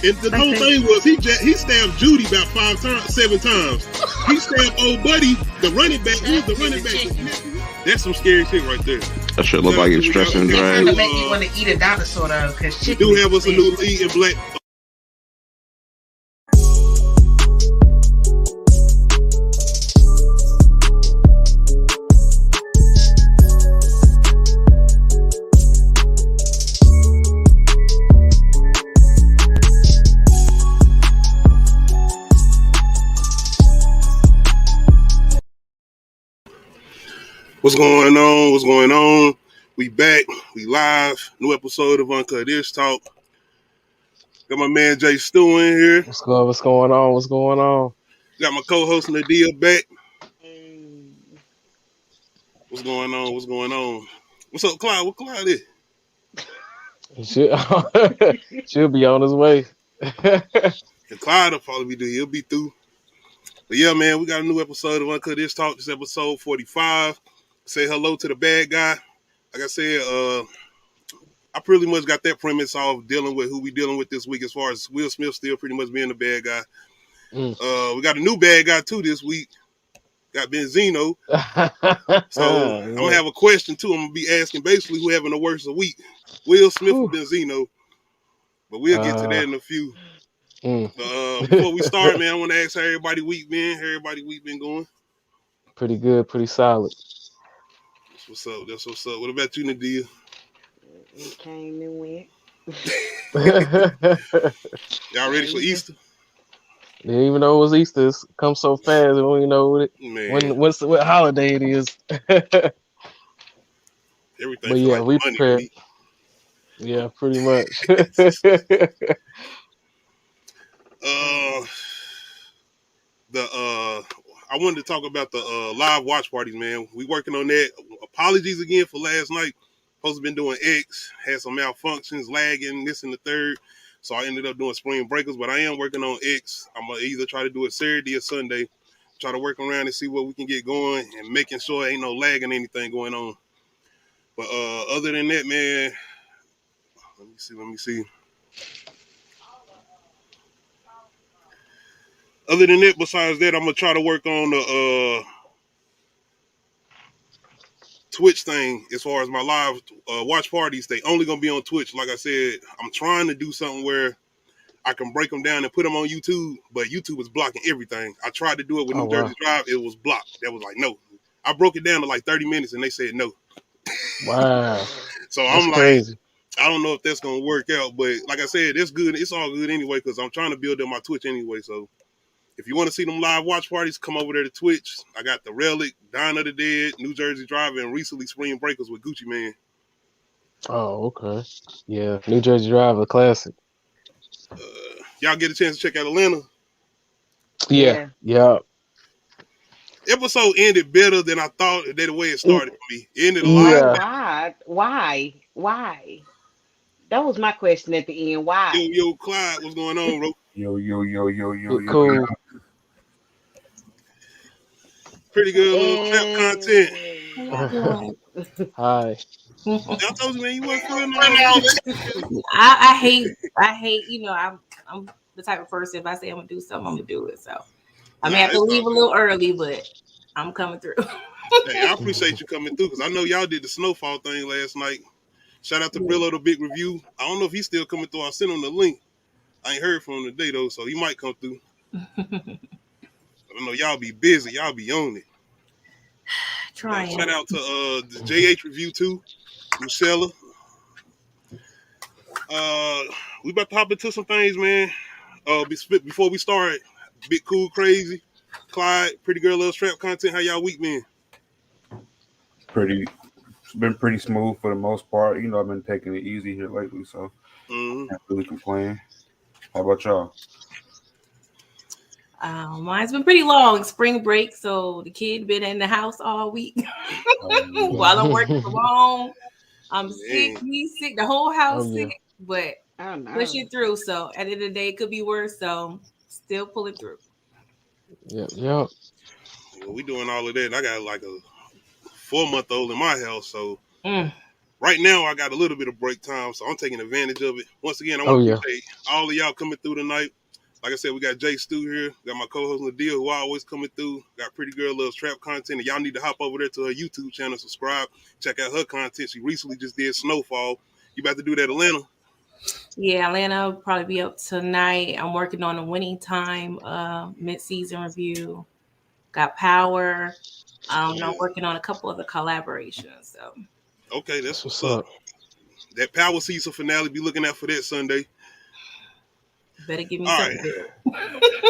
And the whole thing was he stabbed Judy about 7 times. He stabbed old buddy, the running back. Who's the running back? That's some scary shit right there. That shit look like it's stressed and That's dragged. gonna make you want to eat a dinosaur though, because we do have us a new lead in black. What's going on? What's going on? We back. We live. New episode of Uncut Ishhh Talk. Got my man Jay Stu in here. What's going on? What's going on? Got my co-host Nadia back. What's going on? What's going on? What's up, Clyde? What Clyde is? She'll be on his way. And Clyde will probably be he'll be through. But yeah, man, we got a new episode of Uncut Ishhh Talk. This episode 45. Say hello to the bad guy. Like I said, I pretty much got that premise off dealing with who we dealing with this week as far as Will Smith still pretty much being the bad guy. We got a new bad guy too this week. Got Benzino. So I'm going to have a question too. I'm going to be asking basically who having the worst of the week. Will Smith or Benzino. But we'll get to that in a few. Before we start, man, I want to ask how everybody week been. How everybody week been going? Pretty good, pretty solid. What's up? That's what's up. What about you, Nadia? It came and went. Y'all ready for Easter? Yeah, even though it was Easter, it's come so fast. We don't even know what holiday it is. Everything. But yeah, like we prepared. Yeah, pretty much. I wanted to talk about the live watch parties, man. We working on that. Apologies again for last night. Supposed to been doing X, had some malfunctions, lagging, this and the third. So I ended up doing Spring Breakers, but I am working on X. I'm going to either try to do it Saturday or Sunday. Try to work around and see what we can get going and making sure ain't no lagging anything going on. But other than that, man, let me see. Other than that, besides that, I'm going to try to work on the Twitch thing as far as my live watch parties. They only going to be on Twitch. Like I said, I'm trying to do something where I can break them down and put them on YouTube, but YouTube is blocking everything. I tried to do it with New Jersey Drive. It was blocked. That was like, no. I broke it down to like 30 minutes and they said no. Wow. So I'm crazy. I don't know if that's going to work out, but like I said, it's good. It's all good anyway because I'm trying to build up my Twitch anyway, so. If you want to see them live watch parties, come over there to Twitch. I got The Relic, Dawn of the Dead, New Jersey Drive, and recently Spring Breakers with Gucci Mane. Oh, okay. Yeah, New Jersey Drive, a classic. Y'all get a chance to check out Atlanta? Yeah. Episode ended better than I thought the way it started for me. It ended a lot. Why? That was my question at the end. Why? Yo, Clyde, what's going on, bro? Yo. Cool. Pretty good little trap content. Hi. I told you, man, you wasn't feeling no I hate, you know, I'm the type of person, if I say I'm gonna do something, I'm gonna do it. So I may have to leave a little early, but I'm coming through. Hey, I appreciate you coming through because I know y'all did the snowfall thing last night. Shout out to Brillo, the big review. I don't know if he's still coming through. I sent him the link. I ain't heard from him today though, so he might come through. I know y'all be busy. Y'all be on it. Trying. Shout out to the JH review too, Lucella. We about to hop into some things, man. Before we start, Big Cool Crazy, Clyde, Pretty Girl Loves Trap content. How y'all week been? It's been pretty smooth for the most part. You know, I've been taking it easy here lately, so can't really complain. How about y'all? Mine's been pretty long. Spring break, so the kid been in the house all week while I'm working from home. I'm sick. He's sick. The whole house sick, but pushing through. So at the end of the day, it could be worse. So still pulling through. Yeah. We doing all of that. And I got like a 4-month-old in my house, so Right now, I got a little bit of break time, so I'm taking advantage of it. Once again, I want to appreciate all of y'all coming through tonight. Like I said, we got Jay Stu here. Got my co-host Nadia, who always coming through. Got Pretty Girl Loves Trap content. And y'all need to hop over there to her YouTube channel, subscribe, check out her content. She recently just did Snowfall. You about to do that, Atlanta? Yeah, Atlanta will probably be up tonight. I'm working on a Winning Time mid-season review. Got Power. And I'm working on a couple of the collaborations. So. Okay, that's what's up. That Power season finale, be looking out for that Sunday. Better give me something good.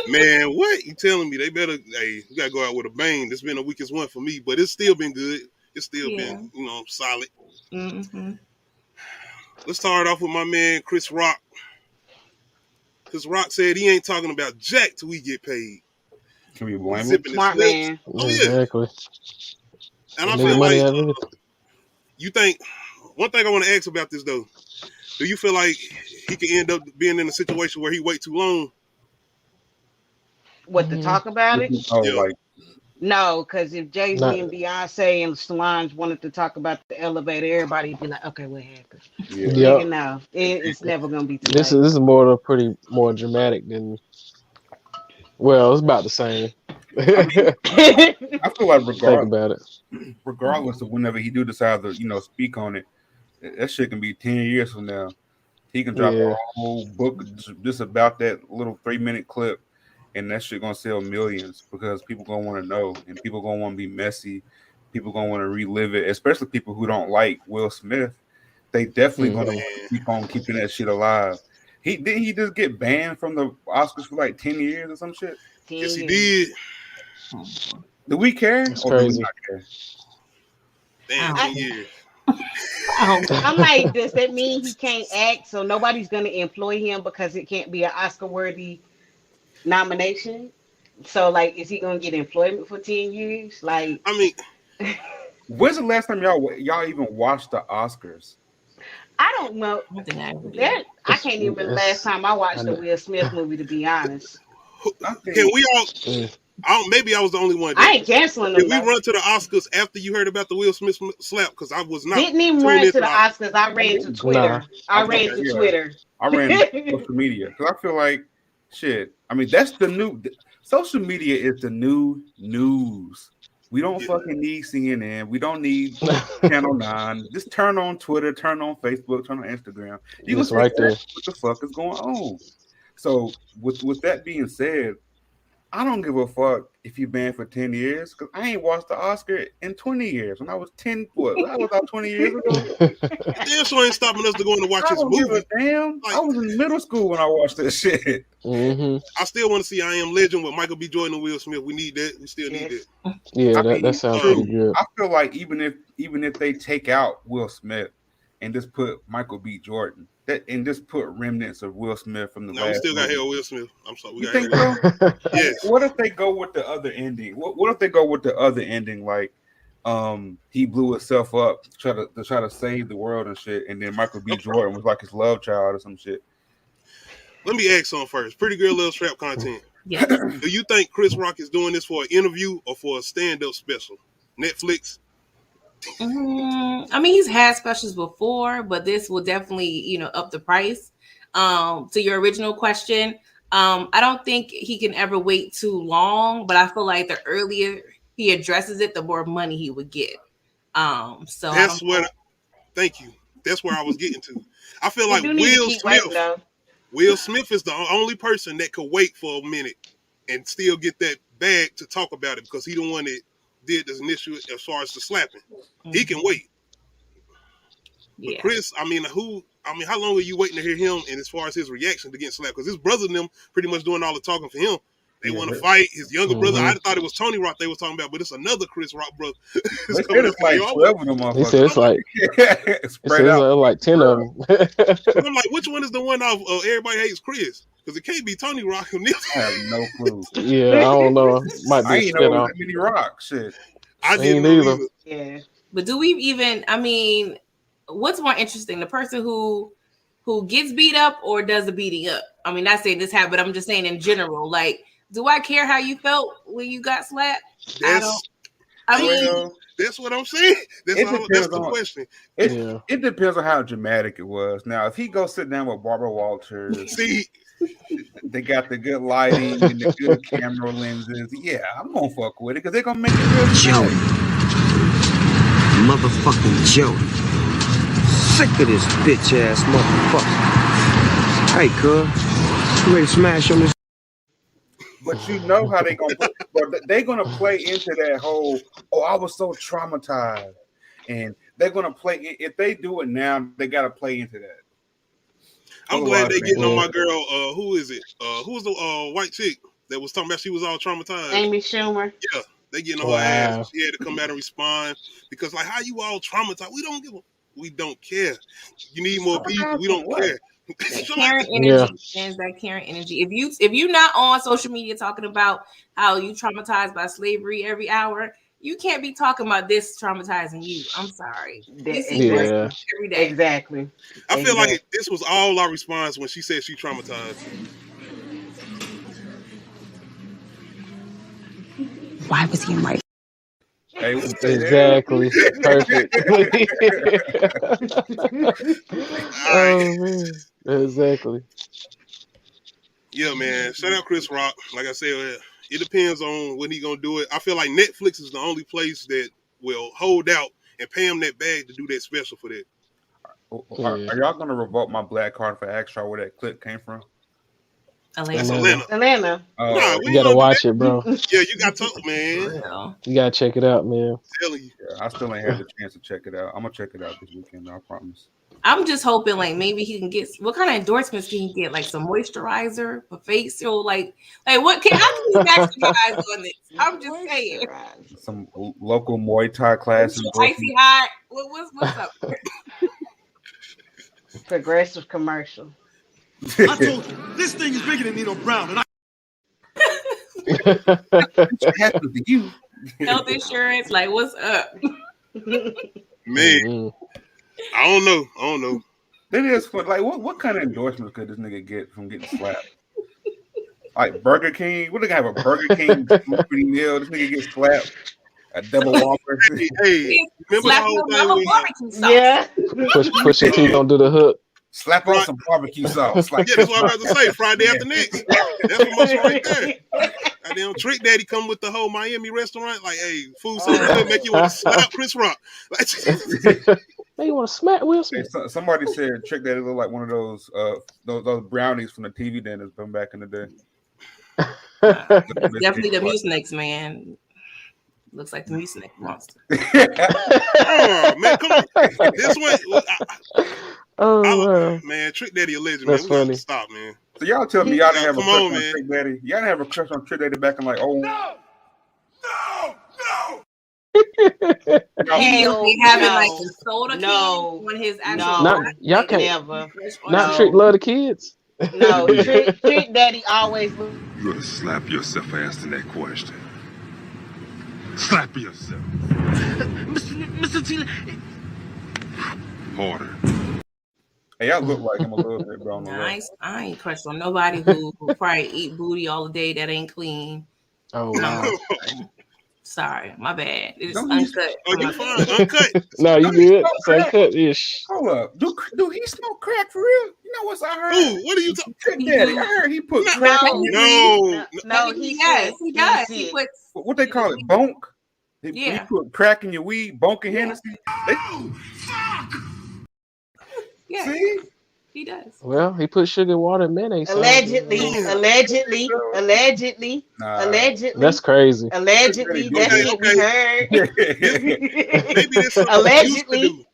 Man, what? You telling me they better, hey, we got to go out with a bang. This been the weakest one for me, but it's still been good. It's still been, solid. Mm-hmm. Let's start off with my man, Chris Rock. Chris Rock said he ain't talking about jack till we get paid. Can we blame him? Smart man. Oh, yeah. Exactly. And I feel like, you think, one thing I want to ask about this, though, do you feel like he could end up being in a situation where he wait too long? What, to talk about it? Oh, like, no, because if Jay-Z and Beyonce and Solange wanted to talk about the elevator, everybody would be like, okay, what happened? Yeah. No, it's never going to be too This is more dramatic than, well, it's about the same. I feel like regardless of whenever he do decide to, speak on it, that shit can be 10 years from now. He can drop a whole book just about that little 3-minute clip, and that shit gonna sell millions because people gonna want to know, and people gonna want to be messy. People gonna want to relive it, especially people who don't like Will Smith. They definitely gonna keep on keeping that shit alive. Didn't he just get banned from the Oscars for like 10 years or some shit? Yes, he did. Do we care? That's or crazy. do we not care? Damn, 10 years. I'm like, does that mean he can't act? So nobody's gonna employ him because it can't be an Oscar-worthy nomination? So, like, is he gonna get employment for 10 years? Like, I mean, when's the last time y'all even watched the Oscars? I don't know. I can't even remember the last time I watched the Will Smith movie, to be honest. Can we all? Maybe I was the only one. I ain't canceling them. Did we run to the Oscars after you heard about the Will Smith slap? Because I was not. Didn't even run to the Oscars. I ran to Twitter. Nah. I ran to Twitter. I ran to social media because I feel like shit. I mean, that's the new. Social media is the new news. We don't fucking need CNN. We don't need Channel 9. Just turn on Twitter, turn on Facebook, turn on Instagram. You can see right there what the fuck is going on. So with that being said, I don't give a fuck if you banned for 10 years because I ain't watched the Oscar in 20 years. When I was 10, I was out 20 years ago. Damn sure ain't stopping us to go in to watch this movie. Give a damn. Like, I was in middle school when I watched that shit. I still want to see I Am Legend with Michael B. Jordan and Will Smith. We need that. We still need that. Yeah, that sounds pretty good. I feel like even if they take out Will Smith and just put Michael B. Jordan, and just put remnants of Will Smith from the last. We still got hell Will Smith. I'm sorry. You think so? Yes. What if they go with the other ending? What if they go with the other ending, like he blew himself up to try to save the world and shit, and then Michael B. Jordan was like his love child or some shit? Let me ask something first. Pretty Girl Loves Trap content. Yes. Do you think Chris Rock is doing this for an interview or for a stand-up special? Netflix? I mean, he's had specials before, but this will definitely, up the price. To your original question, I don't think he can ever wait too long, but I feel like the earlier he addresses it, the more money he would get. So that's thank you. That's where I was getting to. I feel like Will Smith is the only person that could wait for a minute and still get that bag to talk about it because he the one that did this initial as far as the slapping. He can wait. Yeah. But Chris, how long are you waiting to hear him and as far as his reaction to getting slapped? Because his brother and them pretty much doing all the talking for him. They want to fight. His younger brother, I thought it was Tony Rock they was talking about, but it's another Chris Rock brother. They said it's like 12 of them. They said it's like 10 of them. I'm like, which one is the one of Everybody Hates Chris? Because it can't be Tony Rock. I have no clue. Yeah, I don't know. Might be I ain't know many Rock shit. I didn't either. Yeah, but do we even? I mean, what's more interesting, the person who gets beat up or does the beating up? I mean, not saying this happened, but I'm just saying in general. Like, do I care how you felt when you got slapped? I I mean, that's what I'm saying. That's the question. It depends on how dramatic it was. Now, if he goes sit down with Barbara Walters, see, they got the good lighting and the good camera lenses. Yeah, I'm gonna fuck with it because they're gonna make it real Joey. Motherfucking Joey. Sick of this bitch ass motherfucker. Hey, cuz, you ready to smash on this? But you know how they gonna they're gonna play into that whole, oh, I was so traumatized. And they're gonna play, if they do it now, they gotta play into that. I'm glad they getting on my girl. Who is it? Who's the white chick that was talking about she was all traumatized? Amy Schumer. Yeah, they getting on her ass. She had to come out and respond because, like, how you all traumatized? We don't care. You need more people. We don't care. Caring energy, fans, that caring energy. If you're not on social media talking about how you traumatized by slavery every hour, you can't be talking about this traumatizing you. I'm sorry. This is every day. Exactly. I feel like this was all our response when she said she traumatized. Why was he in my? Hey, exactly. Perfect. Oh man. Exactly. Yeah, man. Shout out Chris Rock. Like I said, it depends on when he gonna do it. I feel like Netflix is the only place that will hold out and pay him that bag to do that special for that. Are y'all gonna revoke my black card for extra where that clip came from? Atlanta. Nah, you gotta watch it, bro. Yeah, you got to, man. You gotta check it out, man. Telling you. Yeah, I still ain't had the chance to check it out. I'm gonna check it out this weekend, I promise. I'm just hoping, like, maybe he can get, what kind of endorsements can he get? Like some moisturizer for facial, like what can I maximize on this? I'm just saying. Some local Muay Thai class. Icy hot. What's up? Progressive commercial. I told you, this thing is bigger than Nino Brown. And what happened to you? Health insurance, like, what's up? Man, I don't know. It is fun. Like, what kind of endorsements could this nigga get from getting slapped? Like Burger King? What, they have a Burger King meal? This nigga gets slapped. A double Whopper. Hey, remember the whole thing? Yeah. Push it till you don't do the hook. Slap on some barbecue sauce. Like, yeah, that's what I'm about to say. Friday after next. That's the most right there. Goddamn Trick Daddy come with the whole Miami restaurant. Like, hey, food so good, make you want to slap Chris Rock. Hey, you want to smack Will Smith? Hey, somebody said Trick Daddy look like one of those brownies from the TV dinners from back in the day. Definitely the Mucinex, man. Looks like the Mucinex monster. Oh man, come on. This one. Man, Trick Daddy a legend. That's man. We funny. Stop, man. So y'all tell me y'all didn't have a crush on Trick Daddy. Y'all didn't have a crush on Trick Daddy back in like no. He having like the soda can on his actual. Y'all can't. Never. Not Trick love the kids. No, Trick Daddy always. You gotta slap yourself for asking that question. Slap yourself. Mr. T. Harder. Hey, y'all look like him a little bit, bro. I ain't crushed on nobody who probably eat booty all the day that ain't clean. Oh wow. Sorry, my bad. It's uncut. Oh, you fine? Uncut. No, you good. It's uncut ish. Hold up. Do he smoke crack for real? You know what's I heard? Ooh, what are you talking? Trick Daddy. I heard he put crack on. No, he does. He puts what they call it, bonk. He put crack in your weed, bonk and Hennessy. Yeah. See? He does. Well, he put sugar, water, and mayonnaise. Allegedly. That's crazy. Allegedly, that's what we heard. Maybe that's something allegedly.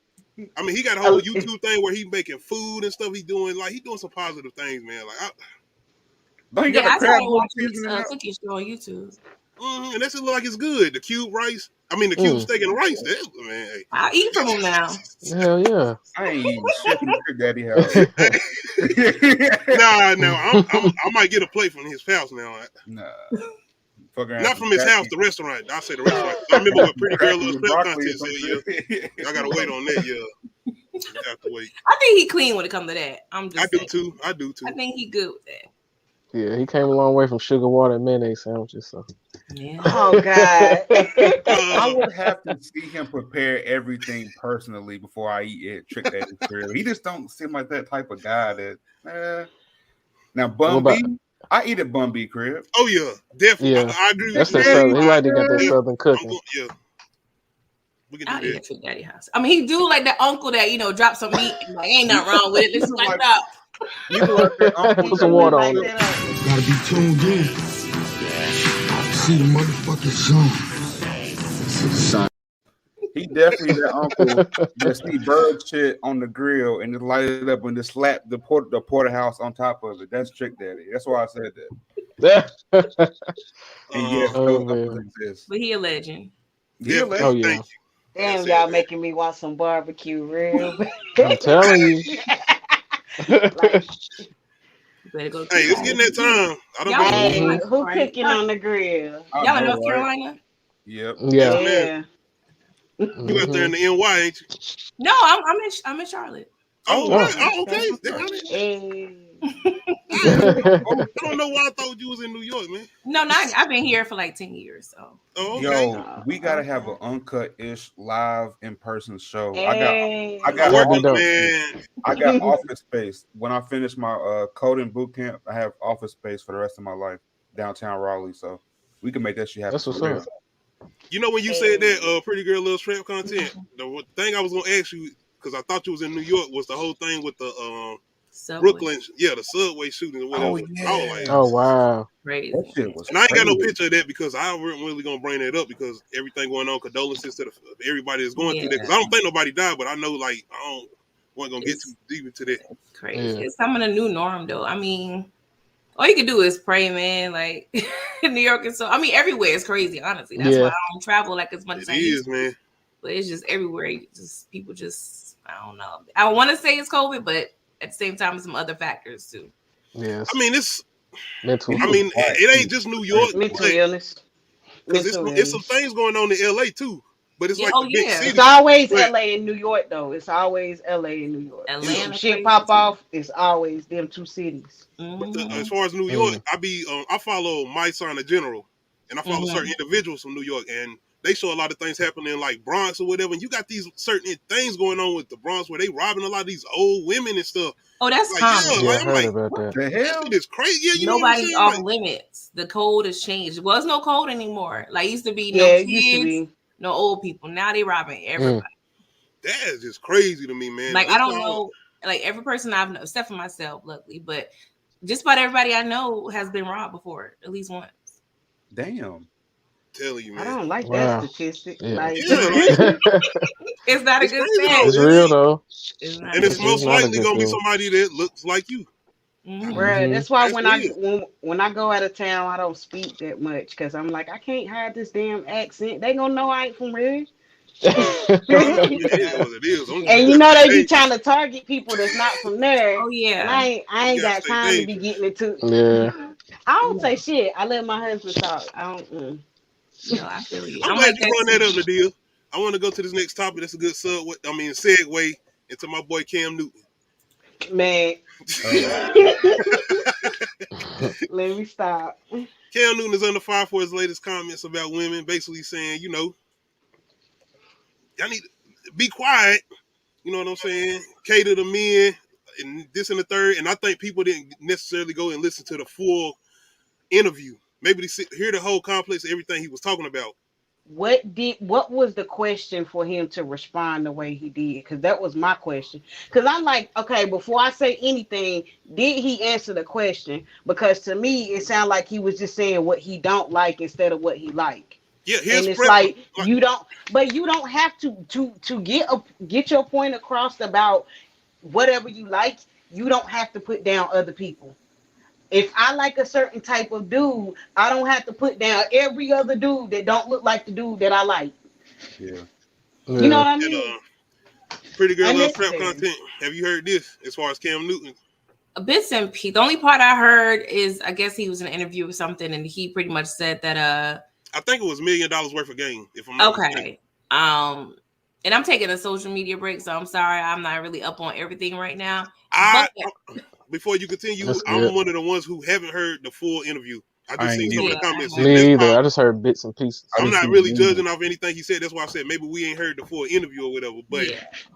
I mean, he got a whole YouTube thing where he's making food and stuff. He's doing some positive things, man. Like, I saw him watching cookie show on YouTube. And that shit look like it's good. The cube rice. I mean, the cube steak and the rice. That, man, hey. I'll eat from him now. Hell yeah. I ain't even shit in Trick Daddy house. I might get a plate from his house now. Nah. Not from his house, the restaurant. I say the restaurant. I remember what Pretty Girl Little Step contest said. I gotta wait on that. Yeah, you have to wait. I think he clean when it comes to that. I do too. I think he good with that. Yeah, he came a long way from sugar, water, and mayonnaise sandwiches. So Yeah. Oh God. I would have to see him prepare everything personally before I eat it. Trick Daddy's grill. He just don't seem like that type of guy. That now Bun B, I eat at Bun B crib. Oh yeah, definitely. Yeah, I agree that's with that you. southern. He right there got that southern cooking. Yeah, we can I'll do eat that. at Trick Daddy house. I mean, he do like that uncle that drop some meat and like ain't nothing wrong with it. Let's swipe it up. You like that uncle? Put some water on it. Gotta be tuned in. See the motherfucking zone. He definitely that uncle that see bird shit on the grill and just light it up and just slap the porterhouse on top of it. That's Trick Daddy. That's why I said that. And yes, those uncles exist. But he a legend. He a legend. Oh yeah. Thank you. Damn, y'all making me want some barbecue real bad. I'm telling you. Like, better go. Hey, it's getting that time. I don't hey, who cooking on the grill? Y'all in North Carolina? Yep. Yeah. You out there in the NY, ain't you? No, I'm in Charlotte. Oh, right. Oh, okay. Hey. I don't know why I thought you was in New York, man. No, I've been here for like 10 years. So. Oh, okay. Yo, we gotta have an Uncut-ish live in-person show. Hey. I got office space. When I finish my coding boot camp, I have office space for the rest of my life downtown Raleigh. So we can make that shit happen. That's what's up. You know when you said that Pretty Girl Little Strap content, the thing I was gonna ask you, because I thought you was in New York, was the whole thing with the Brooklyn, the subway shooting or whatever. Oh, yeah. I was like, oh wow. Crazy. That shit was and I ain't got no picture of that because I wasn't really gonna bring that up because everything going on, condolences to everybody that's going through that. Because I don't think nobody died, but I know I wasn't gonna get too deep into that. Crazy. Yeah. It's some of the new norm though. I mean, all you can do is pray, man. Like in New York and so I mean everywhere is crazy, honestly. That's why I don't travel like as much as I used to. Man. But it's just everywhere. People I don't know. I want to say it's COVID, but at the same time, some other factors too. Yes. I mean, it's mental. I mean, it ain't just New York. Mental illness. Because it's some things going on in LA too. But it's like the big city. It's always LA and New York though. It's always LA and New York. Atlanta shit pop off. It's always them two cities. But as far as New York, I follow My Sign of General, and I follow certain individuals from New York, and they show a lot of things happening in like Bronx or whatever. And you got these certain things going on with the Bronx where they robbing a lot of these old women and stuff. Oh, that's like, common. Yeah, I I'm heard like, about what that. the hell? It's crazy. Yeah, you Nobody's know what I'm off limits. The code has changed. There was no code anymore. Like it used to be no it kids, used to be. no old people. Now they robbing everybody. That is just crazy to me, man. Like I don't know. Like every person I've known, except for myself, luckily, but just about everybody I know has been robbed before at least once. Damn. Telling you, man. I don't like that statistic. Yeah. Like, it's not a good thing. It's real though. And it's most likely gonna be somebody that looks like you. Bruh, that's why when I go out of town, I don't speak that much because I'm like, I can't hide this damn accent. They gonna know I ain't from here. It is. And you know they be trying to target people that's not from there. Oh yeah. And I ain't got time to be getting into. Yeah. I don't say shit. I let my husband talk. I don't. No, I feel you. I'm glad you brought that up, Nadia. I want to go to this next topic. That's a good segue into my boy Cam Newton. Man. Let me stop. Cam Newton is under fire for his latest comments about women, basically saying, y'all need to be quiet. You know what I'm saying? Cater to men and this and the third. And I think people didn't necessarily go and listen to the full interview. Maybe they hear the whole complex of everything he was talking about. What was the question for him to respond the way he did? Because that was my question. Because I'm like, okay, before I say anything, did he answer the question? Because to me, it sounded like he was just saying what he don't like instead of what he like. Yeah, and it's like you don't have to get your point across about whatever you like. You don't have to put down other people. If I like a certain type of dude, I don't have to put down every other dude that don't look like the dude that I like. Yeah. You know what I mean? Pretty Girl Love Trap content. Have you heard this as far as Cam Newton? A bits and pieces. The only part I heard is I guess he was in an interview or something, and he pretty much said that I think it was $1 million worth of game. If I'm not mistaken. And I'm taking a social media break, so I'm sorry I'm not really up on everything right now. Before you continue, I'm one of the ones who haven't heard the full interview. I just seen some of the comments. Me either. I just heard bits and pieces. I'm not really judging off anything he said. That's why I said maybe we ain't heard the full interview or whatever. But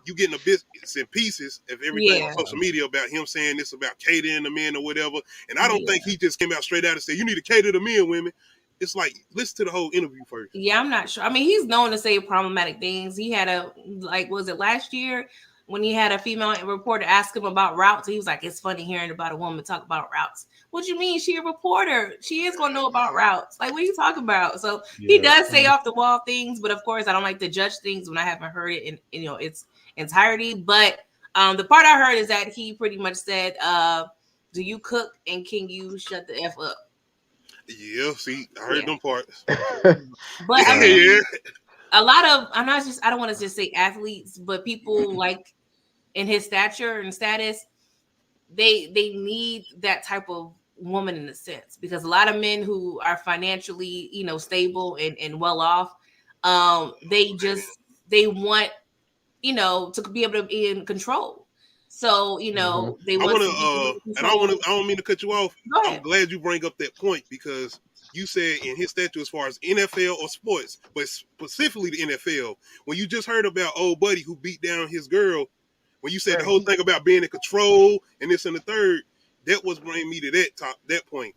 you getting the bits and pieces of everything on social media about him saying this about catering the men or whatever. And I don't think he just came out straight out and said, you need to cater to men, women. It's like, listen to the whole interview first. Yeah, I'm not sure. I mean, he's known to say problematic things. He had was it last year when he had a female reporter ask him about routes? He was like, it's funny hearing about a woman talk about routes. What you mean? She a reporter. She is going to know about routes. Like, what are you talking about? So he does say off the wall things, but of course, I don't like to judge things when I haven't heard it in its entirety. But the part I heard is that he pretty much said, do you cook and can you shut the F up? Yeah, see, I heard them parts. But I mean, a lot of I don't want to just say athletes, but people like in his stature and status, they need that type of woman in a sense, because a lot of men who are financially, stable and well off, they want, to be able to be in control. So, they want I don't mean to cut you off. I'm glad you bring up that point, because you said in his statue as far as NFL or sports, but specifically the NFL, when you just heard about old buddy who beat down his girl, when you said the whole thing about being in control and this and the third, that was bringing me to that point.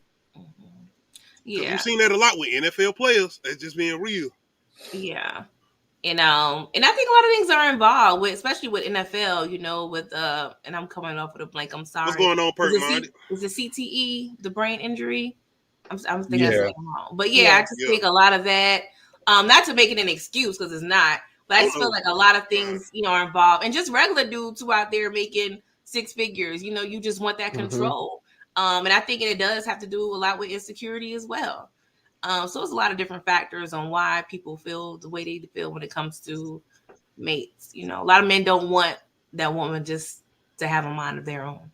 Yeah, we've seen that a lot with NFL players. That's just being real. Yeah. And I think a lot of things are involved with, especially with NFL, with and I'm coming off with a blank. I'm sorry. What's going on, Perk? Is it CTE, the brain injury? I'm thinking that's wrong. But I just think a lot of that. Not to make it an excuse, because it's not. But I just feel like a lot of things, are involved, and just regular dudes who out there making six figures. You just want that control. And I think it does have to do a lot with insecurity as well. So it's a lot of different factors on why people feel the way they feel when it comes to mates. A lot of men don't want that woman just to have a mind of their own.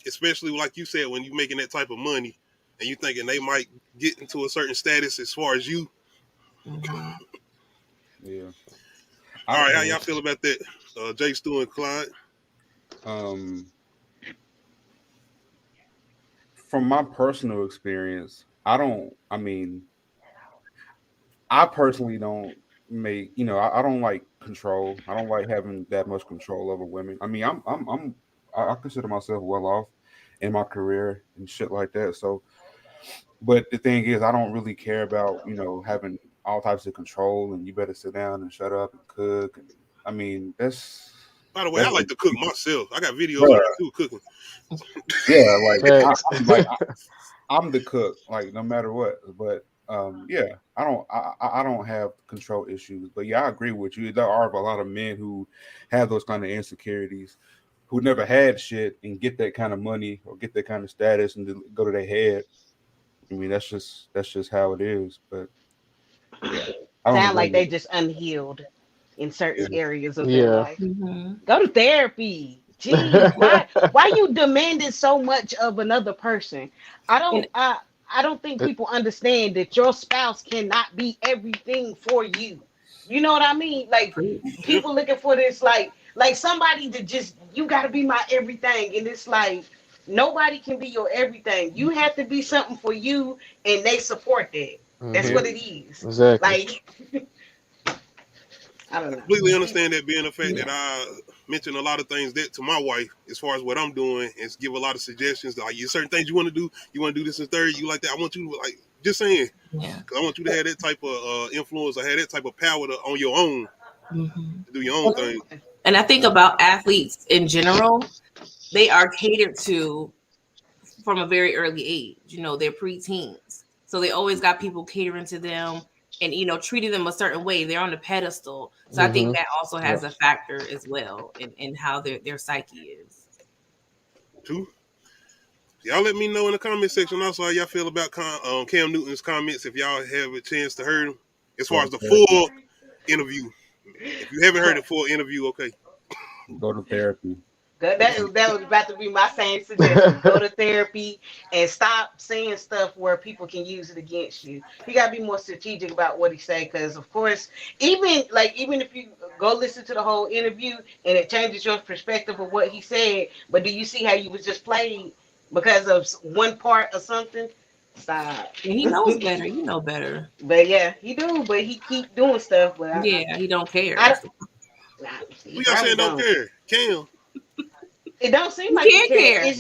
Especially like you said, when you're making that type of money and you thinking they might get into a certain status as far as you. Yeah. All right, how y'all feel about that? Jay, Stu, and Clyde? From my personal experience, I personally don't make, I don't like control. I don't like having that much control over women. I mean, I consider myself well off in my career and shit like that. So, but the thing is, I don't really care about, having all types of control and you better sit down and shut up and cook. And, I mean, that's. By the way, I like to cook myself. I got videos of too cooking. Yeah, I'm the cook, like no matter what. But I don't have control issues. But I agree with you. There are a lot of men who have those kind of insecurities, who never had shit and get that kind of money or get that kind of status and go to their head. I mean, that's just how it is. But sound like they just unhealed in certain areas of their life. Go to therapy. Jeez, why you demanding so much of another person? I don't think people understand that your spouse cannot be everything for you. You know what I mean? Like, people looking for this like somebody that just, you gotta be my everything, and it's like nobody can be your everything. You have to be something for you, and they support that. That's what it is. Exactly. Like, I don't know. Completely understand that, being the fact that I mention a lot of things that to my wife as far as what I'm doing, and give a lot of suggestions. Like, you certain things you want to do, you want to do this and third, you like that. I want you to, like, just saying, because I want you to have that type of influence or have that type of power on your own, to do your own thing. And I think about athletes in general, they are catered to from a very early age. They're preteens, so they always got people catering to them and treating them a certain way. They're on the pedestal. So I think that also has a factor as well in how their psyche is. True. Y'all let me know in the comment section also how y'all feel about Cam Newton's comments, if y'all have a chance to hear them, as far as the full interview. If you haven't heard the full interview, okay. Go to therapy. That was about to be my same suggestion. Go to therapy and stop saying stuff where people can use it against you. You got to be more strategic about what he say, because of course, even if you go listen to the whole interview and it changes your perspective of what he said, but do you see how you was just played because of one part of something? Stop. And he knows better. You know better. But yeah, he do. But he keep doing stuff. But he don't care. We got saying don't care. Cam. It don't seem like you care. It's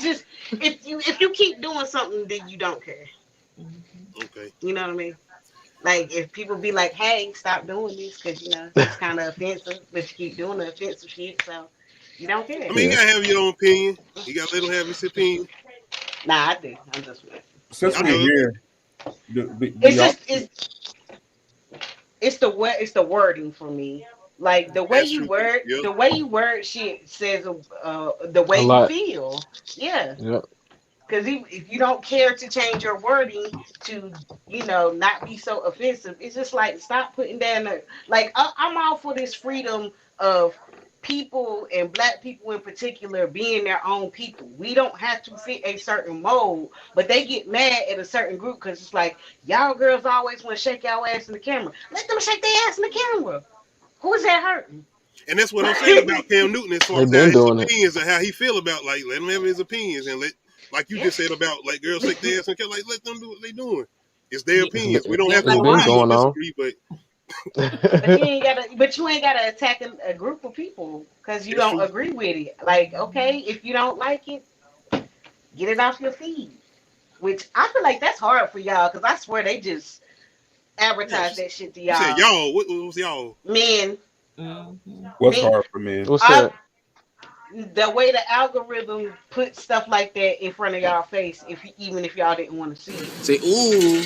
just if you keep doing something, then you don't care. Okay. You know what I mean? Like if people be like, "Hey, stop doing this," because you know it's kind of offensive, but you keep doing the offensive shit, so you don't care. I mean, you gotta have your own opinion. You gotta let him have his opinion. Nah, I do. I'm just. Since we're here, it's the wording for me. Like the way you word, the way you word shit says the way you feel. Yeah. Yep. Because if you don't care to change your wording to, not be so offensive, it's just like stop putting down like I'm all for this freedom of people and black people in particular being their own people. We don't have to fit a certain mold, but they get mad at a certain group because it's like y'all girls always want to shake y'all ass in the camera. Let them shake their ass in the camera. Who is that hurting? And that's what I'm saying about Cam Newton as far as his opinions and how he feel about let him have his opinions and like you just said about like girls shake their ass and let them do what they doing. It's their opinions. We don't have to disagree, but you ain't gotta attack a group of people because you don't agree with it. Like, okay, if you don't like it, get it off your feed. Which I feel like that's hard for y'all because I swear they just advertise that shit to y'all. You said y'all. What was y'all? Men. Mm-hmm. What's hard for men? What's that? The way the algorithm puts stuff like that in front of y'all face, even if y'all didn't want to see it. Say, ooh.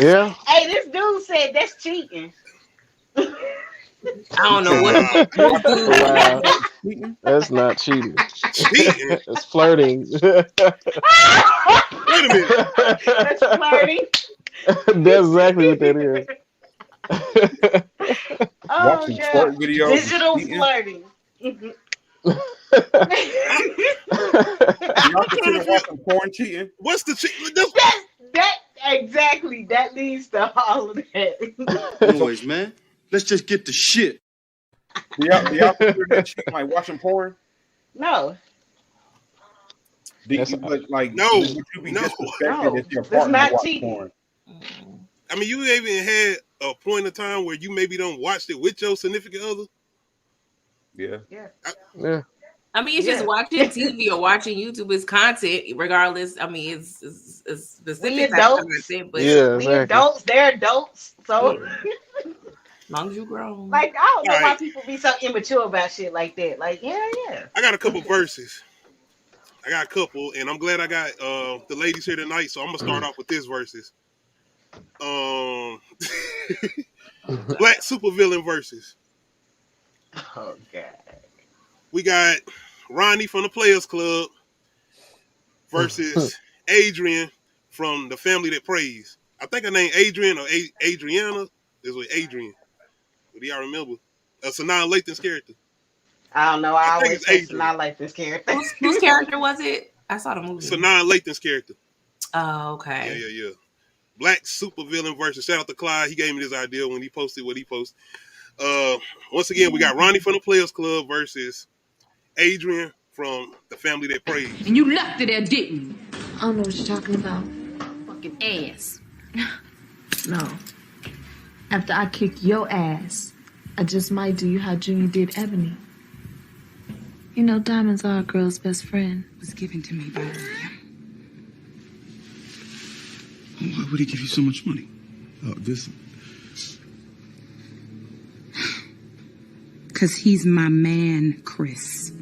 Yeah. Hey, this dude said that's cheating. I don't know what. Wow. That's not cheating. Cheating. It's flirting. Wait a minute. That's flirting. That's exactly what that is. Watching twerk videos. Digital flirting. Y'all consider watching porn cheating? What's the cheating? That exactly. That leads to all of that. Anyways, man, let's just get the shit. Do y'all consider that cheating, like watching porn? No. No. Would you be disrespected if your That's partner not watched cheating. porn? I mean, you even had a point in time where you maybe don't watch it with your significant other. Yeah. I mean, it's just watching TV or watching YouTube is content, regardless. I mean, it's specific. We adults. Content, but we adults. They're adults. So, as long as you grown. Like, I don't know why people be so immature about shit like that. Like, yeah. I got a couple verses. And I'm glad I got the ladies here tonight. So I'm gonna start off with this verses. Black supervillain versus. Oh God. We got Ronnie from the Players Club versus Adrian from the Family That Prays. I think her name Adrian or Adriana is with Adrian. Do y'all remember? Sanaa Lathan's character. I don't know. I always say Sanaa Lathan's character. Whose character was it? I saw the movie. Sanaa Lathan's character. Oh, okay. Yeah. Black supervillain versus. Shout out to Clyde. He gave me this idea when he posted what he posted. Once again, we got Ronnie from the Players Club versus Adrian from the Family That Prays. And you left it there, didn't you? I don't know what you're talking about. Fucking ass. No. After I kick your ass, I just might do you how Junior did Ebony. You know, Diamond's our girl's best friend. It was given to me by William. Why would he give you so much money? Because he's my man, Chris.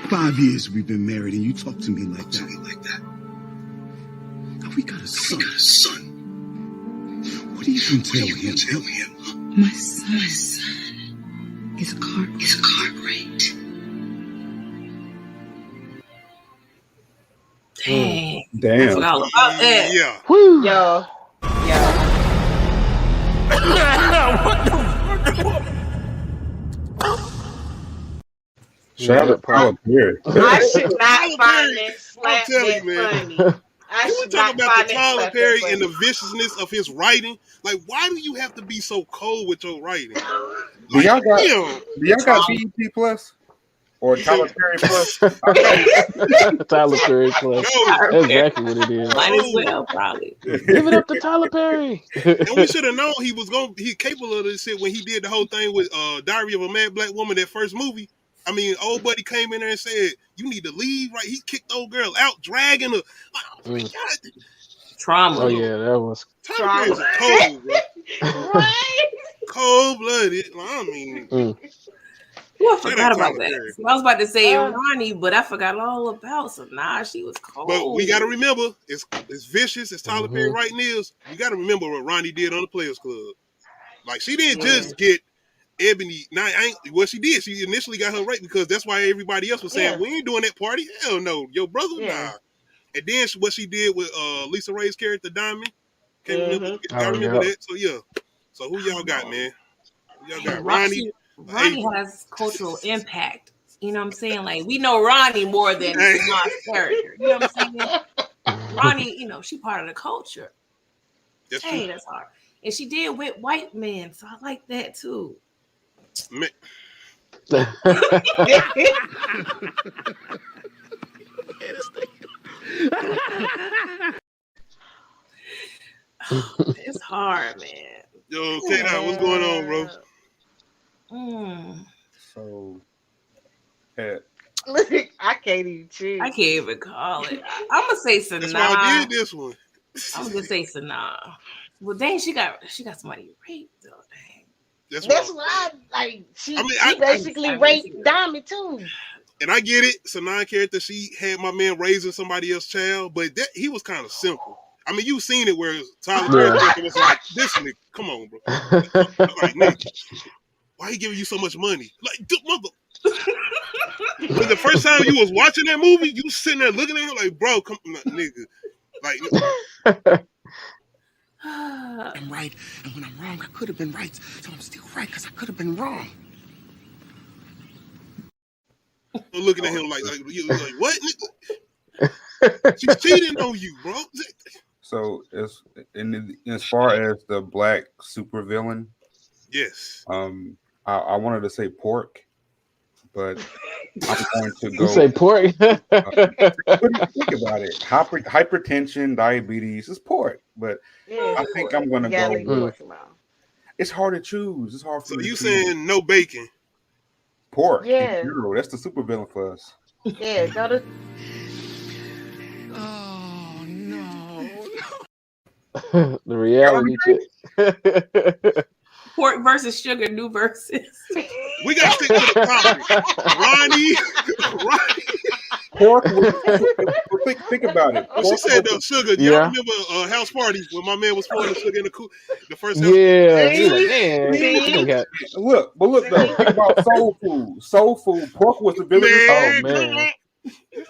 "5 years we've been married and you talk to me like that. Now we got a son. What do you can tell him? My son is a car great. Damn. I forgot all about that. Yeah. Woo. Yo. Charlotte Power here. I should not find that slap that funny. Can we talk about the Tyler Perry and the viciousness of his writing? Like, why do you have to be so cold with your writing? Do y'all got BET Plus or Tyler Perry Plus? Tyler Perry Plus. That's exactly what it is. Might as well, probably. Give it up to Tyler Perry. And we should have known he was capable of this shit when he did the whole thing with Diary of a Mad Black Woman, that first movie. I mean, old buddy came in there and said, "You need to leave." Right? He kicked old girl out, dragging her. Oh my God. Trauma. Oh yeah, that was Tyler Perry's cold, bro. Right? Cold-blooded. I mean, I forgot about that. So I was about to say Ronnie, but I forgot all about Sanaa. She was cold. But we got to remember, it's vicious as Tyler Perry writing is. We got to remember what Ronnie did on the Players Club. Like, she didn't just get Ebony. She did. She initially got her raped because that's why everybody else was saying, we ain't doing that party. Hell no. Your brother? Nah. And then what she did with Lisa Ray's character, Diamond. Can't remember. I remember that. So, yeah. So, who y'all got, man? Who y'all got? Ronnie has cultural impact. You know what I'm saying? Like, we know Ronnie more than Sanaa's character. You know what I'm saying? Ronnie, she part of the culture. That's true. That's hard. And she did with white men, so I like that too. It's hard, man. Yo, K-Dot, what's going on, bro? So, look, I can't even choose. I can't even call it. I'm gonna say Sanaa. That's why I did this one. I'm gonna say Sanaa. Well, dang, she got somebody raped though. Dang. That's why I like. She basically raped Diamond too. And I get it. Sanaa character, she had my man raising somebody else's child, but he was kind of simple. I mean, you've seen it where Tyler Perry was like, "This nigga, come on, bro." Like, nigga, why he giving you so much money? Like, mother. But the first time you was watching that movie, you was sitting there looking at him like, "Bro, come on, nigga." Like, I'm right, and when I'm wrong, I could have been right, so I'm still right because I could have been wrong. Looking at him like what? She's cheating on you, bro. So as far as the black supervillain, yes. I wanted to say pork, but I'm going to go. You say pork? Think about it. Hypertension, diabetes is pork, but I think I'm going to go. It's hard to choose. It's hard for me. So you saying no bacon? Pork. Yeah. That's the supervillain for us. Yeah, go to. Oh no. The reality check. Pork versus sugar, new versus. We got to stick to the topic. Ronnie. Pork. Think about it. When she said the sugar, y'all remember house party when my man was pouring the sugar in the first house? Look though. Think about soul food. Soul food. Pork was the villain. Oh man.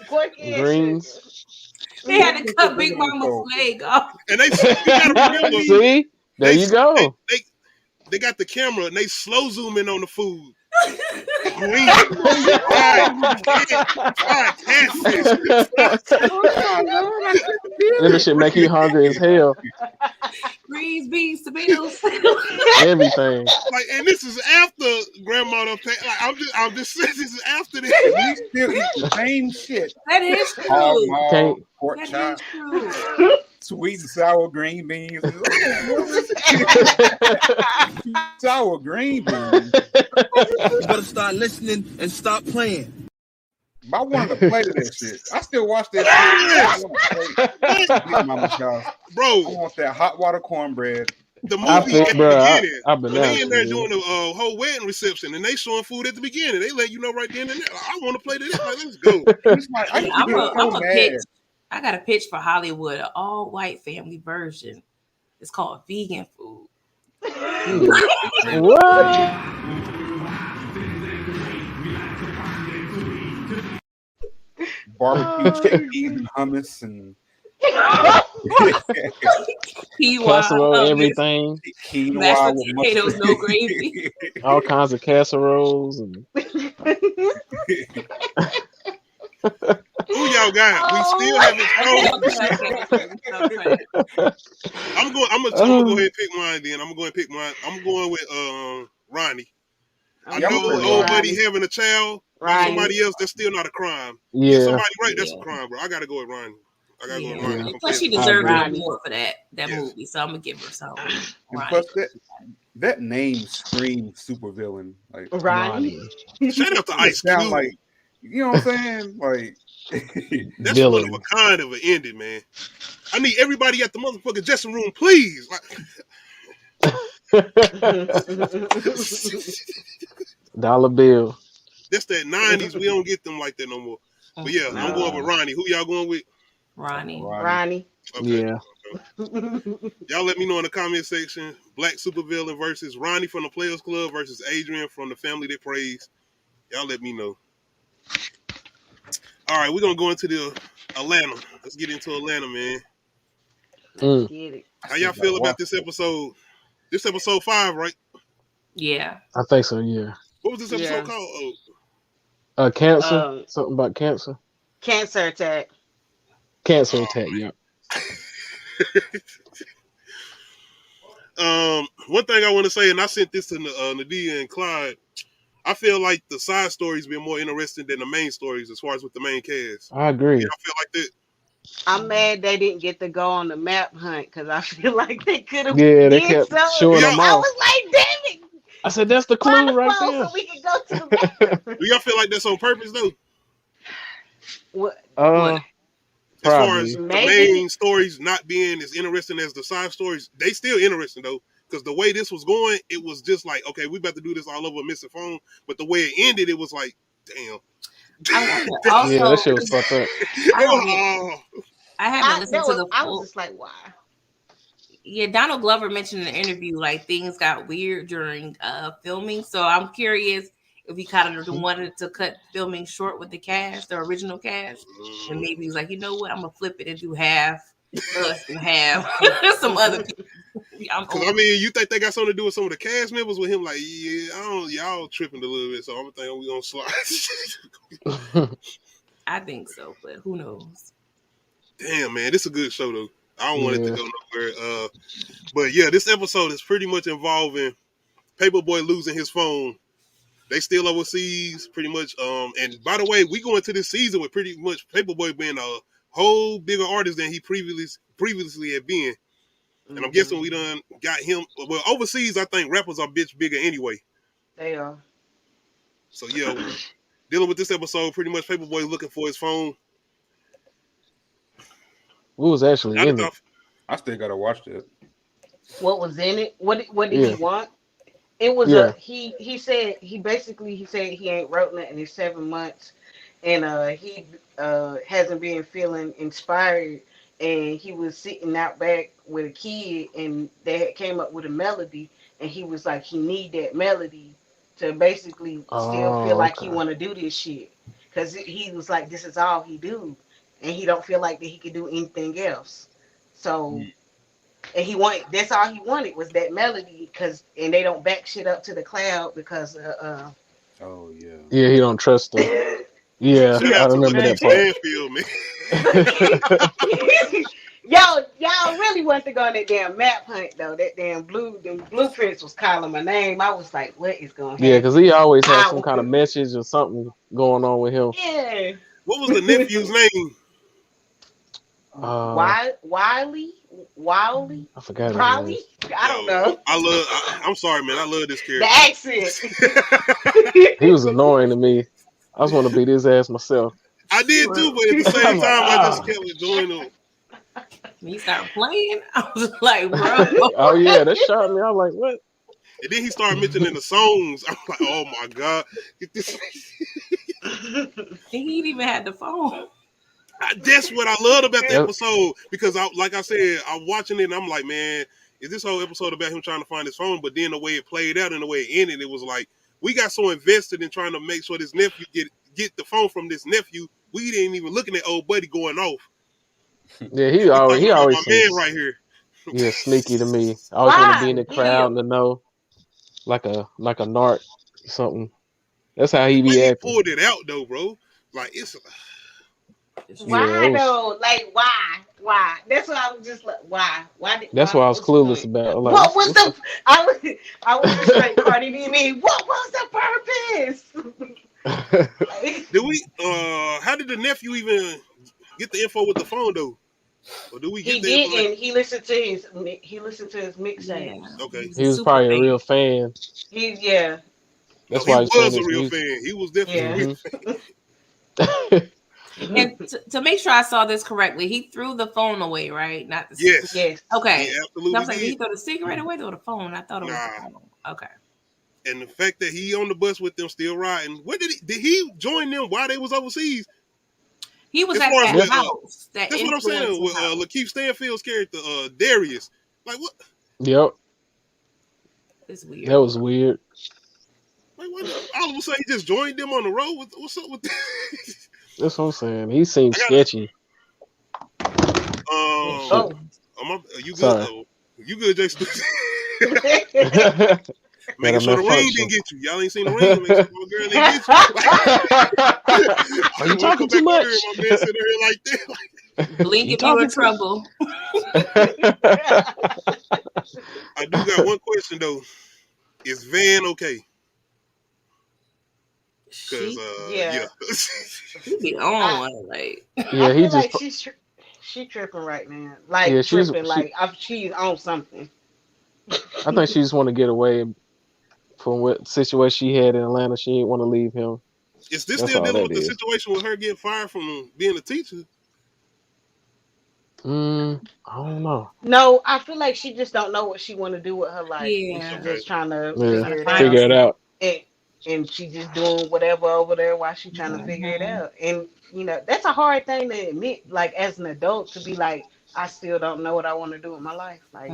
Pork Greens. They had to cut Big Mama's leg off. And you gotta remember. See? There you go. They got the camera and they slow zoom in on the food. Green. This shit make you hungry as hell. Greens, beans, tomatoes, everything. Like, and this is after grandma. Like, I'm just saying this is after this. We still eat the same shit. That is true. Pork chop, sweet and sour green beans. Sour green beans. You better start listening and stop playing. I wanted to play that shit. I still watch that shit. Bro, I want that hot water cornbread. The movie at the beginning. I've been they in there doing the whole wedding reception, and they showing food at the beginning. They let you know right then and there. I want to play this. Like, let's go. I'm a pitch. I got a pitch for Hollywood, an all-white family version. It's called vegan food. What? Barbecue chicken and hummus and casserole, everything. Mashed potatoes, no gravy. All kinds of casseroles and Who y'all got? We still haven't told. I'm gonna go ahead and pick mine then. I'm gonna go ahead and pick mine. I'm going with Ronnie. I know old buddy having a child by somebody else, that's still not a crime. Yeah. Get somebody right, that's a crime, bro. I gotta go with Ronnie. Plus, she deserved an award for that movie, so I'm gonna give her some. And plus, that name screams supervillain. Like Ronnie. Shout out to Ice Cube. Like, you know what I'm saying? Like that's one of a kind of an ending, man. I need everybody at the motherfucking dressing room, please. Dollar bill. That's that 90s. We don't get them like that no more. But yeah, I'm going with Ronnie. Who y'all going with? Ronnie. Okay. Yeah. Y'all let me know in the comment section. Black supervillain versus Ronnie from the Players Club versus Adrian from the Family That Prays. Y'all let me know. All right, we're gonna go into the Atlanta. Let's get into Atlanta, man. Get it. How y'all feel about this episode? This episode 5, right? Yeah. I think so, yeah. What was this episode called? Cancer? Something about cancer? Cancer attack. Cancer attack, yeah. One thing I want to say, and I sent this to Nadia and Clyde, I feel like the side stories been more interesting than the main stories as far as with the main cast. I agree. Y'all feel like that? I'm mad they didn't get to go on the map hunt because I feel like they could have. Yeah, they kept showing them off. I was like, damn it. I said, that's the clue right there. So we can go to the map. Do y'all feel like that's on purpose, though? What? As far as the main stories not being as interesting as the side stories, they still interesting, though. Because the way this was going, it was just like, okay, we about to do this all over a missing phone. But the way it ended, it was like, damn. Yeah, that shit was fucked up. I haven't listened to the I was just like, why? Yeah, Donald Glover mentioned in the interview like things got weird during filming. So I'm curious if he kind of wanted to cut filming short with the cast, the original cast, and maybe he's like, you know what, I'm gonna flip it and do half us and half some other people. I mean, you think they got something to do with some of the cast members with him? Like, yeah, y'all tripping a little bit, so I'm thinking we gonna slide. I think so, but who knows? Damn, man, this is a good show though. I don't want it to go nowhere. But yeah, this episode is pretty much involving Paperboy losing his phone. They still overseas, pretty much. And by the way, we go into this season with pretty much Paperboy being a whole bigger artist than he previously had been. And I'm guessing we done got him. Well, overseas, I think rappers are bitch bigger anyway. They are. So yeah, dealing with this episode, pretty much Paperboy looking for his phone. What was actually in it? I still gotta watch that. What was in it? What did he want? It was he said he said he ain't wrote nothing in 7 months, and he hasn't been feeling inspired, and he was sitting out back with a kid, and they had came up with a melody, and he was like he need that melody to basically still feel like he want to do this shit, because he was like this is all he do, and he don't feel like that he could do anything else. So. And that's all he wanted was that melody, and they don't back shit up to the cloud because yeah, he don't trust them. Yeah, I remember that part. Y'all really want to go on that damn map hunt though. That damn blueprints was calling my name. I was like, what is going on? Yeah, because he always has some kind of message or something going on with him. Yeah. What was the nephew's name? Wiley? I forgot. Probably. I don't know. I'm sorry, man. I love this character. The accent. He was annoying to me. I just want to beat his ass myself. I did too, but at the same time, I just kept enjoying him. When he started playing, I was like, bro. Oh yeah, that shot me. I was like, what? And then he started mentioning the songs. I'm like, oh my god. He ain't even had the phone. That's what I loved about the episode, because like I said, I'm watching it and I'm like, man, is this whole episode about him trying to find his phone? But then the way it played out and the way it ended, it was like we got so invested in trying to make sure this nephew get the phone from this nephew, we didn't even looking at old buddy going off. Yeah, he always my man right here. Yeah, sneaky to me. I always want to be in the crowd and to know, like a narc or something. That's how he be acting. He pulled it out though, bro. Like it's. Why though? Like why? Why? That's what I was just like. Why? That's what I was clueless about. Like, what was the? I was just like Cardi B. What was the purpose? Did we? How did the nephew even get the info with the phone though? Or do we get he did, and he listened to his mixtapes. Okay, he was probably a real fan. That's why he was a real fan. He was definitely a real fan. And to make sure I saw this correctly, he threw the phone away, right? Not the yes. Okay. He absolutely I was like, did. did he throw the cigarette away or the phone? I thought it was the phone. Okay. And the fact that he on the bus with them still riding, what did he join them while they was overseas? He was at that house. That's what I'm saying. With Lakeith Stanfield's character, Darius. Like what? Yep. It's weird. That was weird. Like what? All of a sudden, he just joined them on the road. What's up with this? That's what I'm saying. He seems sketchy. You good? You good, Jason? Making sure the ring didn't get you. Y'all ain't seen the ring. Make sure my girl didn't get you. Are you talking too much? My man sitting here like that. Blink if you're in trouble. I do got one question though. Is Van okay? Because he be on like I feel like she tripping right now. Like tripping. She's on something. I think she just want to get away from what situation she had in Atlanta. She didn't want to leave him. Is this still dealing with the situation with her getting fired from being a teacher? I don't know. No, I feel like she just don't know what she want to do with her life. Yeah. She's just trying to figure it out. And she just doing whatever over there while she trying to figure it out. And you know, that's a hard thing to admit, like as an adult, to be like, I still don't know what I want to do with my life. Like,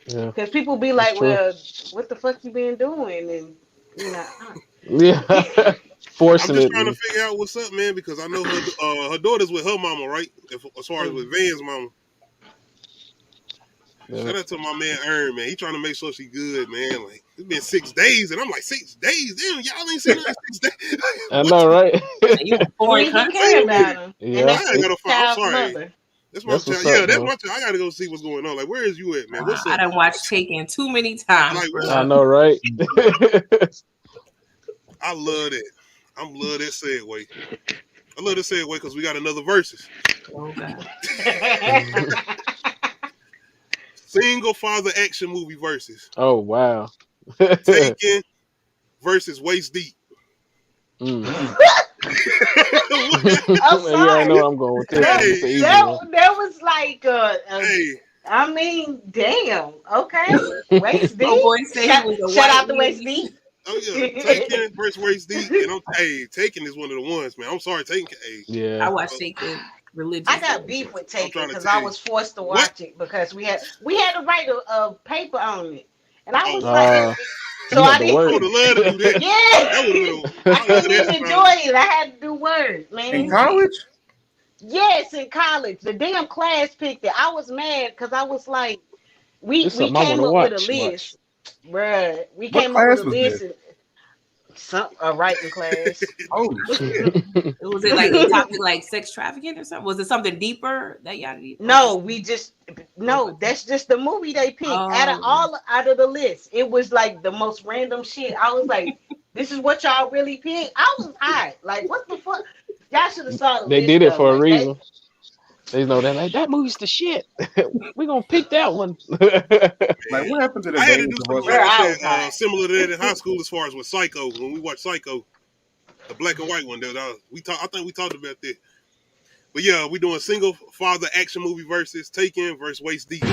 because people be like, well, what the fuck you been doing? And you know, forcing I'm just it. trying to figure out what's up, man, because I know her daughter's with her mama, right? As far as with Van's mama. Shout out to my man Ern, man. He trying to make sure she good, man. Like it's been 6 days, and I'm like 6 days. Damn, y'all ain't seen her in 6 days. I know, right? You foreign country about him. Yeah, and that's I'm sorry. Mother. That's my child. Yeah, that's my child. I gotta go see what's going on. Like, where is you at, man? What's up? I done watched Taken too many times. Like, I know, right? I love that. I love that segue. I love that segue because we got another versus. Oh God. Single father action movie versus. Oh wow. Taken versus Waist Deep. I'm sorry. Yeah, I know I'm going with this. That was like I mean, damn. Okay. Waist Deep. Shout out to Waist Deep. Oh yeah, Taken versus Waist Deep. And Taken is one of the ones, man. I'm sorry, Taken. Yeah. I watched Taken religiously. I got beef with Taken because I was forced to watch it because we had to write a paper on it, and I was like, so I didn't. I would have loved to do that. Yeah, I couldn't even enjoy it. I had to do words, man. In college? Yes, in college. The damn class picked it. I was mad because I was like, we came up with a list, bruh. We came up with a list. A writing class. Oh shit! Was it like a topic like sex trafficking or something? Was it something deeper that y'all need? No, that's just the movie they picked out of the list. It was like the most random shit. I was like, this is what y'all really picked. I was hot. Like, what the fuck? Y'all should have saw the They list did it though. for a reason. They know that like that movie's the shit. We're gonna pick that one. Like what happened to the days of similar to that in high school as far as with Psycho. When we watched Psycho, the black and white one, I think we talked about that. But yeah, we doing single father action movie versus Taken versus Waist Deep.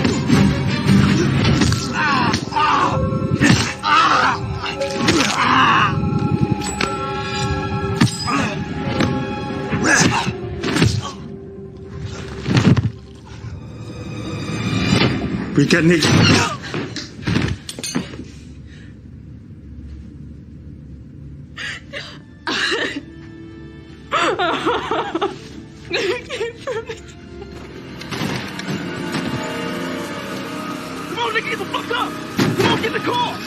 We got Nick. Come on, nigga, get the fuck up! Come on, get in the car!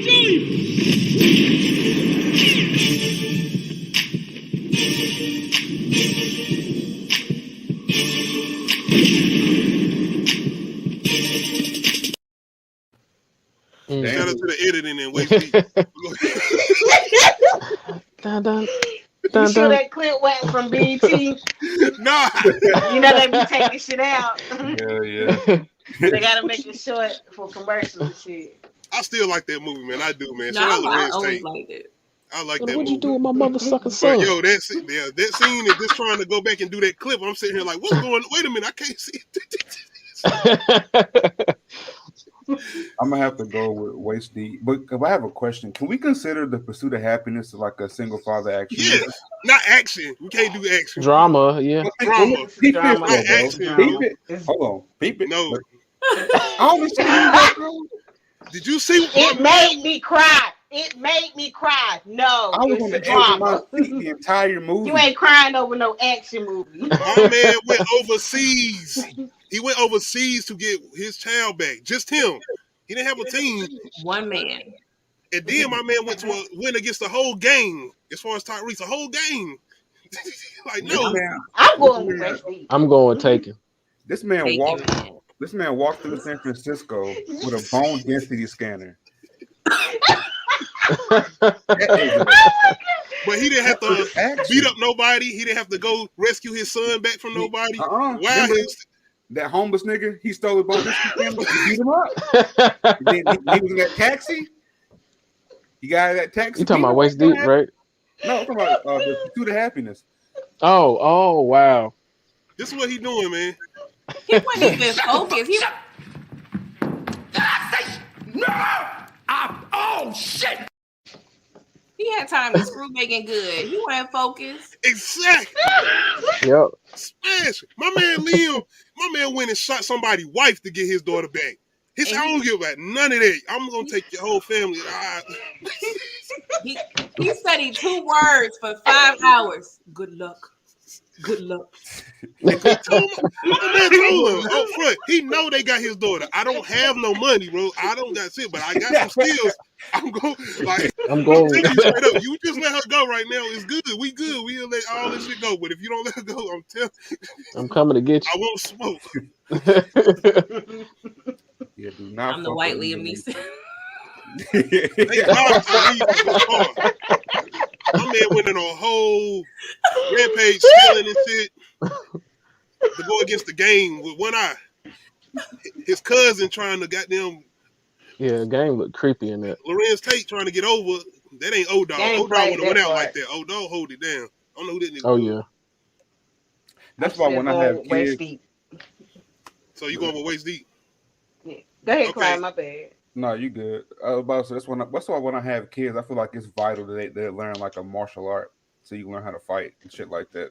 Joey! Shout out to the editing and waist deep. Dun, dun. You sure that clip went from BT? Nah. You know they be taking shit out. Yeah. They gotta make it short for commercials and shit. I still like that movie, man. I do, man. No, I always liked it. I like that What'd movie. you do with my mother sucking son? But yo, that scene is just trying to go back and do that clip. I'm sitting here like, what's going on? Wait a minute, I can't see it. I'm gonna have to go with waist deep. But I have a question. Can we consider The Pursuit of Happiness like a single father action? Yeah, not action. We can't do action. Drama, yeah. Drama. Drama. Not action. Hold on. Peep it. No. Did you see? It made me cry. It made me cry. No, I was it's a drama. The entire movie. You ain't crying over no action movie. My man went overseas. He went overseas to get his child back. Just him. He didn't have a team. One man. And then my man went to win against the whole gang. As far as Tyrese, the whole gang. Like no. I'm going with Waist Deep. I'm going Taken. This man walked through San Francisco with a bone density scanner. But he didn't have to beat up nobody. He didn't have to go rescue his son back from nobody. Wow, that homeless nigga, he stole a bone density scanner. He beat him up. Then he was in that taxi. He got out of that taxi. You talking about Waist Deep, right? No, I'm talking about The Pursuit of Happiness. Oh, wow. This is what he doing, man. He wasn't even focused. Oh shit! He had time to screw making good. He wasn't focused. Exactly. Yep. Smash. My man Liam, went and shot somebody's wife to get his daughter back. I don't give about none of that. I'm gonna take your whole family. He studied 2 words for 5 hours. Good luck. Good luck. My man told him up front. He know they got his daughter. I don't have no money, bro. I don't got shit, but I got some skills. I'm going. Straight up. You just let her go right now. It's good. We good. We'll let all this shit go. But if you don't let her go, I'm telling you. I'm coming to get you. I won't smoke. Yeah, do not. I'm the white Liam Neeson. My man went on a whole rampage stealing and shit to go against the game with one eye. His cousin trying to goddamn. Yeah, game looked creepy in that. Lorenz Tate trying to get over. That ain't O-Dog. O-Dog would have went out like that. O-Dog hold it down. I don't know who that nigga was. Yeah. That's why when I have kids. So you going with Waist Deep? Yeah. Go ahead, Clyde. My bad. No, you good. That's why when I have kids, I feel like it's vital that they learn like a martial art, so you can learn how to fight and shit like that.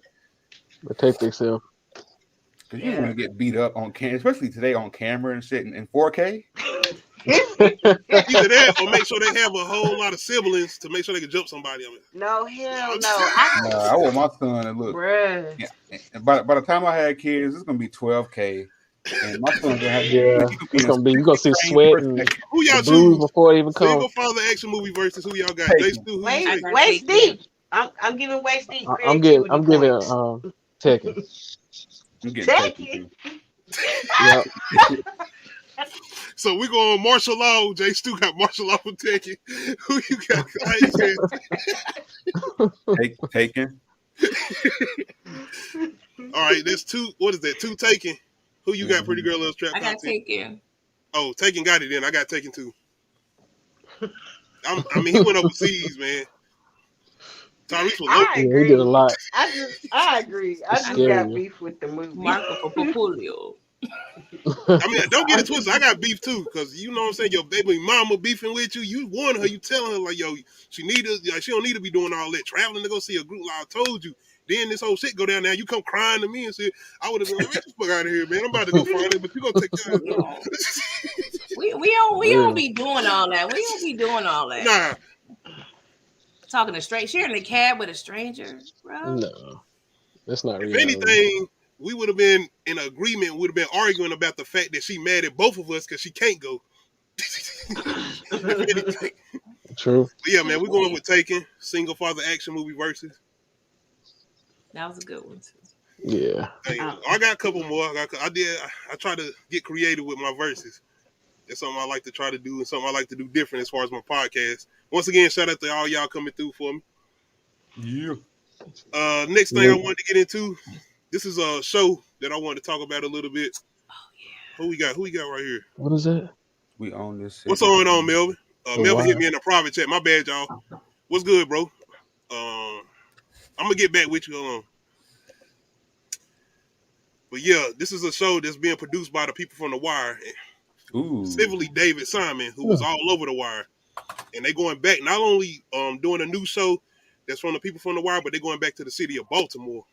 Protect themselves. Because you want to get beat up on camera, especially today on camera and shit in 4K. Either that or make sure they have a whole lot of siblings to make sure they can jump somebody. No, hell no. I want my son to look. Bruh. Yeah. And by the time I had kids, it's gonna be 12K. And my son's gonna have you're gonna see sweat and who y'all choose before it even comes. Single father action movie versus who y'all got? Waist Deep. I'm giving Waist Deep. I'm giving Tekken. Tekken. Yep. So we going martial law. Jay Stu got martial law for Tekken. Who you got? Taken. All right, there's 2. What is that? 2 Taken. Who you got? Pretty Girl Loves Trap. I got Taken. Oh, Taken got it. Then I got Taken too. I mean, he went overseas, man. Tyrese was local. He did a lot. I agree. I just got beef with the movie. Marco Populio. I mean, don't get it twisted. I got beef too, because you know what I'm saying. Your baby mama beefing with you. You warn her. You telling her like, yo, she don't need to be doing all that traveling to go see a group. Like I told you. Then this whole shit go down there. You come crying to me and say, I would have been like, get the fuck out of here, man. I'm about to go find it, but you gonna take care of it. We don't be doing all that. We don't be doing all that. Nah. Talking to straight, sharing the cab with a stranger, bro. No, that's not real. If anything, we would have been in agreement. Would have been arguing about the fact that she mad at both of us because she can't go. True. But yeah, man, we're going with Taken, single father action movie versus. That was a good one too. Yeah. I got a couple more. I tried to get creative with my verses. That's something I like to try to do and something I like to do different as far as my podcast. Once again, shout out to all y'all coming through for me. Yeah. Next thing I wanted to get into, this is a show that I wanted to talk about a little bit. Oh yeah. Who we got right here? What is that? We own this city. What's going on, Melvin? Melvin hit me in a private chat. My bad, y'all. What's good, bro? I'm gonna get back with you. Hold on. But yeah, this is a show that's being produced by the people from The Wire. Specifically David Simon, who was all over The Wire. And they going back, not only doing a new show that's from the people from The Wire, but they're going back to the city of Baltimore.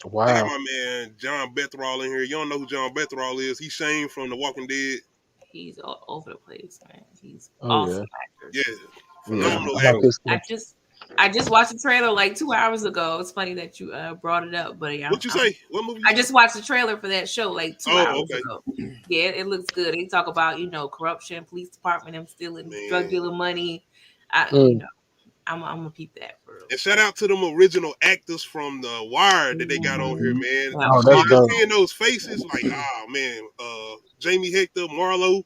Wow. I got my man John Bethroll in here. You don't know who John Bethroll is. He's Shane from The Walking Dead. He's all over the place, man. He's awesome actor. Yeah. Phenomenal actor. I just watched the trailer like 2 hours ago. It's funny that you brought it up, but yeah. What you say? What movie? I just watched the trailer for that show like 2 hours ago. Yeah, it looks good. They talk about corruption, police department, them stealing drug dealer money. I'm gonna peep that for real. And shout out to them original actors from The Wire that they got on here, man. Seeing those faces, like Jamie Hector, Marlo.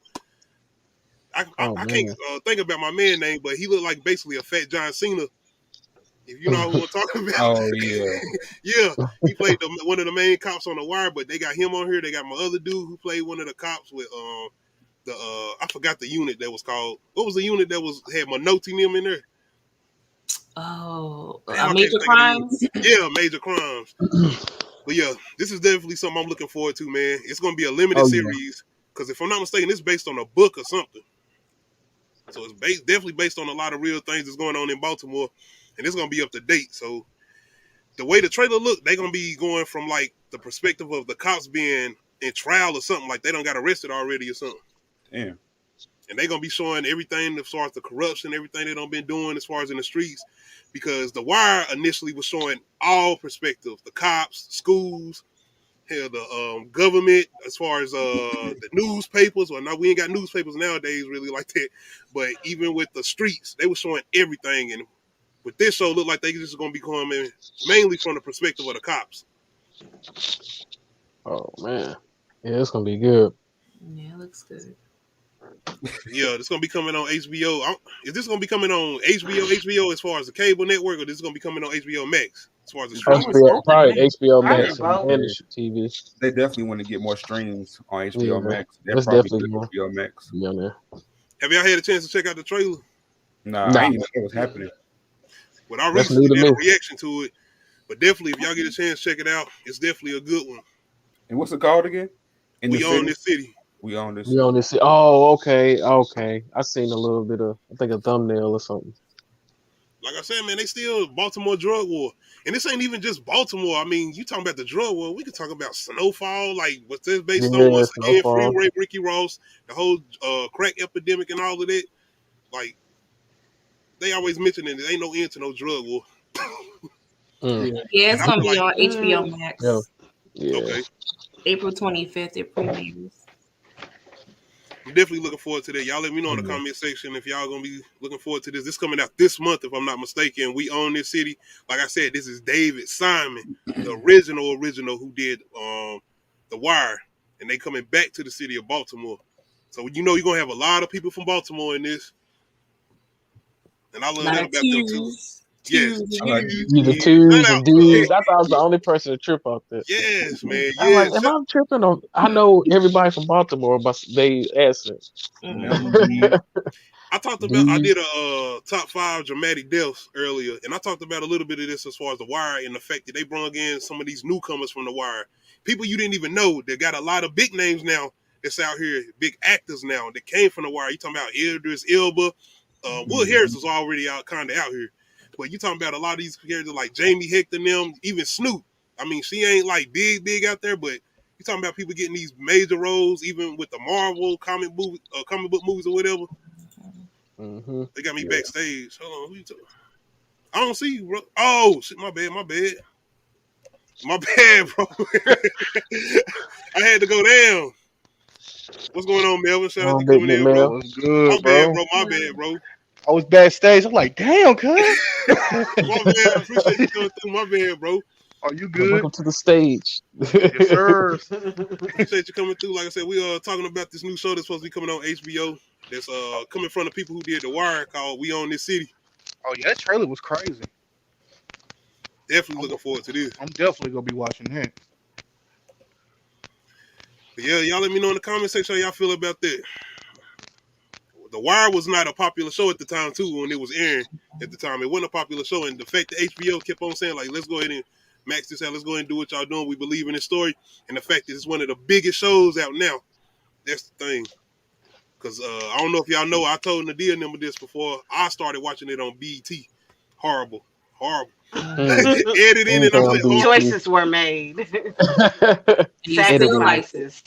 I can't think about my man name, but he looked like basically a fat John Cena. If you know who I'm talking about. Oh yeah. Yeah. He played one of the main cops on The Wire, but they got him on here. They got my other dude who played one of the cops with I forgot the unit that was called. What was the unit that had Minotti and them in there? Oh, Major Crimes? Yeah, Major Crimes. But yeah, this is definitely something I'm looking forward to, man. It's going to be a limited series because if I'm not mistaken, it's based on a book or something. So it's definitely based on a lot of real things that's going on in Baltimore, and it's going to be up to date. So the way the trailer look, they're going to be going from like the perspective of the cops being in trial or something, like they don't got arrested already or something. Damn. And they're going to be showing everything as far as the corruption, everything they done been doing as far as in the streets. Because The Wire initially was showing all perspectives. The cops, schools, hell, the government, as far as the newspapers. Well, now we ain't got newspapers nowadays really like that. But even with the streets, they were showing everything. And with this show, it looked like they just going to be coming mainly from the perspective of the cops. Oh, man. Yeah, it's going to be good. Yeah, it looks good. Yeah, it's gonna be coming on HBO. Is this gonna be coming on HBO as far as the cable network, or this is gonna be coming on HBO Max as far as the streaming? Probably HBO Max and TV. They definitely want to get more streams on HBO Max. That's definitely more. HBO Max. Yeah, man. Have y'all had a chance to check out the trailer? Nah. I didn't know what was happening. But I recently did a reaction to it. But definitely, if y'all get a chance, check it out. It's definitely a good one. And what's it called again? We Own This City. We own this. Oh, okay. I seen a little bit of, I think, a thumbnail or something. Like I said, man, they still Baltimore drug war, and this ain't even just Baltimore. I mean, you talking about the drug war? We could talk about Snowfall, like what's this based on? Once again, Free Ricky Ross, the whole crack epidemic, and all of that. Like they always mention it. There ain't no end to no drug war. Yeah, it's gonna be on HBO Max. Yeah. Okay. April 25th. It premieres. I'm definitely looking forward to that. Y'all let me know in the comment section if y'all gonna be looking forward to this. This coming out this month, if I'm not mistaken. We Own This City. Like I said, this is David Simon, the original who did The Wire, and they coming back to the city of Baltimore. So you're gonna have a lot of people from Baltimore in this, and I love that about them too. Yes, the twos and D's. I thought I was the only person to trip off this. Yes, man. I'm like, am I tripping on? I know everybody from Baltimore, but they accent. I talked about. I did a top 5 dramatic deaths earlier, and I talked about a little bit of this as far as The Wire and the fact that they brought in some of these newcomers from The Wire, people you didn't even know. They got a lot of big names now that's out here, big actors now that came from The Wire. You talking about Idris Elba, Will Harris was already kind of out here. But you talking about a lot of these characters like Jamie Hector and them, even Snoop. I mean, she ain't like big out there, but you talking about people getting these major roles, even with the Marvel comic book movies or whatever. Mm-hmm. They got me backstage. Hold on, who you talking? I don't see you, bro. Oh shit, my bad, bro. I had to go down. What's going on, Melvin? Shout out to coming in, bro. What's good, bro? My bad, bro. I was backstage. I'm like, damn, cuz. My bad. I appreciate you coming through. My bad, bro. Are you good? Welcome to the stage. Yes, sir. Appreciate you coming through. Like I said, we are talking about this new show that's supposed to be coming on HBO. That's coming from the people who did The Wire, called We Own This City. Oh yeah, that trailer was crazy. Definitely looking forward to this. I'm definitely gonna be watching that. But yeah, y'all let me know in the comment section how y'all feel about that. The Wire was not a popular show at the time too when it was airing at the time. It wasn't a popular show, and the fact that HBO kept on saying like, let's go ahead and max this out, let's go ahead and do what y'all doing. We believe in this story, and the fact that it's one of the biggest shows out now. That's the thing. Because I don't know if y'all know, I told Nadia and them this before. I started watching it on BET. Horrible. Editing and I'm like, choices were made. Sacrifices.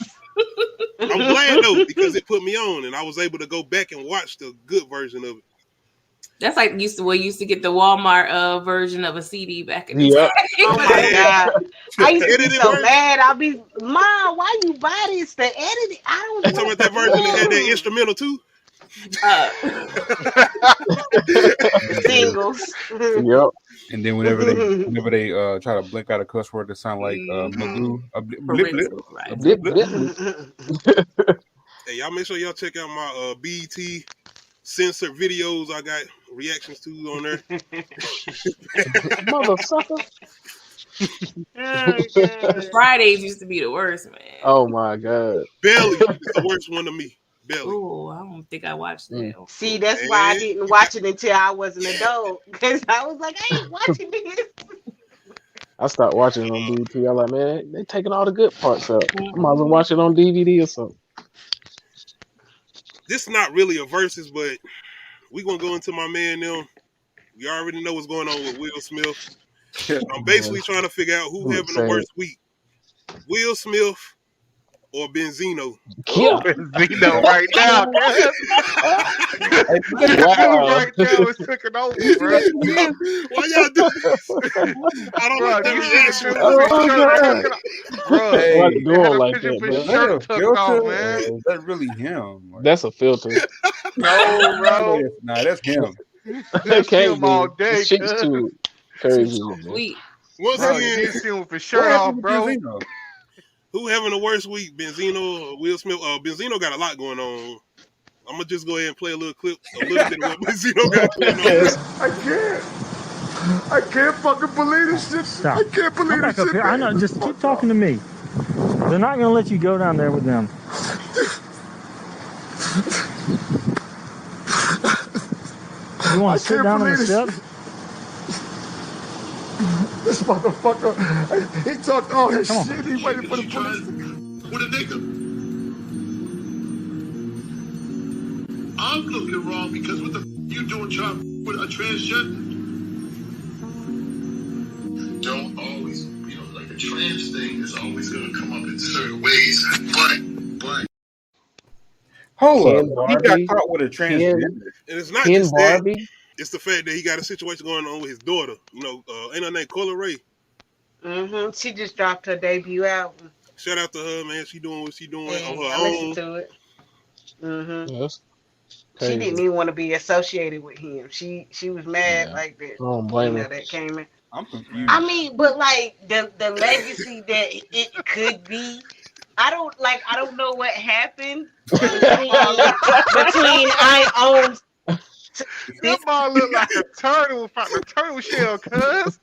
I'm glad though, because it put me on and I was able to go back and watch the good version of it. That's like used to get the Walmart version of a CD back in the day. Oh my God. I used to be so mad. I'll be, Mom, why you buy this? The edit? I don't know. You talking about that version that had that instrumental too? Singles. Yep. And then whenever they try to blink out a cuss word that sound like Magoo, blip blip. Hey, y'all make sure y'all check out my BET censored videos. I got reactions to on there. Motherfucker. Fridays used to be the worst, man. Oh my God. Belly is the worst one to me. Belly. Oh, I don't think I watched that. See, that's why I didn't watch it until I was an adult. Because I was like, I ain't watching this. I stopped watching it on BET. I'm like, man, they taking all the good parts out. I might as well watch it on DVD or something. This is not really a versus, but we gonna go into my man now. You already know what's going on with Will Smith. I'm basically trying to figure out who having the worst week. Will Smith or Benzino? Yeah. Benzino right now. Right now is taking over, bro. Why y'all do this? I don't like that reaction. Bro, why you doing like that, man? Is that really him? That's a filter. No, bro. Nah, that's him. That's him all day. Shit's too crazy. Once again, again, see him with his shirt off, bro. Who having the worst week, Benzino or Will Smith? Benzino got a lot going on. I'm gonna just go ahead and play a little clip, a little bit of what Benzino got going on. I can't fucking believe this shit. Stop. I can't believe this shit. I know. Just keep talking to me. They're not gonna let you go down there with them. You want to sit down on the steps? This motherfucker, he talked all his shit. He waited for the police. With a nigga. I'm looking wrong because what the you doing trying with a transgender? Don't always, like the trans thing is always going to come up in certain ways, but. Hold up, he got caught with a transgender. And it's not just Barbie. That. It's the fact that he got a situation going on with his daughter. Ain't her name Cola Ray? Mm-hmm. She just dropped her debut album. Shout out to her, man. She doing what she doing on her I own. listened to it. Mm-hmm. Yes. She didn't even want to be associated with him. She was mad like that. Oh, blame her. That came in. I'm confused. I mean, but like the legacy that it could be. I don't know what happened between I own. This ball look like a turtle from the turtle shell, cuz.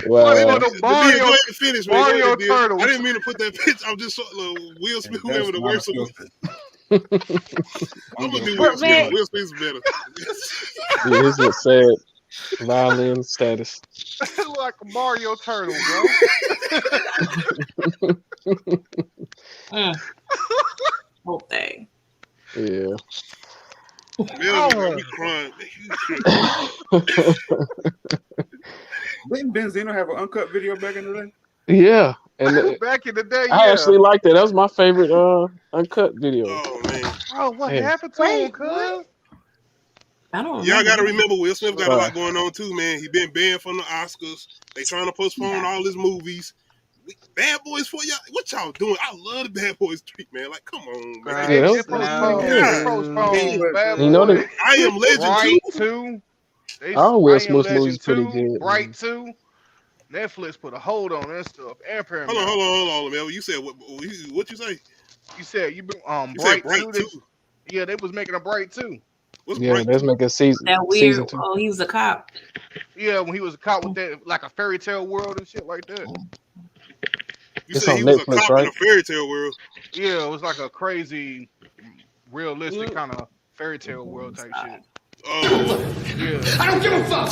Well, Mario finish, Mario turtle. I didn't mean to put that pitch. I'm just Will Smith having the worst one. I'm gonna do Will Smith. Will Smith's better. Yeah, this is sad. Violin status. Look like a Mario turtle, bro. Whole thing. Yeah. Didn't Benzino have an uncut video back in the day? Yeah, and back in the day, I actually liked that. That was my favorite uncut video. Oh man! Oh, what happened to him, cuz? I don't. Y'all got to remember, Will Smith got a lot going on too, man. He been banned from the Oscars. They trying to postpone all his movies. Bad Boys for y'all. What y'all doing? I love the Bad Boys 3, man. Like, come on, man. Yeah, You know that I Am Legend too. All Will Smith movies pretty good. Bright too. Netflix put a hold on that stuff. And Paramount. Hold on, man. You said what you say? You said you been you Bright, Bright 2. Yeah, they was making a Bright 2. What's Bright? Let's make a season. That weird. Season 2. Oh, he was a cop. Yeah, when he was a cop with that, like a fairy tale world and shit like that. You said he was Netflix, a cop in a fairy tale world. Yeah, it was like a crazy, realistic kind of fairy tale world type shit. Oh, yeah. I don't give a fuck.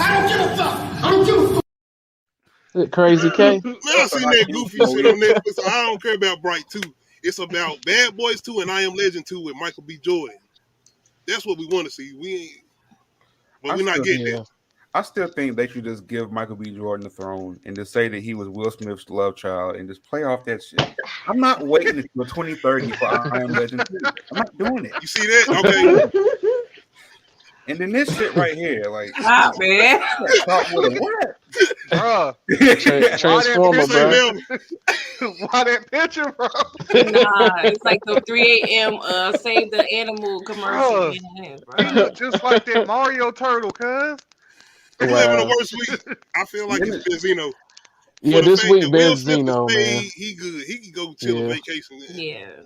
I don't give a fuck. I don't give a fuck. Crazy K. Man, I seen that goofy shit on Netflix. So I don't care about Bright 2. It's about Bad Boys 2 and I Am Legend 2 with Michael B. Jordan. That's what we want to see. We're not getting that. I still think they should just give Michael B. Jordan the throne and just say that he was Will Smith's love child and just play off that shit. I'm not waiting until 2030 for I Am Legend 2. I'm not doing it. You see that? Okay. And then this shit right here, like, stop, man. What? Bro. Transformer, bro. Why that picture, bro? Nah, it's like the 3 a.m. Save the Animal commercial. He look just like that Mario turtle, cuz. He's having the worst week. I feel like it's Benzino. Yeah, this week Benzino, man. He good. He can go chill on vacation. Yeah.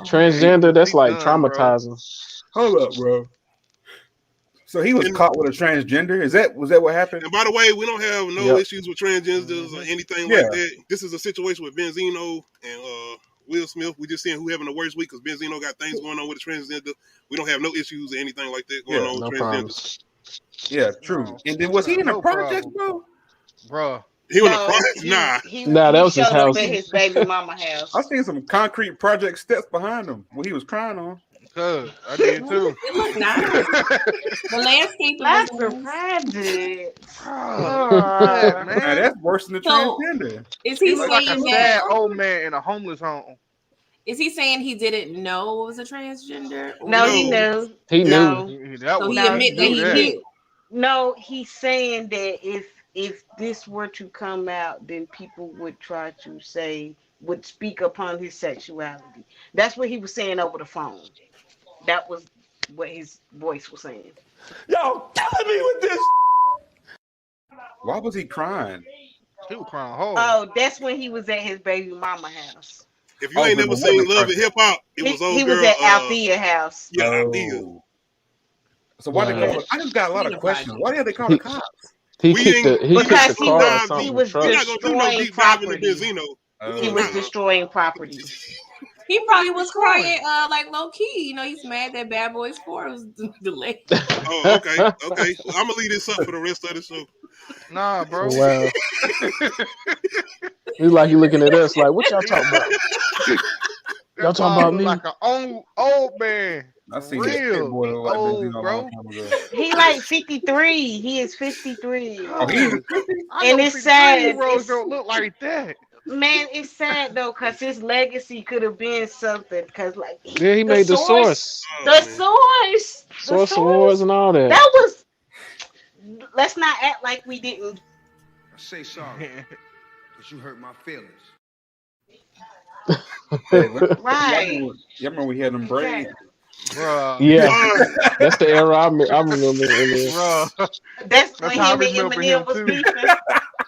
Transgender, that's like traumatizing. Hold up, bro. So he was caught with a transgender. Was that what happened? And by the way, we don't have no issues with transgenders or anything like that. This is a situation with Benzino and Will Smith. We're just saying who having the worst week because Benzino got things going on with the transgender. We don't have no issues or anything like that going on with transgenders. Yeah, true. And then was he in the project, bro? He was in the project? Nah, that was his house. At his baby mama house. I seen some concrete project steps behind him when he was crying on. Good, I did too. It looked nice. The landscape was project. Man, that's worse than the transgender. Is he saying like a sad old man in a homeless home? Is he saying he didn't know it was a transgender? No, he knew. He knew. So he admit that he knew. No, he's saying that if this were to come out, then people would try to would speak upon his sexuality. That's what he was saying over the phone. That was what his voice was saying. Y'all killing me with this. Why was he crying? He was crying hard. Oh, that's when he was at his baby mama house. If you ain't never seen Love and Hip Hop, it was old he girl. Was at Althea house. Yeah, Althea. So why they call? I just got a lot of questions. Why did they call the cops? Because he was destroying property. He was destroying property. He probably was crying like low key. You know, he's mad that Bad Boys 4 was delayed. Oh, okay. Well, I'm gonna leave this up for the rest of the show. Nah, bro. Wow. He's like he looking at us like, what y'all talking about? Y'all talking about me? Like an old man. I see real old, bro. He like 53. He is 53. Oh, and it's sad. Don't look like that. Man, it's sad though, cause his legacy could have been something. Cause like he made the source, source awards and all that. That was. Let's not act like we didn't. I say sorry, cause you hurt my feelings. Right. You remember we had them braids? Bruh. Yeah, that's the era I remember. Bruh. That's when him and Eminem was beefing.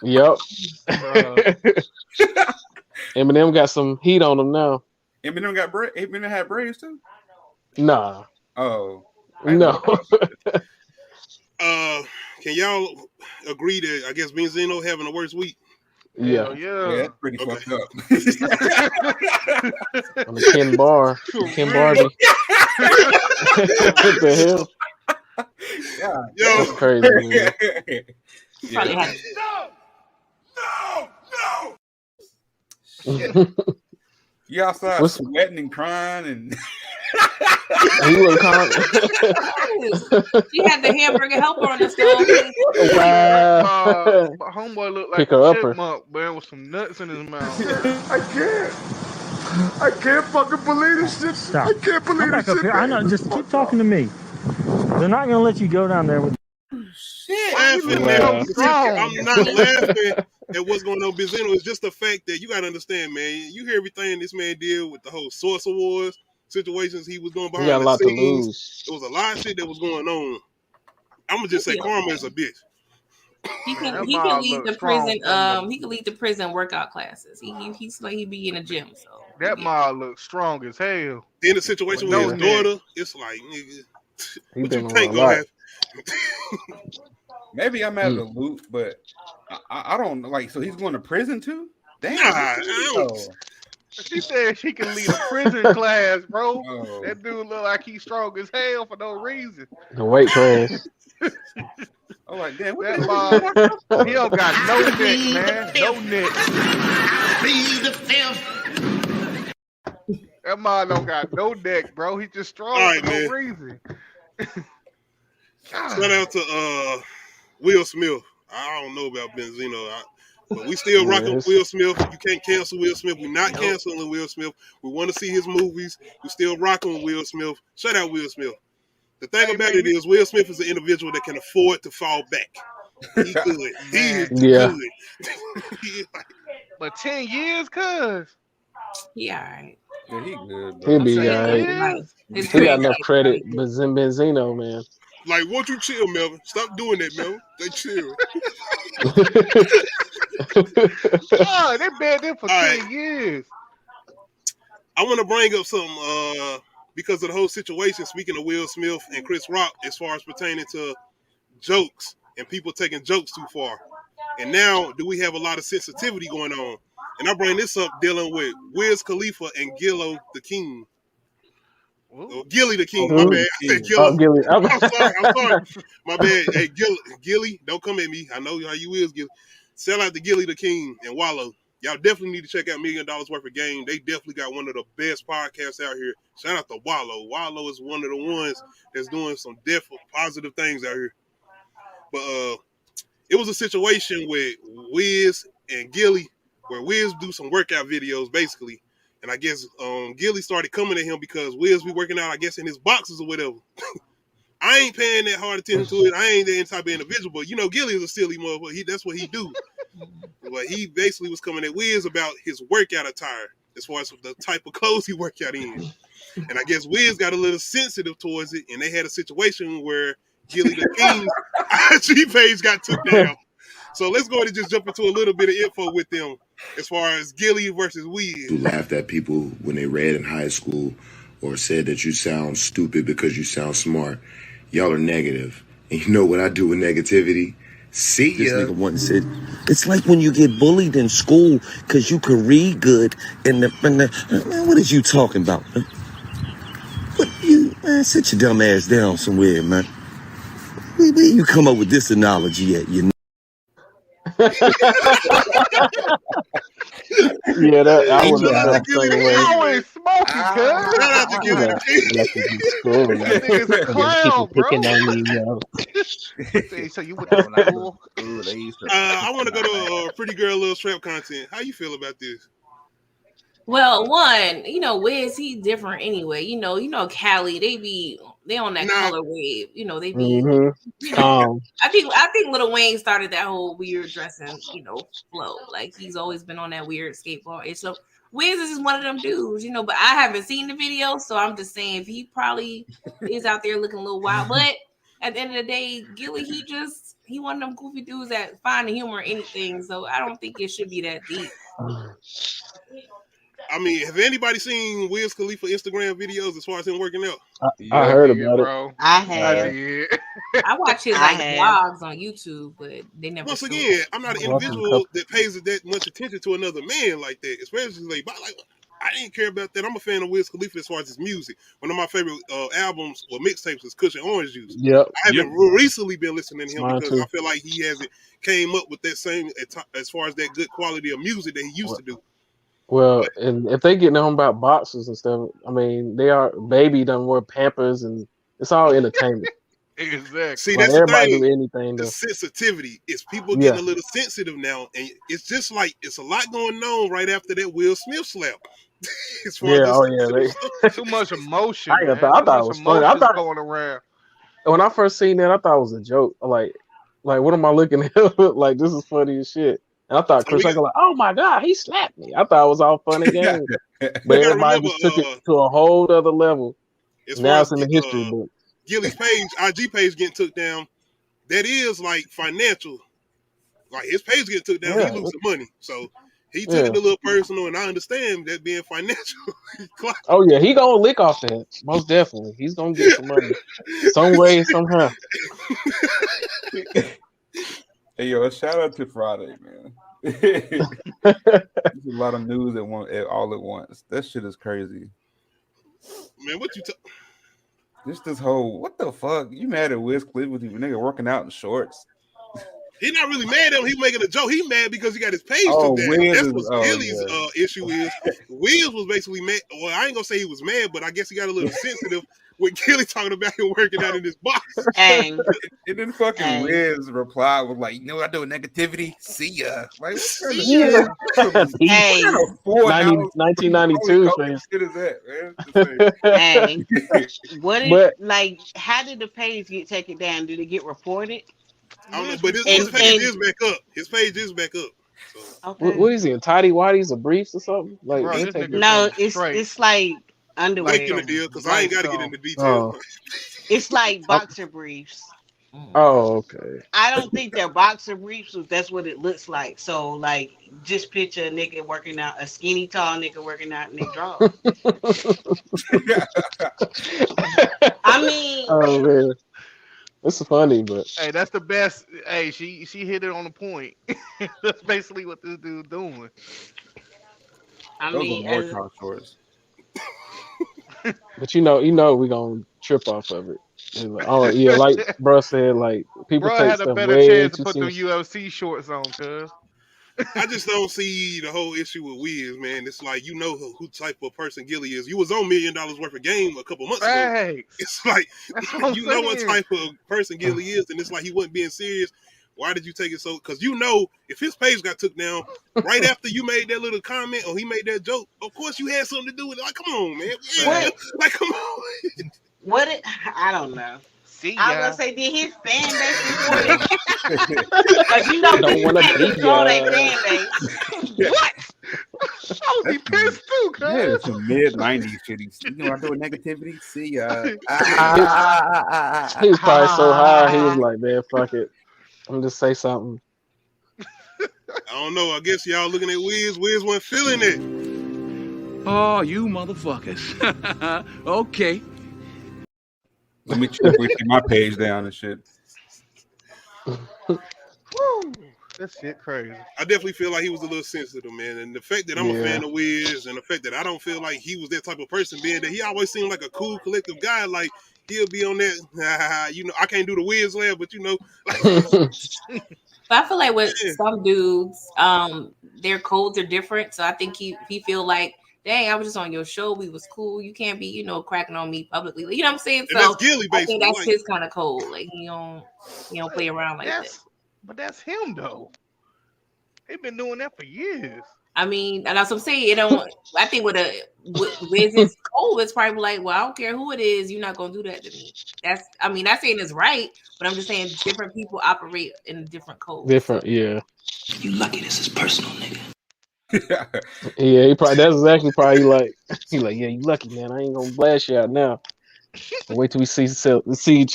Yep. Eminem got some heat on him now. Eminem had braids too? Nah. Oh. No. Can y'all agree that I guess Benzino having the worst week? Yeah. Yeah, that's pretty fucked up. On the Ken Barbie. What the hell? Yeah. That's crazy. Man. Probably had You outside sweating and crying and he was calm. She had the hamburger helper on the stove. Wow. My homeboy looked like Pick her a upper. chipmunk, man, with some nuts in his mouth. I can't fucking believe this shit. Stop. I can't believe this shit. I know. Just keep talking to me. They're not gonna let you go down there with. I'm not laughing at what's going on with Benzino. It's just the fact that you got to understand, man. You hear everything this man did with the whole Source Awards situations he was doing behind the scenes. There was a lot of shit that was going on. I'm gonna just say karma is a bitch. He can lead the prison. He can lead the prison workout classes. He's like he be in a gym. So that mom looks strong as hell. In a situation with his daughter, it's like, nigga, what you think gonna happen? Maybe I'm out of the loop, but I don't like. So he's going to prison too? Damn. Nah, she said she can lead a prison class, bro. That dude look like he's strong as hell for no reason. The weight class. Oh, like damn, that mom, he don't got no neck, man. No neck. That mom don't got no neck, bro. He just strong for no reason. Shout out to Will Smith. I don't know about Benzino, but we still rocking with Will Smith. You can't cancel Will Smith. We're not canceling Will Smith. We want to see his movies. We're still rocking with Will Smith. Shout out Will Smith. The thing about it is Will Smith is an individual that can afford to fall back. He good. He is good. But 10 years, cuz. He all right. Yeah, he good. He'll be all right. He got enough credit, but Benzino, man. Like, won't you chill, Melvin? Stop doing that, Melvin. They chill. They been there for 10 years. I want to bring up something because of the whole situation, speaking of Will Smith and Chris Rock, as far as pertaining to jokes and people taking jokes too far. And now, do we have a lot of sensitivity going on? And I bring this up dealing with Wiz Khalifa and GILLE the King. Gilly the King, my bad. I said Gilly. Gilly. I'm sorry. My bad. Hey, Gilly, don't come at me. I know how you is, Gilly. Sell out to Gilly the King and Wallow. Y'all definitely need to check out $1 Million Worth of Game. They definitely got one of the best podcasts out here. Shout out to Wallow. Wallow is one of the ones that's doing some positive things out here. But it was a situation with Wiz and Gilly, where Wiz do some workout videos, basically. And I guess Gilly started coming at him because Wiz be working out, I guess, in his boxes or whatever. I ain't paying that hard attention to it. I ain't that type of individual. But, Gilly is a silly motherfucker. That's what he do. But he basically was coming at Wiz about his workout attire as far as the type of clothes he work out in. And I guess Wiz got a little sensitive towards it. And they had a situation where Gilly the King's IG page got took down. So let's go ahead and just jump into a little bit of info with them as far as Gilly versus Wiz. You laughed at people when they read in high school or said that you sound stupid because you sound smart. Y'all are negative. And you know what I do with negativity? See ya. This nigga once said, it's like when you get bullied in school because you can read good and man, what is you talking about? Man, sit your dumb ass down somewhere, man. Where you come up with this analogy at, you know? Yeah, that I was always smoking, cuz. Shout out to Gilly the King. That nigga's a clown, bro. Picking on me, So you went to school? I want to go to Pretty Girl Little Trap content. How you feel about this? Well, one, Wiz, he's different anyway. Cali, they on that color wave. They be. I think Lil Wayne started that whole weird dressing, flow. Like he's always been on that weird skateboard. And so Wiz is just one of them dudes, But I haven't seen the video, so I'm just saying he probably is out there looking a little wild. But at the end of the day, Gilly, he one of them goofy dudes that find the humor in anything. So I don't think it should be that deep. I mean, have anybody seen Wiz Khalifa Instagram videos as far as him working out? I heard about bro. it. I have. I watch his vlogs on YouTube, but they never. Once again, I'm not an individual that pays that much attention to another man like that, especially like I didn't care about that. I'm a fan of Wiz Khalifa as far as his music. One of my favorite albums or mixtapes is Cushion Orange Juice. Yep. I haven't recently been listening to him because I feel like he hasn't came up with that same as far as that good quality of music that he used to do. Well, and if they getting on about boxers and stuff, I mean, Baby done wear Pampers and it's all entertainment. Exactly. See, that's the thing. Do anything. The sensitivity is people getting a little sensitive now, and it's just like it's a lot going on right after that Will Smith slap. Too much emotion. I thought it was funny. I thought going around. When I first seen that, I thought it was a joke. Like what am I looking at? Like this is funny as shit. And I thought Chris Rock was like, oh my God, he slapped me. I thought it was all fun and games. But everybody just took it to a whole other level. Now it's in the history book. Gilly's page, IG page getting took down. That is like financial. Like his page getting took down, he losing money. So he took it a little personal, and I understand that being financial. Oh yeah, he gonna lick off that. Most definitely, he's gonna get some money, some way, somehow. Hey yo, shout out to Friday, man. There's a lot of news all at once. That shit is crazy. Man, what you this whole what the fuck? You mad at Wiz Khalifa with you nigga working out in shorts? He not really mad at him. He making a joke. He mad because he got his page took down. That's what Gilly's issue is. Wiz was basically mad. Well, I ain't gonna say he was mad, but I guess he got a little sensitive with Gilly talking about him working out in his box. And then fucking Wiz reply was like, you know what I do with negativity? See ya. Like, see ya. 1992 face. Shit is that, man? What is like? How did the page get taken down? Did it get reported? I don't know, but his page is back up. His page is back up. So. Okay. What is he in tidy whities or briefs or something? Like no, it's like underwear. Making the deal because I ain't got to get into details. It's like boxer briefs. Oh, okay. I don't think they're boxer briefs, but that's what it looks like. So, like, just picture a nigga working out, a skinny, tall nigga working out in their drawers. I mean, oh man. It's funny, but hey, that's the best. Hey, she hit it on the point. That's basically what this dude's doing. I Those mean, are more shorts. But you know, we gonna trip off of it. Like, oh yeah, like bro said, like people take had stuff a better way chance too to put the serious. UFC shorts on, cuz. I just don't see the whole issue with Wiz, man. It's like, you know who type of person Gilly is. You was on $1 million worth of game a couple months ago. It's like, you know what type of person Gilly is, and it's like he wasn't being serious. Why did you take it so? Because you know, if his page got took down right after you made that little comment or he made that joke, of course you had something to do with it. Like, come on, man. Yeah. Like, come on. I don't know. See, I was gonna say, did his fan base report it? Because you know, don't want to be control their fan base. What? I would be pissed too, cuz. Yeah, it's some mid-90s shit. You know what I do with negativity? See ya. He was probably so high, he was like, man, fuck it. I'm gonna just say something. I don't know. I guess y'all looking at Wiz. Wiz wasn't feeling it. Oh, you motherfuckers. Okay. Let me check with my page down and shit. That shit crazy. I definitely feel like he was a little sensitive, man. And the fact that I'm a fan of Wiz, and the fact that I don't feel like he was that type of person, being that he always seemed like a cool, collective guy. Like, he'll be on that, you know, I can't do the Wiz laugh, but you know. But I feel like with some dudes, their codes are different. So I think he feel like, dang, I was just on your show. We was cool. You can't be, you know, cracking on me publicly. You know what I'm saying? And so that's Gilly, basically. I think that's his kind of code. Like he don't play around like that. But that's him though. They've been doing that for years. I mean, and that's what I'm saying. It don't. I think with Wiz's code, it's probably like, well, I don't care who it is. You're not gonna do that to me. That's. I mean, not saying it's right, but I'm just saying different people operate in different codes. Different, yeah. You lucky this is personal, nigga. Yeah, he probably that's exactly probably like he like, yeah, you lucky, man. I ain't gonna blast you out now. Wait till we see each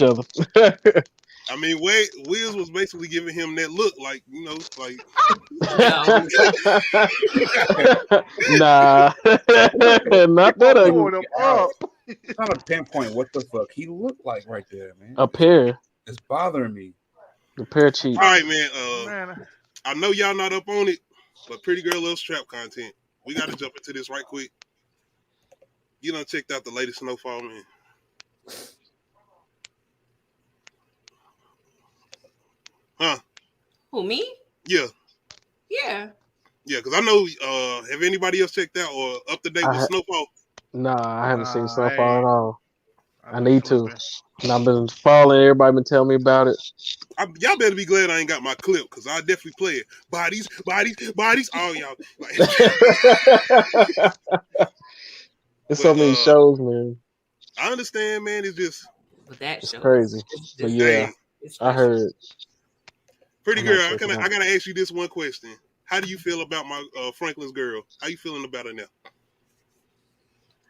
other. I mean, Wiz was basically giving him that look, like, you know, like. Nah, not that ugly. It's not a pinpoint what the fuck he looked like right there, man. A pair. It's bothering me. The pair cheap. All right, man. I know y'all not up on it, but Pretty Girl loves trap content. We got to jump into this right quick. You done checked out the latest Snowfall, man. Huh? Who, me? Yeah. Yeah. Yeah, because I know, have anybody else checked out or up to date with Snowfall? Nah, I haven't seen Snowfall at all. I need to. And I've been following, everybody been telling me about it. Y'all better be glad I ain't got my clip, because I definitely play it. Bodies. All y'all. Like. There's so many shows, man. I understand, man. It's just. But that it's crazy. But yeah, I heard. Pretty Girl, I gotta ask you this one question. How do you feel about my Franklin's girl? How you feeling about her now?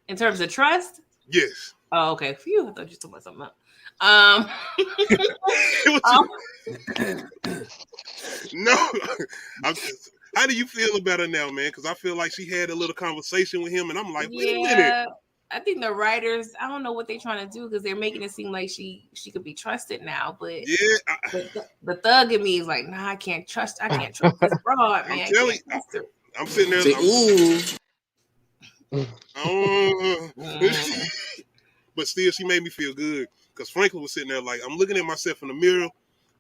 In terms of trust? Yes. Oh, okay. Phew, I thought you were talking about something else. No. How do you feel about her now, man? Because I feel like she had a little conversation with him, and I'm like, wait a minute. I think the writers, I don't know what they're trying to do because they're making it seem like she could be trusted now, but the thug in me is like, nah, I can't trust this broad, man. I'm sitting there. But still, she made me feel good because Franklin was sitting there like, I'm looking at myself in the mirror,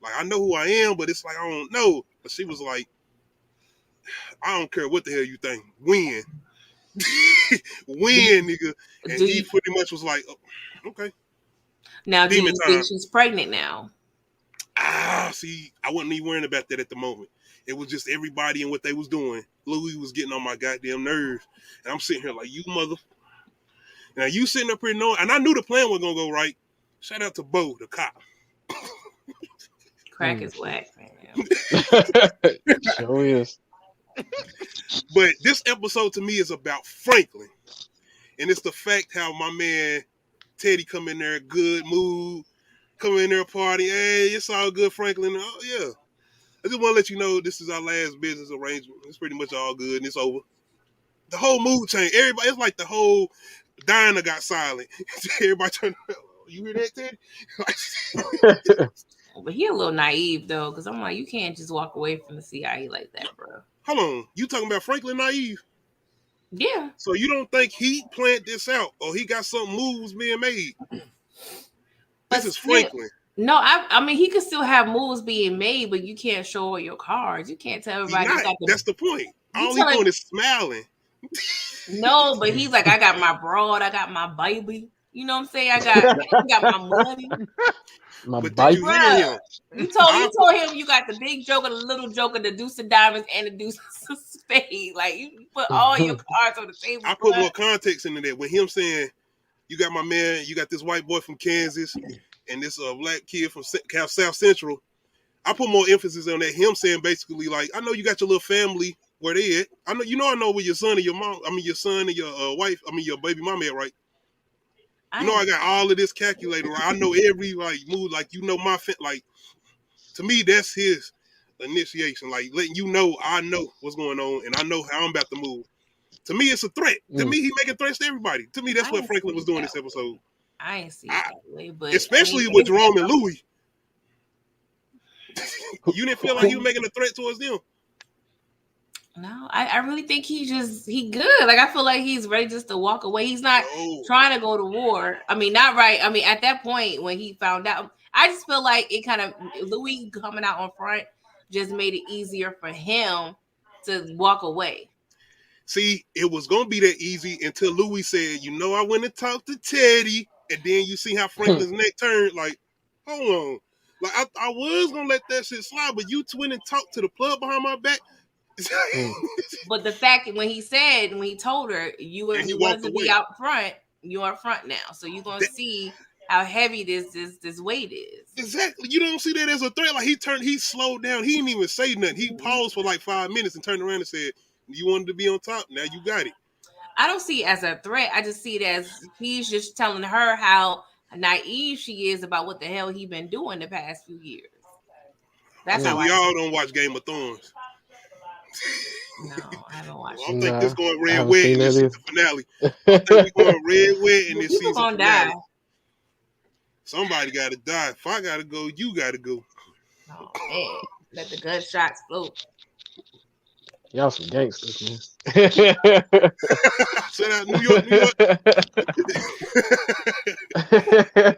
like I know who I am, but it's like I don't know. But she was like, I don't care what the hell you think. Win. Win, nigga. And he pretty much was like, oh, okay. Now, do you think she's pregnant now? See, I wasn't even worrying about that at the moment. It was just everybody and what they was doing. Louis was getting on my goddamn nerves. And I'm sitting here like, you mother. Now, you sitting up here knowing, and I knew the plan was going to go right. Shout out to Bo, the cop. Crack is whack, man. Sure is. But this episode to me is about Franklin. And it's the fact how my man Teddy come in there, good mood, come in there party. Hey, it's all good, Franklin. Oh, yeah. I just want to let you know this is our last business arrangement. It's pretty much all good and it's over. The whole mood changed. Everybody, it's like the whole diner got silent. Everybody turned around. You hear that, Teddy? But he a little naive though, because I'm like, you can't just walk away from the CIA like that, bro. Hold on, you talking about Franklin naive? Yeah. So you don't think he planned this out, or he got some moves being made? This is Franklin. No, I mean he could still have moves being made, but you can't show all your cards. You can't tell everybody. That's the point. All he doing is smiling. No, but he's like, I got my broad, I got my baby. You know what I'm saying? I got my money. My baby. You told him you got the big joker, the little joker, the deuce of diamonds, and the deuce of spades. Like you put all your cards on the table. I put more context into that. With him saying, you got my man, you got this white boy from Kansas, and this black kid from South Central. I put more emphasis on that. Him saying basically like, I know you got your little family where they at. I know where your son and your mom. I mean your son and your wife. I mean your baby mama at, right? You know I got all of this calculated, right? I know every like move, like my like. To me, that's his initiation, like letting you know I know what's going on and I know how I'm about to move. To me, it's a threat. To me, he making threats to everybody. To me, that's what Franklin was doing this episode. I ain't see it that way, but especially with Jerome and Louis. You didn't feel like he was making a threat towards them. No, I really think he good. Like I feel like he's ready just to walk away. He's not trying to go to war. I mean, not right. I mean, at that point when he found out, I just feel like it kind of Louis coming out on front just made it easier for him to walk away. See, it was gonna be that easy until Louis said, I went and talked to Teddy, and then you see how Franklin's neck turned. Like, hold on, like I was gonna let that shit slide, but you went and talked to the plug behind my back. But the fact that when he told her you wanted to be out front, you're up front now, so you're gonna see how heavy this weight is. Exactly. You don't see that as a threat. Like he slowed down. He didn't even say nothing. He paused for like 5 minutes and turned around and said, "You wanted to be on top. Now you got it." I don't see it as a threat. I just see it as he's just telling her how naive she is about what the hell he been doing the past few years. That's how we all don't watch Game of Thrones. No, I haven't watched it. I think this going red wet in this season finale. I think we going red wet in this season finale. Die. Somebody got to die. If I got to go, you got to go. Oh, man. Let the gunshots float. Y'all some gangsters, man. Shout out New York.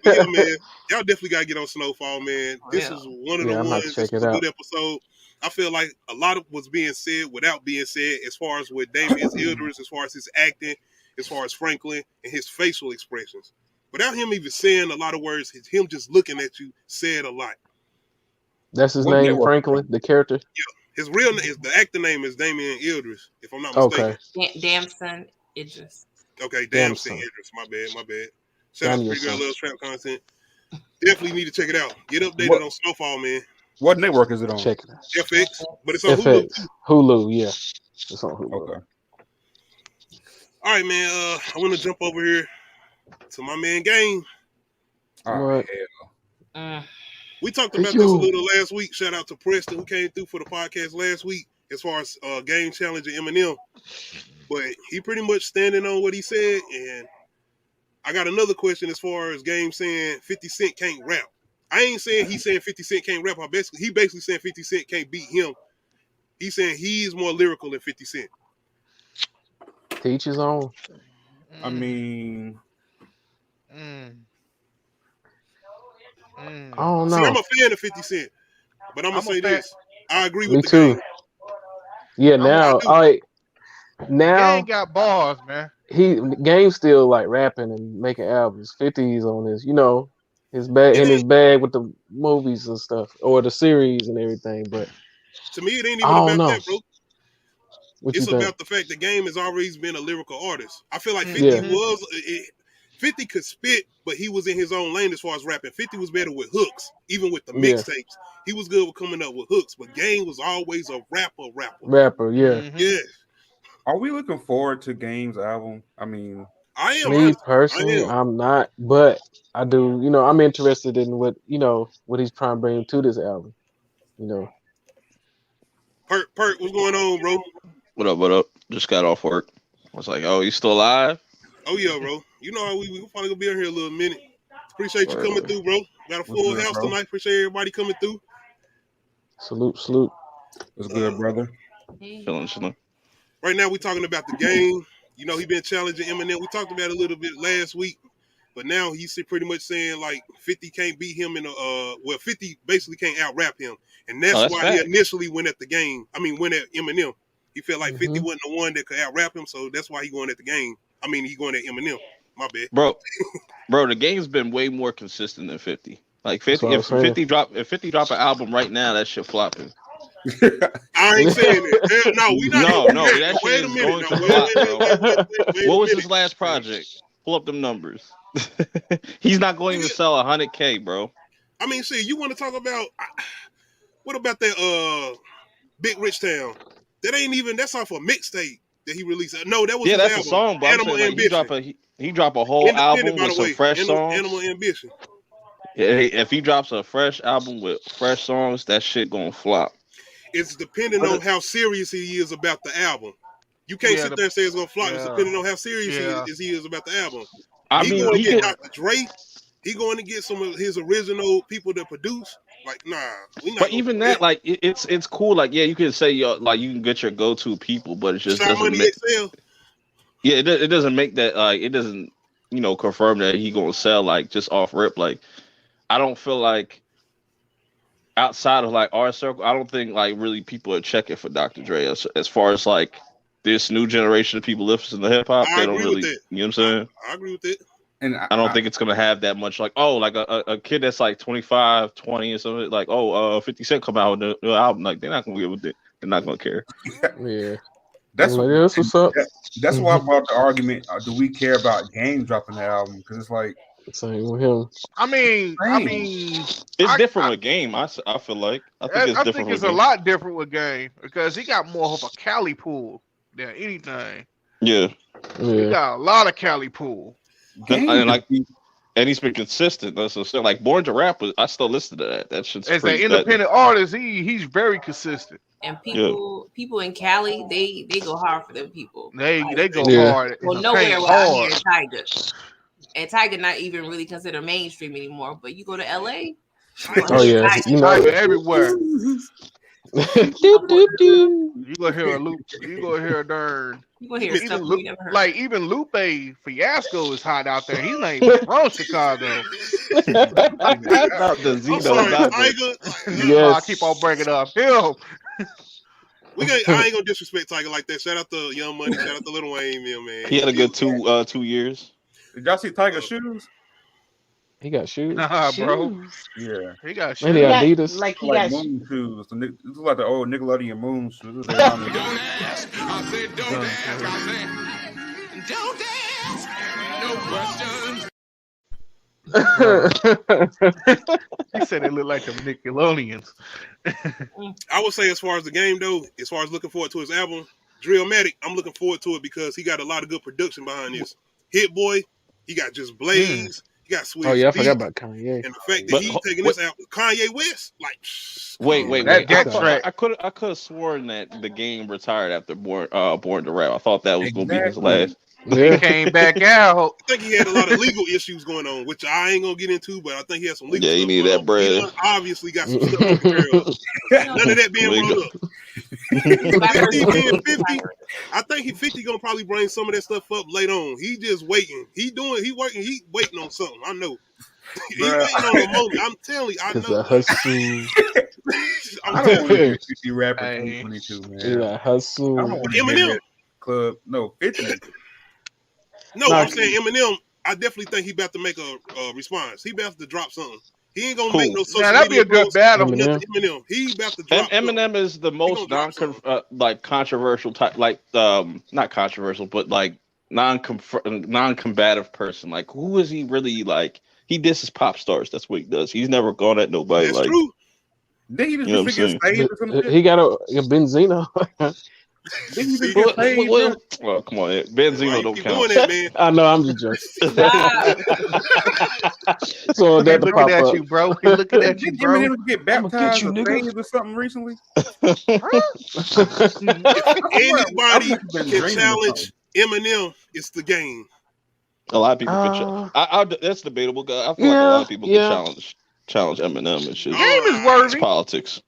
Yeah, man. Y'all definitely got to get on Snowfall, man. This is one of the ones. This was a good episode. I feel like a lot of was being said without being said as far as with Damien's Elders, as far as his acting, as far as Franklin and his facial expressions. Without him even saying a lot of words, him just looking at you said a lot. That's his name, Franklin, the character? Yeah. The actor name is Damien Elders, if I'm not mistaken. Okay. Damson Idris. Okay, Damson Idris. My bad. Shout out to Pretty Girl Loves Trap Content. Definitely need to check it out. Get updated on Snowfall, man. What network is it on? Check it out. FX, but it's on Hulu. Hulu, yeah. It's on Hulu. Okay. All right, man. I want to jump over here to my man Game. Oh hell. We talked about this a little last week. Shout out to Preston who came through for the podcast last week as far as Game challenging Eminem. But he pretty much standing on what he said. And I got another question as far as Game saying 50 Cent can't rap. I ain't saying he's saying 50 Cent can't rap. He basically saying 50 Cent can't beat him. He's saying he's more lyrical than 50 Cent. Teach his own. I mean, I don't know. See, I'm a fan of 50 Cent, but I'm gonna say this. I agree with Me the too. Game. Yeah, now, now Game got bars, man. Game's still like rapping and making albums. 50's on his, his bag in his bag with the movies and stuff, or the series and everything. But to me, it ain't I even don't about know. that, bro. It's about the fact the Game has always been a lyrical artist. I feel like 50 could spit, but he was in his own lane as far as rapping. 50 was better with hooks, even with the mixtapes. He was good with coming up with hooks, but Game was always a rapper. Yeah. Are we looking forward to Game's album? I mean, I am. Me personally, I'm not, but I do. I'm interested in what he's trying to bring to this album. Perk, what's going on, bro? What up? Just got off work. I was like, oh, you still alive? Oh yeah, bro. You know how we probably gonna be in here a little minute. Appreciate you coming through, bro. Got a full house tonight. Appreciate everybody coming through. Salute. What's good, brother? Chilling. Right now, we talking about the Game. He been challenging Eminem. We talked about it a little bit last week, but now he's pretty much saying like 50 can't beat him 50 basically can't out rap him, and that's why he initially went at the Game. Went at Eminem. He felt like 50 wasn't the one that could out rap him, so that's why he going at the Game. He going at Eminem. My bad, bro. The Game's been way more consistent than 50. Like 50, if 50 drop an album right now, that shit flopping. I ain't saying that. No, we not. No, that shit is going to flop, bro. What was his last project? Pull up them numbers. He's not going to sell 100K, bro. See, you want to talk about what about that Big Rich Town? That's off a mixtape that he released. No, that was his that's album. A song, but Animal Ambition. He drop a whole album with some fresh songs. Animal Ambition. If he drops a fresh album with fresh songs, that shit gonna flop. It's depending on how serious he is about the album. You can't sit there and say it's gonna flop. It's depending on how serious he is about the album. He going to get Dr. Dre. He going to get some of his original people that produce. Like, nah, we not. But even that, like, it's cool. Like, yeah, you can say like you can get your go-to people, but it just doesn't make. Yeah, it doesn't make that. It doesn't confirm that he gonna sell like just off rip. Like, I don't feel like outside of like our circle, I don't think like really people are checking for Dr. Dre as far as like this new generation of people listening to hip hop. They don't really, you know what I'm saying? I agree with it. And I don't think it's gonna have that much like like a kid that's like 25, 20 or something like 50 Cent come out with the album, like they're not gonna give it. They're not gonna care. Yeah. That's what's up. That's why I brought the argument. Do we care about Game dropping the album? Because it's like same with him. It's different with Game. I feel like I think it's a lot different with Game because he got more of a Cali pool than anything. Yeah. He got a lot of Cali pool. And he's been consistent. That's what I'm saying. Like Born to Rap, I still listen to that. That shit's as an independent artist, he's very consistent. And people in Cali, they go hard for them people. They go hard. Well, nowhere without hearing Tiger. And Tiger not even really considered mainstream anymore. But you go to LA, Tiger everywhere. You gonna hear a loop. You gonna hear a darn. You gonna hear stuff you never heard. Like even Lupe Fiasco is hot out there. He's not even from Chicago. I keep on bringing up him. I ain't gonna disrespect Tiger like that. Shout out to Young Money. Shout out to Lil Wayne, man. He had a good 2 years. Did y'all see Tiger's shoes? He got shoes. Nah, bro. Yeah, he got shoes. Maybe Adidas. Like moon shoes. It looks like the old Nickelodeon moon shoes. Don't ask. I said don't ask. I said don't ask. No questions. He said it looked like them Nickelodeons. I would say as far as the Game though, as far as looking forward to his album, Drillmatic, I'm looking forward to it because he got a lot of good production behind this. Hit Boy, He got Just Blaze. He got Swizz. Oh yeah, I forgot about Kanye. And the fact that he taking this out, Kanye West, like. Wait. That I could have sworn that the game retired after Born to Rap. I thought that was gonna be his last. He came back out. I think he had a lot of legal issues going on, which I ain't gonna get into, but I think he had some legal. Yeah, he needed that bread. He obviously got some stuff to compare of. None of that being brought up. 50 being 50, I think 50 gonna probably bring some of that stuff up later on. He just waiting. He waiting on something. I know. He waiting on a moment. I'm telling you, I know. I don't want to be 50 rapper 2022, man. Yeah, hustle. I don't want to Eminem club. No, 50. No, I'm saying Eminem. I definitely think he about to make a response. He about to drop something. He ain't gonna make no social that'd be a good battle. Eminem. He about to drop. Eminem is the most controversial type, like not controversial, but like non-combative person. Like, who is he really like? He disses pop stars. That's what he does. He's never gone at nobody. That's like, true. Did he just get saved or something? He got a Benzino. Did he just get saved? Well, come on, Benzino don't count. That, man. I know, I'm just joking. So He's looking at you, bro. He's looking at you, bro. Did Eminem get baptized or saved or something recently? If anybody can challenge Eminem, it's the game. A lot of people can that's debatable. I feel like a lot of people can challenge Eminem and shit. Game is worthy. It's politics.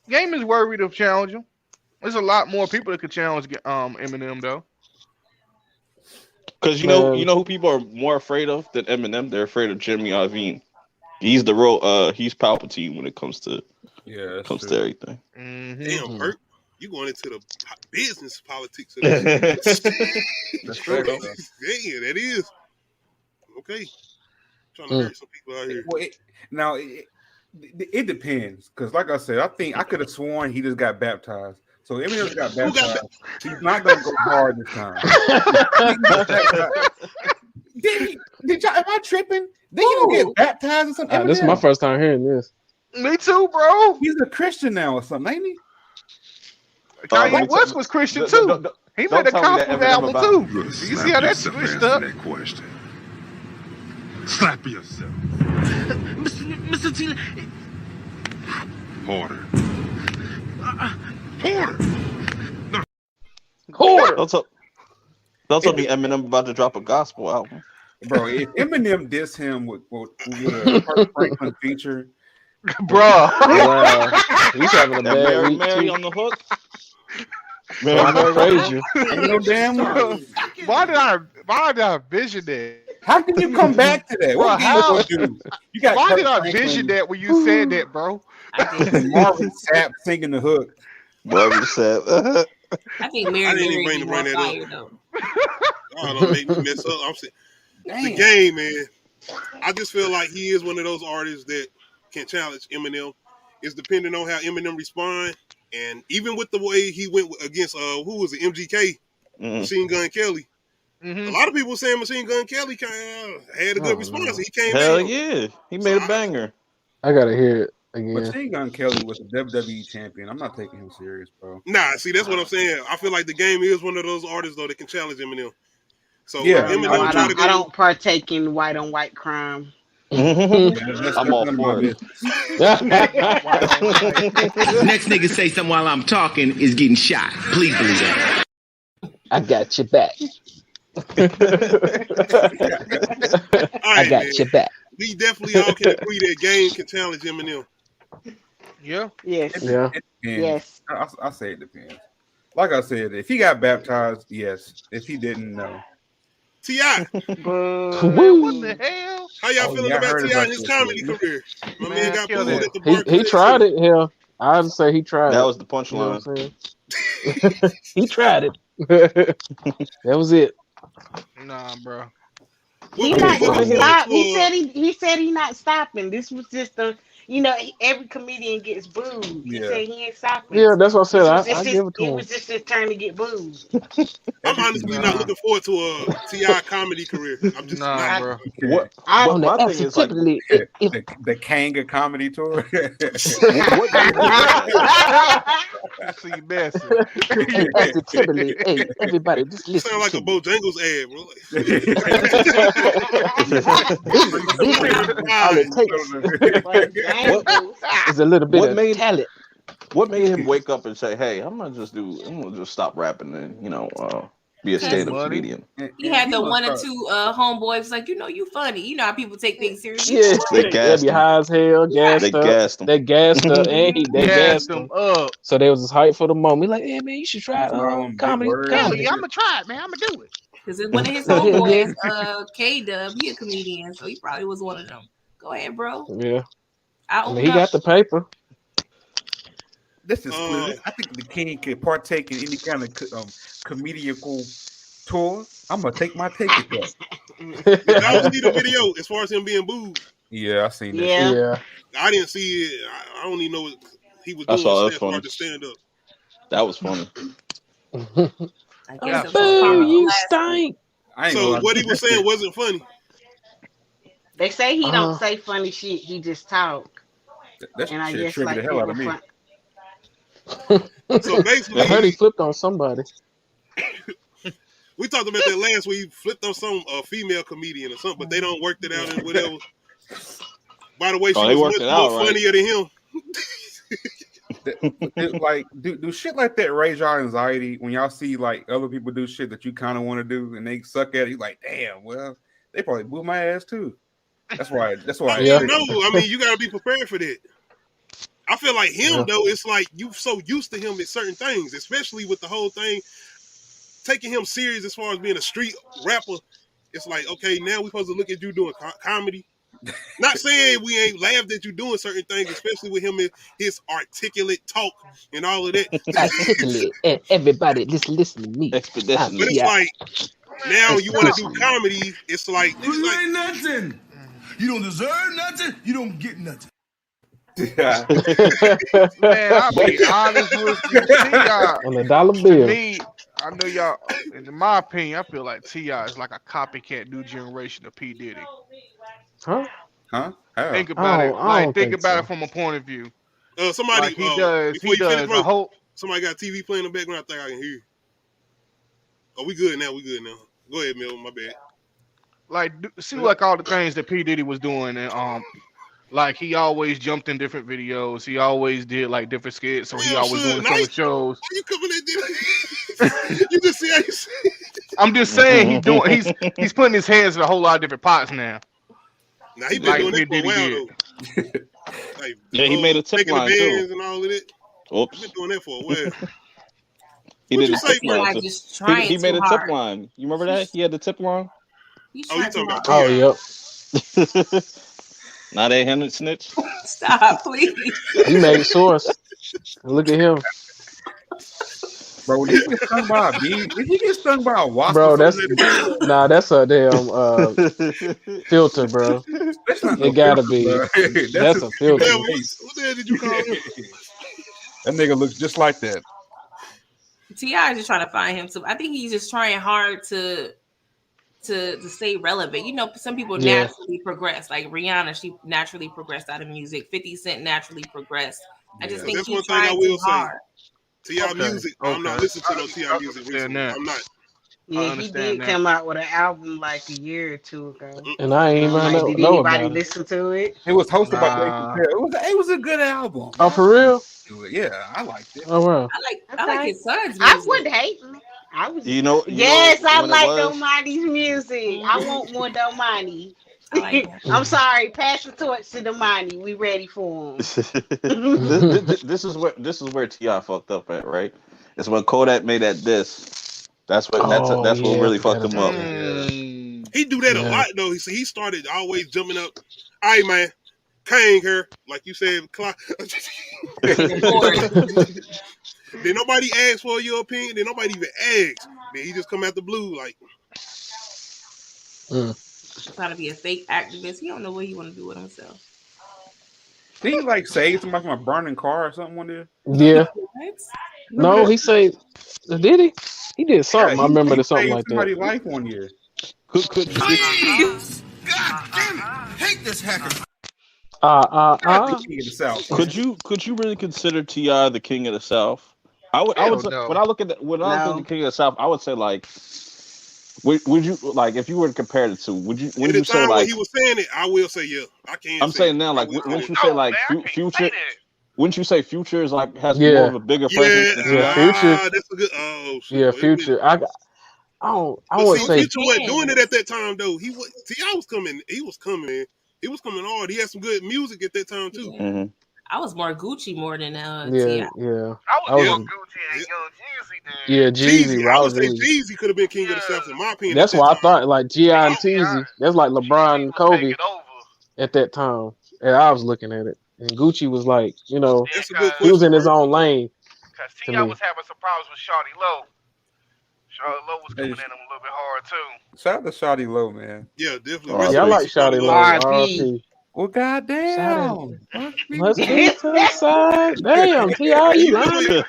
Game is worthy to challenge him. There's a lot more people that could challenge Eminem though. Because you know who people are more afraid of than Eminem? They're afraid of Jimmy Iovine. He's the real he's Palpatine when it comes to everything. Damn, Bert, you going into the business politics of this. That's true. Damn, that is. Okay. Trying to hurt some people out here. Well, it depends. Because like I said, I think I could have sworn he just got baptized. So Eminem got baptized. He's not going to go hard this time. Did y'all? Am I tripping? Did you get baptized or something? This is my first time hearing this. Me too, bro. He's a Christian now or something, ain't he? Kanye West was Christian too. He made a gospel album too. You see how that's switched up? That question. Slap yourself. Mr. Tina. Harder. Harder. Don't tell me Eminem about to drop a gospel album. Bro, if Eminem diss him with a Kirk Franklin feature, bro, he's having a bad week Mary too. on the hook. Man, I'm praise you. No damn way. Why did I vision that? How can you come back to that? What Bro, you got why Kirk did I Franklin, vision that when you said that, bro? Marvin Sapp singing the hook. Marvin Sapp. I think Mary is more fire though. Don't make me mess up. I'm saying the game, man. I just feel like he is one of those artists that can challenge Eminem. It's depending on how Eminem respond, and even with the way he went against who was it, MGK, Machine Gun Kelly. A lot of people saying Machine Gun Kelly kind of had a good response. He came Hell yeah, he made a banger. I gotta hear it again. Machine Gun Kelly was a WWE champion. I'm not taking him serious, bro. Nah, see, that's what I'm saying. I feel like the game is one of those artists though that can challenge Eminem. So Eminem I don't partake in white on white crime. I'm all for it. Next nigga say something while I'm talking is getting shot. Please believe that. I got your back. I got your back. We definitely all can agree that game can challenge Eminem. Yeah. Yes. Yeah. Yes. I say it depends. Like I said, if he got baptized, yes. If he didn't, no. T.I. What the hell? How y'all feeling about T.I. in his comedy career? My man got booed at the bar. He tried it. Hell, I'd say he tried. That it. was the punchline. You know he tried it. That was it. Nah, bro. He not gonna stop. He said he not stopping. This was just you know, every comedian gets booed. He said he ain't stopping. Yeah, that's what I said. I give it to him. It was just his turn to get booed. I'm honestly not looking forward to a T.I. comedy career. I'm just not. bro. What? On my the thing is like the Kanga comedy tour. what See, messing. Acceptably. Hey, everybody, just listen. Sound like a Bojangles ad, bro. All it takes is a little bit of talent. What made him wake up and say, "Hey, I'm gonna just stop rapping and be a stand-up comedian"? He had the one or two homeboys like, you funny. You know how people take things seriously. Yeah, they gassed be him. high as hell, gassed up. They gassed up, and they gassed him up. So they was just hype for the moment. Like, hey man, you should try comedy. Yeah, I'm gonna try it, man. I'm gonna do it. Because one of his homeboys, K-Dub, he a comedian, so he probably was one of them. Go ahead, bro. Yeah, I mean, he got the paper. This is split. I think the king could partake in any kind of comedical tour. I'm gonna take my ticket. I don't see the video as far as him being booed. Yeah, I seen that. Yeah. I didn't see it. I don't even know what he was I doing. saw that funny. To stand up. That was funny. Boo, you stink. So what he was saying wasn't funny. They say he don't say funny shit. He just talk. That and I shit guess triggered like the hell out of me. So basically, I heard he flipped on somebody. We talked about that last week. He flipped on some female comedian or something, but they don't work it out and whatever. By the way, she was much more funnier than him. Like, do shit like that raise y'all anxiety when y'all see like other people do shit that you kind of want to do and they suck at it? You like, damn, well, they probably blew my ass too. That's why. Yeah. No, I mean, you got to be prepared for that. I feel like him though. It's like you so used to him at certain things, especially with the whole thing taking him serious as far as being a street rapper. It's like, okay, now we're supposed to look at you doing comedy. Not saying we ain't laughed at you doing certain things, especially with him and his articulate talk and all of that. Articulate, and everybody just listen to me. But it's like now you want to do comedy. It's like you ain't nothing. You don't deserve nothing. You don't get nothing. Man, I'll be honest with you. T.I. on a dollar bill. Me, I know y'all. In my opinion, I feel like T.I. is like a copycat new generation of P. Diddy. Huh? How? Think about it. Like think about it from a point of view. Somebody like he does. He does a whole. Somebody got TV playing in the background. I think I can hear you. Oh, we good now. Go ahead, Mel. My bad. Like see, like all the things that P. Diddy was doing, and like he always jumped in different videos. He always did like different skits, so he always doing different shows. Why you coming at Diddy? You just see how you say. I'm just saying he's putting his hands in a whole lot of different pots now. Now he been doing it for a while though. Like, he made a tip line too. And all of it. Oops. He's been doing that for a while. He did a tip line. Like just trying he made a hard. tip line. You remember that? He had the tip line. Yep. Not a hundred snitch. Stop, please. He made source. Look at him. Bro, when he get stung by a bee, if he get stung by a wasp, bro, that's a damn filter, bro. It gotta be. That's a filter. What the hell did you call him? That nigga looks just like that. T.I. is just trying to find him. So I think he's just trying hard to stay relevant. You know, some people naturally progress. Like Rihanna, she naturally progressed out of music. 50 Cent naturally progressed. I just think he's trying too hard. T.I. music. I'm not listening to no T.I. music recently. I'm not. Yeah, he did come out with an album like a year or two ago. And I ain't even know did anybody about listen to it? It was hosted by Dave Chappelle. It was a good album. Oh, for real? Yeah, I liked it. Oh wow. I like his son's music. I wouldn't hate him. Yes, I like Domani's music. I want more Domani. I'm sorry. Pass the torch to Domani. We ready for him. This is where T.I. fucked up at, right? It's when Kodak made that diss. That's what really fucked him up. He do that a lot though. He started always jumping up. All right, man. Kang her, like you said. Then nobody asked for your opinion. Then nobody even asked. Then he just come out the blue like. Trying to be a fake activist. He don't know what he want to do with himself. Did he like save somebody from a burning car or something one day? Yeah. No, he said, did he? He did something. I remember there's something like that. Somebody's life one year. Could God damn it! Hate this hacker. Could you really consider T.I. the king of the South? I would say, when I look at the king of the South, I would say like, would you like if you were to compare the two? Would you say like when he was saying it? I will say yeah. I can't. I'm saying now like wouldn't you say like Future? Wouldn't you say Future is like has more of a bigger presence? Yeah, Future. That's a good. Oh shit. Yeah, Future. I would say Future wasn't doing it at that time though. T.I. was coming. He was coming. He was coming hard. He had some good music at that time too. Mm-hmm. I was more Gucci more than Yeah. T.I. Yeah. I was more Gucci and Young Jeezy then. Yeah, Jeezy. I would say Jeezy could have been king of the South in my opinion. That's why I thought like G.I. and Teezy. That's like LeBron and Kobe at that time. And I was looking at it, and Gucci was like, you know, he was in his own lane. Because T.I. was having some problems with Shawty Low. Shawty Low was coming at him a little bit hard too. Shout out to Shawty Low, man. Yeah, definitely. Yeah, I like Shawty Low. R.I.P. Well, goddamn. Let's get to the side. Damn, T.I., you lying.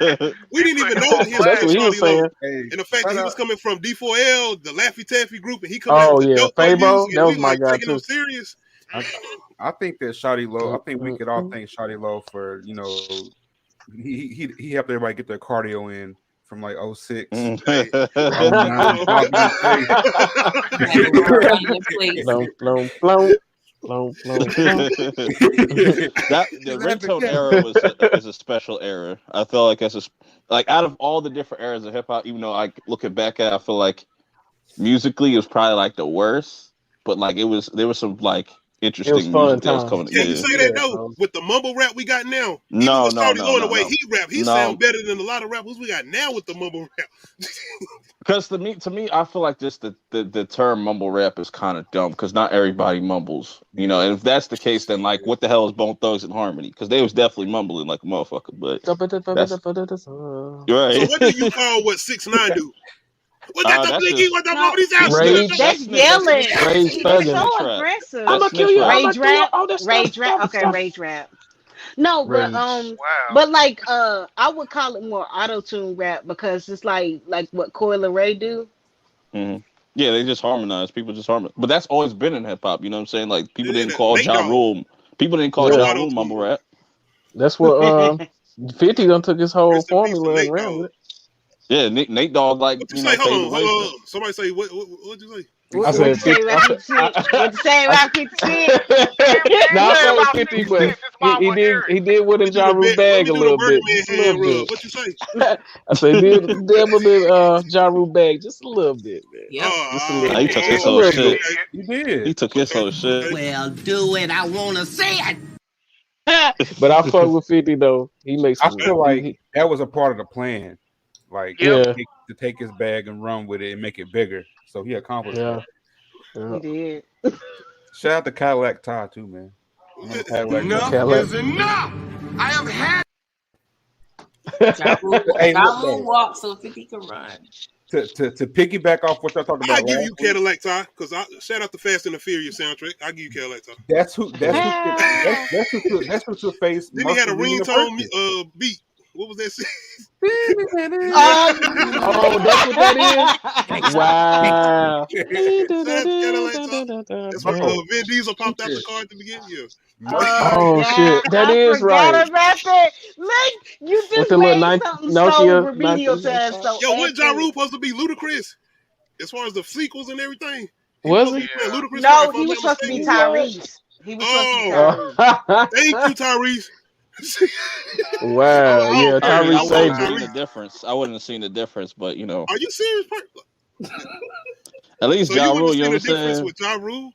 We didn't even know his That's what he was saying. And the fact that he was coming from D4L, the Laffy Taffy group, and he coming Oh out with yeah, dope Fabo. music, That was we my like guy taking him too. serious. I think that Shawty Low. I think we could all thank Shawty Low for he helped everybody get their cardio in from like 06. The ringtone era is a special era. I feel like out of all the different eras of hip hop, even though I looking back at it, I feel like musically it was probably like the worst. But like there was some like interesting music that was coming. Can you say that though? With the mumble rap we got now, no. The way he rap, he sound better than a lot of rappers we got now with the mumble rap. Because to me, I feel like just the term mumble rap is kind of dumb because not everybody mumbles, you know. And if that's the case, then like, what the hell is Bone Thugs and Harmony? Because they was definitely mumbling like a motherfucker. But right. So what do you call what 6ix9ine do? What that's yelling. Rage He's so aggressive. I'm gonna kill you. Rage rap. Rage rap. Okay, rage rap. No, but but like I would call it more auto-tune rap because it's like what Coi Leray do. Mm-hmm. Yeah, they just harmonize. People just harmonize. But that's always been in hip hop. You know what I'm saying? Like people didn't call Ja Rule. People didn't call Ja Rule mumble rap. That's what 50 done took his whole formula and ran with it. Yeah, Nate Dogg like what you say? Hold on. Somebody say what you say? I said 50. What you say about 50 Cent? No, I said 50, but he did with a Ja Rule bag a little bit. What you say? I said he did with the Ja Rule bag just a little bit, man. Yeah. He took his whole shit. He did. He took his whole shit. Well, do it. I wanna say it. But I fuck with 50 though. He makes. I feel like that was a part of the plan. Like to take his bag and run with it and make it bigger. So he accomplished that. He did. Shout out to Cadillac Ty too, man. Enough is enough. I have had. Ja Rule walk so 50 can run. To piggyback off what y'all talking about, I give you Cadillac Ty because I shout out the Fast and the Furious soundtrack. I give you Cadillac Ty. That's who face. Then he had a ringtone beat. What was that? Oh, that's what that is. Wow. That's when Vin Diesel popped out the car at the beginning. Yeah. Oh shit, that is right. Look, you just with made the something Nokia, so remedial to us. So yo, what Ja Rule supposed to be Ludacris? As far as the sequels and everything. Was he? No, he was supposed to be Tyrese. He was supposed to be Tyrese. Thank you, Tyrese. Wow, yeah, Tyrese saved the difference. I wouldn't have seen the difference, but you know. Are you serious? At least so Ja Rule, you know what I'm saying? With Ja Rule?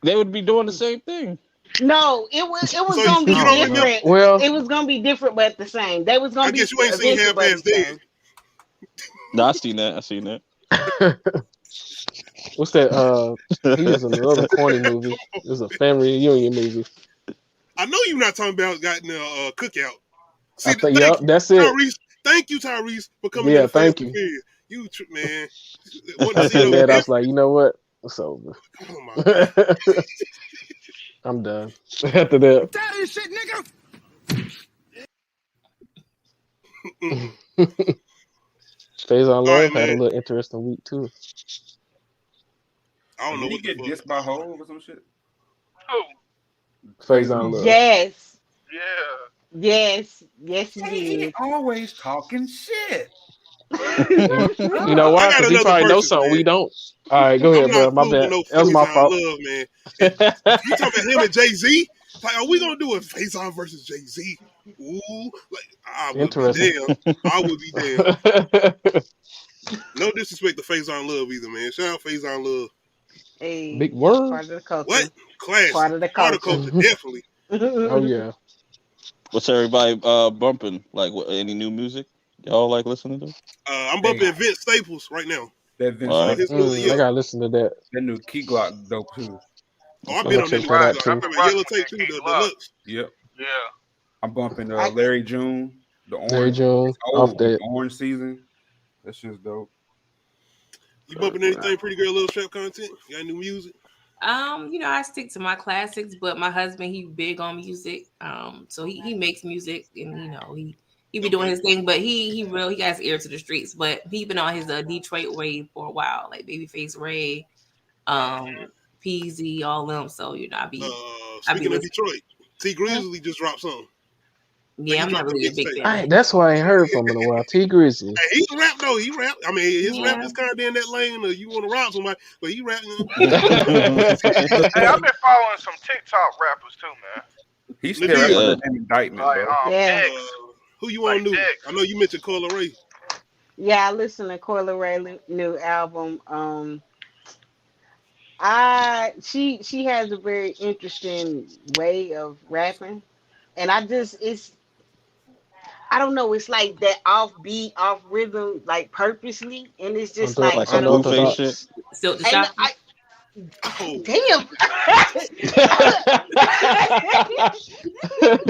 They would be doing the same thing. No, it was gonna be different. Well, it was gonna be different, but the same. They was gonna I be. guess you ain't seen Half-Ass Dead. No, I seen that. What's that? He was in another corny movie. It was a family reunion movie. I know you're not talking about Cookout. See, that's it. Tyrese, thank you, Tyrese, for coming. Yeah, thank you. You man. I said that. I was like, you know what? It's over. Oh my God. I'm done. After that. Tired of this shit, nigga. Phase on Love had a little interesting week too. I don't know what he get dissed by Hov or some shit. Who? Phase on Love. Yes. Yeah. Yes, he did. Always talking shit. You know why? Because he probably knows something we don't. All right, go ahead, bro. My bad. No that was my fault. Love, man. You talking about him and Jay-Z? Like, are we gonna do a Face On versus Jay-Z? Ooh, like I would be damn. I would be damn. No disrespect to Face On Love either, man. Shout out Face On Love. Hey, big word. Part of the culture. What? Class. Part of the culture. Definitely. Oh yeah. What's everybody bumping? Like, any new music y'all like listening to? I'm bumping Vince Staples right now. That Vince Staples. I gotta listen to that. That new Key Glock dope too. Oh, I've been on that Right. I've been on Yellow Tape too, the deluxe. Yep. Yeah. I'm bumping Larry June, the orange. Larry June, off that orange season. That shit's dope. You bumping anything, Pretty Girl, Little Strap content? You got new music? I stick to my classics, but my husband, he big on music. So he makes music, and he be doing his thing, but he got his ear to the streets. But he been on his Detroit wave for a while, like Babyface Ray, PZ, all them. So I be speaking of Detroit, T Grizzly just dropped something. Yeah, I'm not really a big fan. That's why I ain't heard from him in a while. T Grizzly. Hey, he rap though. He rap. I mean, his rap is kind of in that lane. You want to rock somebody, but he rap. Hey, I've been following some TikTok rappers too, man. He's still an indictment, like, Yeah. Who you want to know? I know you mentioned Coyle Ray. Yeah, I listened to Coyle Ray new album. She has a very interesting way of rapping, and I don't know. It's like that off beat, off rhythm, like purposely, and it's just like some Blueface shit. Still the shot. Damn.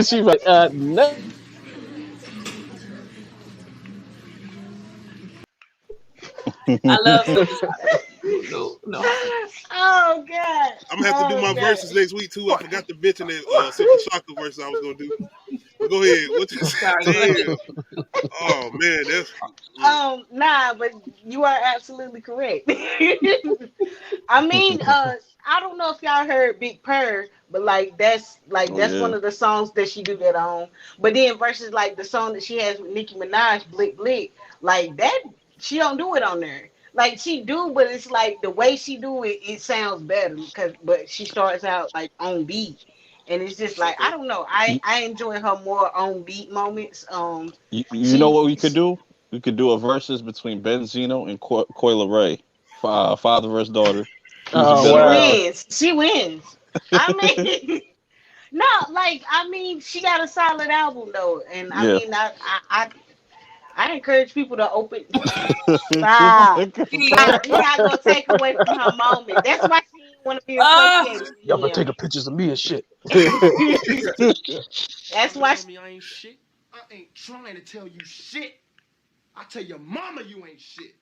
She's like, no. I love no. Oh God. I'm gonna have to do my verses next week too. I forgot to mention that Simple Shaka verse I was gonna do. But go ahead. What you saying? Oh man, that's nah, but you are absolutely correct. I mean, I don't know if y'all heard Big Purr, but that's one of the songs that she do that on. But then versus like the song that she has with Nicki Minaj, Blick Blick, like that, she don't do it on there. Like she do, but it's like the way she do it, it sounds better but she starts out like on beat. And it's just like, I don't know. I enjoy her more on beat moments. You know what we could do? We could do a versus between Benzino and Coyle Ray. Father versus daughter. She wins. I mean, no, she got a solid album though. And I mean, I encourage people to open. Stop. You're not going to take away from her moment. That's why she didn't want to be associated. Y'all gonna take pictures of me and shit. That's why I ain't shit. I ain't trying to tell you shit. I tell your mama you ain't shit.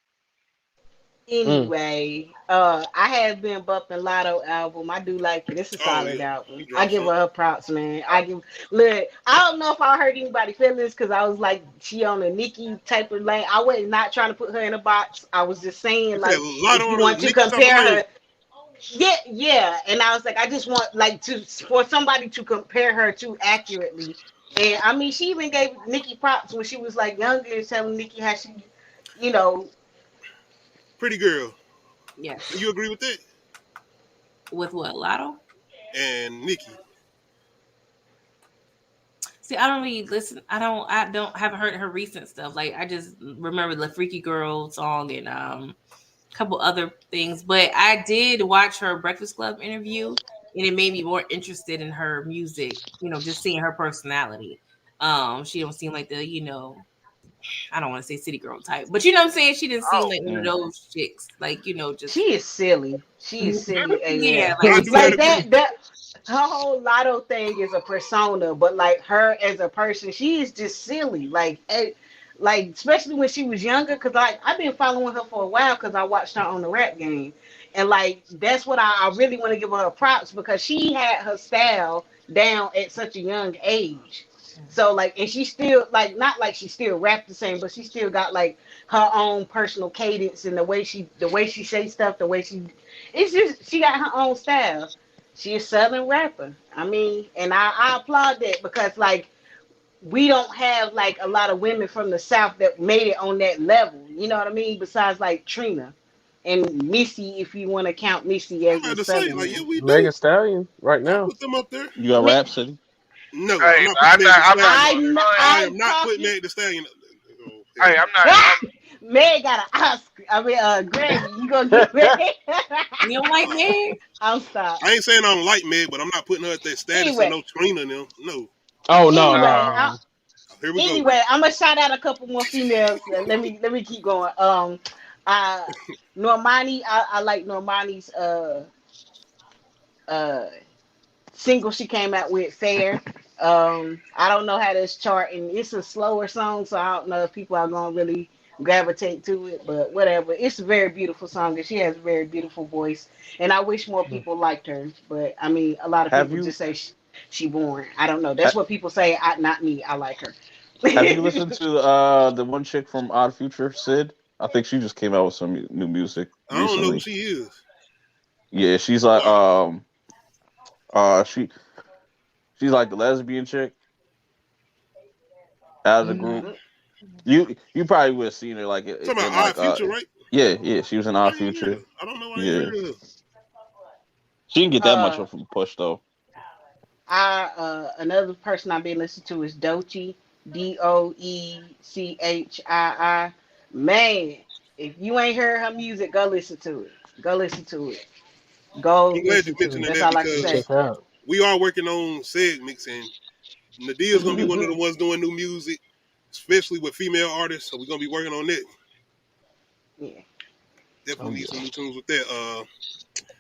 Anyway, I have been bumping Lotto album. I do like it. It's a solid album. I give her props, man. I don't know if I hurt anybody feelings because I was like, she on a Nicki type of lane. I was not trying to put her in a box. I was just saying, like, if you want to compare her. Yeah. And I was like, I just want for somebody to compare her to accurately. And I mean, she even gave Nicki props when she was like younger and telling Nicki how she, Pretty Girl. Yes. Do you agree with that? With what, Lotto? And Nicki. See, I don't really listen. Haven't heard her recent stuff. Like, I just remember the Freaky Girl song and a couple other things. But I did watch her Breakfast Club interview, and it made me more interested in her music. Just seeing her personality. She don't seem like the I don't want to say city girl type, but you know what I'm saying? She didn't seem like one of those chicks. Like, just she is silly. She is silly. Yeah, like that her whole Lotto thing is a persona, but like her as a person, she is just silly. Like especially when she was younger, because I've been following her for a while because I watched her on the Rap Game. And like that's what I really want to give her props because she had her style down at such a young age. So like, and she still like not like she still rap the same, but she still got like her own personal cadence and the way she say stuff, the way it's just she got her own style. She a Southern rapper. I mean, and I applaud that because like we don't have like a lot of women from the South that made it on that level. You know what I mean? Besides like Trina and Missy, if you want to count Missy as a Southern. Like, yeah, we Megan Stallion right now. Put them up there. You got Rhapsody? No, Hey, I'm not putting Meg Thee Stallion. Hey, I'm not. Meg got an Oscar. I mean, Grammy. You gonna get Meg? You don't like Meg? I'm sorry. I ain't saying I don't like Meg, but I'm not putting her at that status. Anyway. And no Trina, no. Oh no, anyway, no. Here we anyway, go. I'm gonna shout out a couple more females. Let me keep going. Normani, I like Normani's single she came out with, Fair. I don't know how this chart, and it's a slower song, so I don't know if people are gonna really gravitate to it, but whatever. It's a very beautiful song, and she has a very beautiful voice, and I wish more people liked her. But I mean, a lot of people just say she boring. I don't know. That's what people say. Not me. I like her. Have you listened to the one chick from Odd Future, Sid? I think she just came out with some new music recently. I don't know who she is. Yeah, she's like she's like the lesbian chick out of the group. You probably would have seen her like talking about Odd Future, right? Yeah, she was in Odd Future. I don't know. Yeah, she didn't get that much of a push though. Another person I've been listening to is Doechii, Doechii. Man, if you ain't heard her music, go listen to it. I'm glad you mentioned that. That's all I can say. We are working on segments, and Nadia's gonna be one of the ones doing new music, especially with female artists. So we're gonna be working on that. Yeah, definitely need some new tunes with that.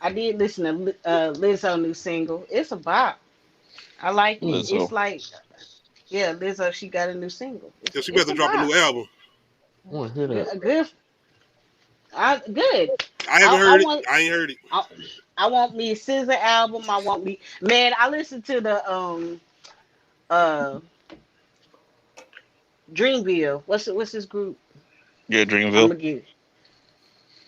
I did listen to Lizzo's new single. It's a bop. I like it. Lizzo. It's like, yeah, Lizzo. She got a new single. So she better drop a new album. I want to hear that. Good. Good. I haven't heard it. I ain't heard it. I want me a SZA album. Man, I listened to the Dreamville. What's this group? Yeah, Dreamville. I'm gonna get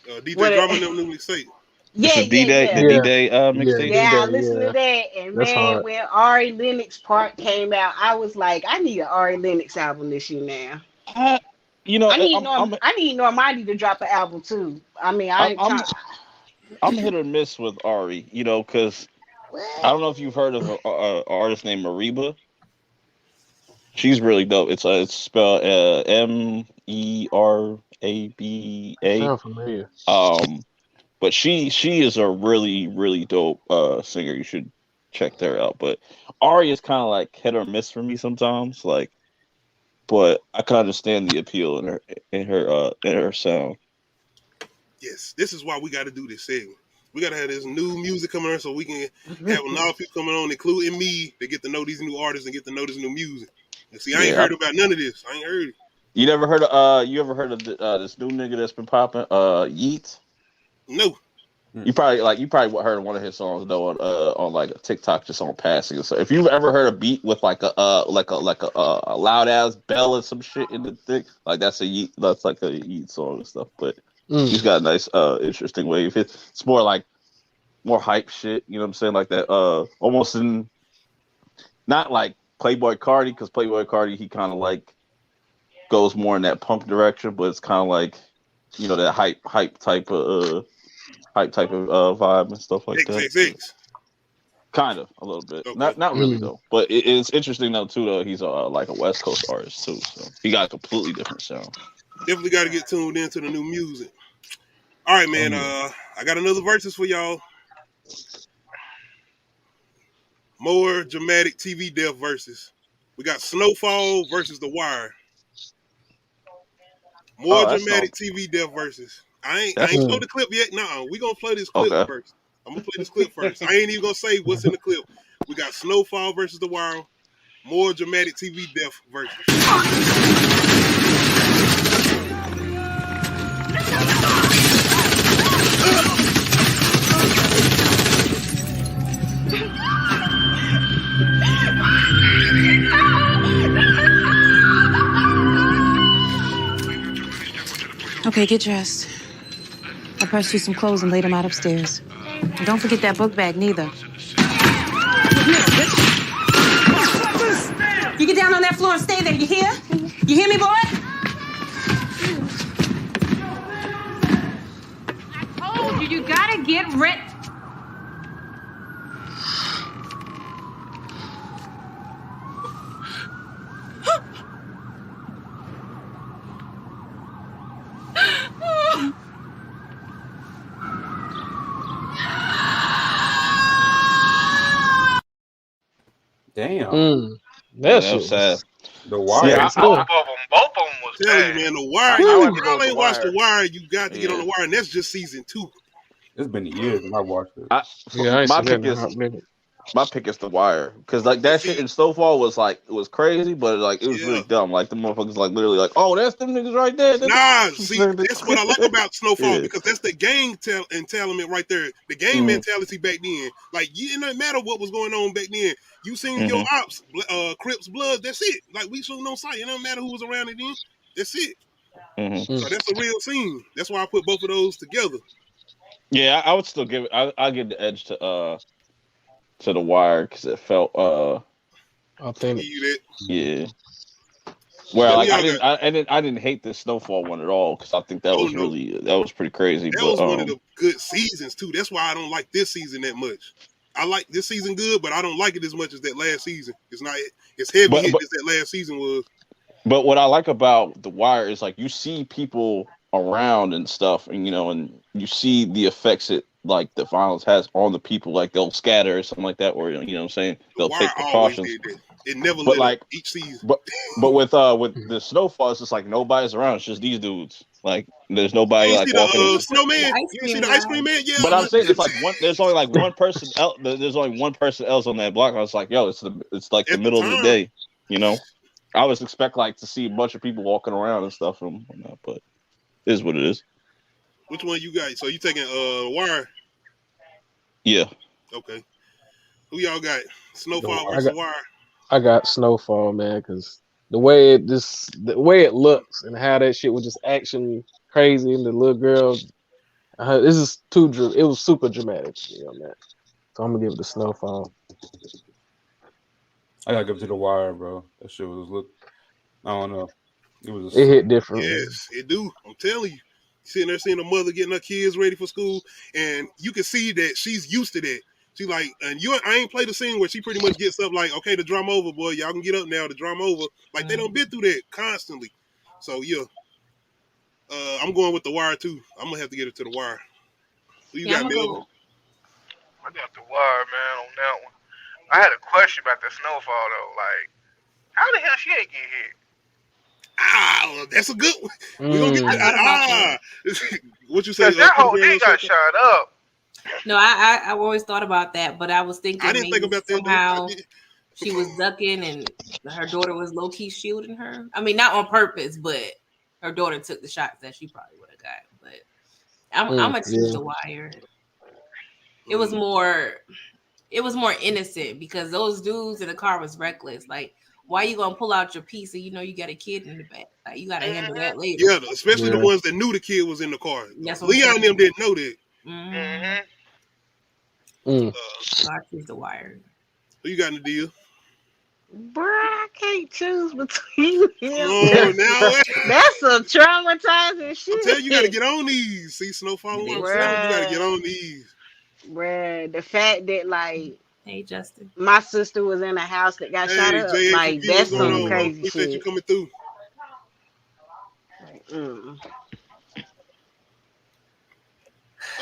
it. DJ Drama and them newly say. Yeah, D-Day mixtape. Yeah, I listened to that, and that's man, hard. when Ari Lennox part came out, I was like, I need an Ari Lennox album this year now. You know, I need Normani to drop an album too. I mean, I'm hit or miss with Ari, you know, because I don't know if you've heard of an artist named Mariba. She's really dope. It's spelled Meraba. Sound familiar. But she is a really, really dope singer. You should check her out. But Ari is kind of like hit or miss for me sometimes. Like, but I can understand the appeal in her sound. Yes, this is why we got to do this segment. We got to have this new music coming on so we can have a lot of people coming on, including me, to get to know these new artists and get to know this new music. And see, I ain't heard about none of this. I ain't heard it. You never heard of you ever heard of this new nigga that's been popping? Yeet? No. You probably heard one of his songs though on like a TikTok just on passing. So if you've ever heard a beat with like a loud ass bell and some shit in the thing, like that's like a Yeet song and stuff. But he's got a nice interesting wave. It's more like more hype shit, you know what I'm saying? Like that almost in not like Playboy Cardi, because Playboy Cardi he kind of like goes more in that punk direction, but it's kind of like, you know, that hype type of vibe and stuff like that. Kind of a little bit, okay. Not really though. But it's interesting though too. Though he's like a West Coast artist too, so he got a completely different sound. Definitely got to get tuned into the new music. All right, man. I got another verses for y'all. More dramatic TV death verses. We got Snowfall versus The Wire. More dramatic TV death verses. I ain't showed the clip yet. Nah, we gonna play this clip first. I'm gonna play this clip first. I ain't even gonna say what's in the clip. We got Snowfall versus The Wire. More dramatic TV death verses. Okay, get dressed. I pressed you some clothes and laid them out upstairs. And don't forget that book bag, neither. You get down on that floor and stay there, you hear? You hear me, boy? I told you, you gotta get rid. Damn. That shit was sad. The Wire. Both of them was Tell bad. you, man, The Wire. Y'all ain't watched The Wire. You got to get on The Wire, and that's just season 2. It's been years when I watched it. My pick is The Wire, because like that shit in Snowfall was like it was crazy, but like it was really dumb. Like the motherfuckers like literally like, oh, that's them niggas right there. See, that's what I like about Snowfall because that's the gang entitlement right there. The gang mentality back then. Like, it didn't matter what was going on back then. You seen your ops, Crips, Bloods. That's it. Like we shooting on sight. It don't matter who was around it then. That's it. So that's a real scene. That's why I put both of those together. Yeah, I would still give it. I give the edge to The Wire because it felt authentic. Yeah. Well, like I didn't hate the Snowfall one at all because I think that was pretty crazy. That was one of the good seasons too. That's why I don't like this season that much. I like this season good, but I don't like it as much as that last season. It's not as heavy hit as that last season was. But what I like about The Wire is like you see people around and stuff, and and you see the effects it like the violence has on the people. Like they'll scatter or something like that, or what I'm saying, they'll take precautions. It never but lit like up each season. But with the Snowfall, it's just like nobody's around. It's just these dudes. Like there's nobody like walking. The snowman. You see the ice cream man? Yeah. But I'm saying it's like there's only like one person else. There's only one person else on that block. I was like, yo, it's like the middle of the day. I was expect like to see a bunch of people walking around and stuff and whatnot, but it is what it is. Which one you got? So you taking Wire? Yeah. Okay. Who y'all got? Snowfall versus Wire? I got Snowfall, man, because the way it looks and how that shit was just action crazy and the little girl. This is it was super dramatic, man. So I'm gonna give it to Snowfall. I gotta give it to The Wire, bro. That shit was I don't know. It hit different. Yes, it do. I'm telling you. Sitting there seeing a mother getting her kids ready for school, and you can see that she's used to that. She like, and I ain't played the scene where she pretty much gets up like, okay, the drama over, boy. Y'all can get up now. The drama over. Like they don't been through that constantly. So yeah, I'm going with The Wire too. I'm gonna have to get it to The Wire. Who you got, Melvin? I got The Wire, man, on that one. I had a question about the Snowfall though. Like, how the hell she ain't get hit? That's a good one. We're gonna get that. What you say? That whole thing got shot up. No, I always thought about that, but I was thinking I didn't think about that somehow she was ducking and her daughter was low key shielding her. I mean, not on purpose, but her daughter took the shots that she probably would have got. But I'm gonna choose The Wire. It was more innocent because those dudes in the car was reckless. Like, why you gonna pull out your piece and you got a kid in the back? Like, you gotta handle that later. Yeah, especially the ones that knew the kid was in the car. Leon and them didn't know that. So I choose The Wire. Who you got in the deal? Bro, I can't choose between him. Oh, now that's some traumatizing shit. I tell you gotta get on these. See, Snowfall, you gotta get on these. Bruh, the fact that like, hey Justin, my sister was in a house that got shot up. Like that's some crazy shit. Appreciate you coming through.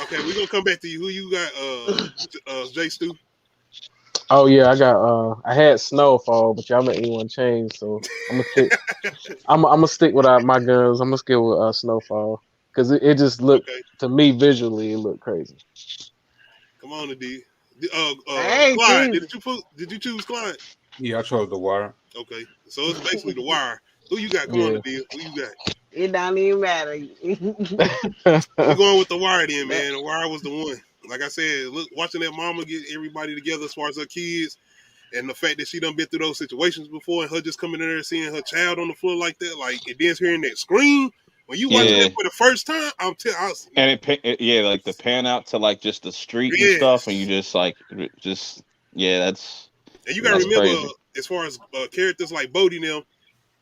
Okay, we're gonna come back to you. Who you got? Jay Stu. Oh yeah, I had Snowfall, but y'all made me want to change, so I'm gonna stick. I'm gonna stick with my guns. I'm gonna stick with Snowfall because it just looked to me visually it looked crazy. Come on, D. Clyde, did you choose Clyde? Yeah, I chose The Wire. Okay, so it's basically The Wire. Who you got? Come on, D. Who you got? It don't even matter. We're going with The Wire then, man. The Wire was the one. Like I said, look, watching that mama get everybody together as far as her kids, and the fact that she done been through those situations before, and her just coming in there and seeing her child on the floor like that, like, and then hearing that scream, When you watching that for the first time, and like the pan out to like just the street and stuff, and you just like that's. And you gotta remember, as far as characters like BOUT and them,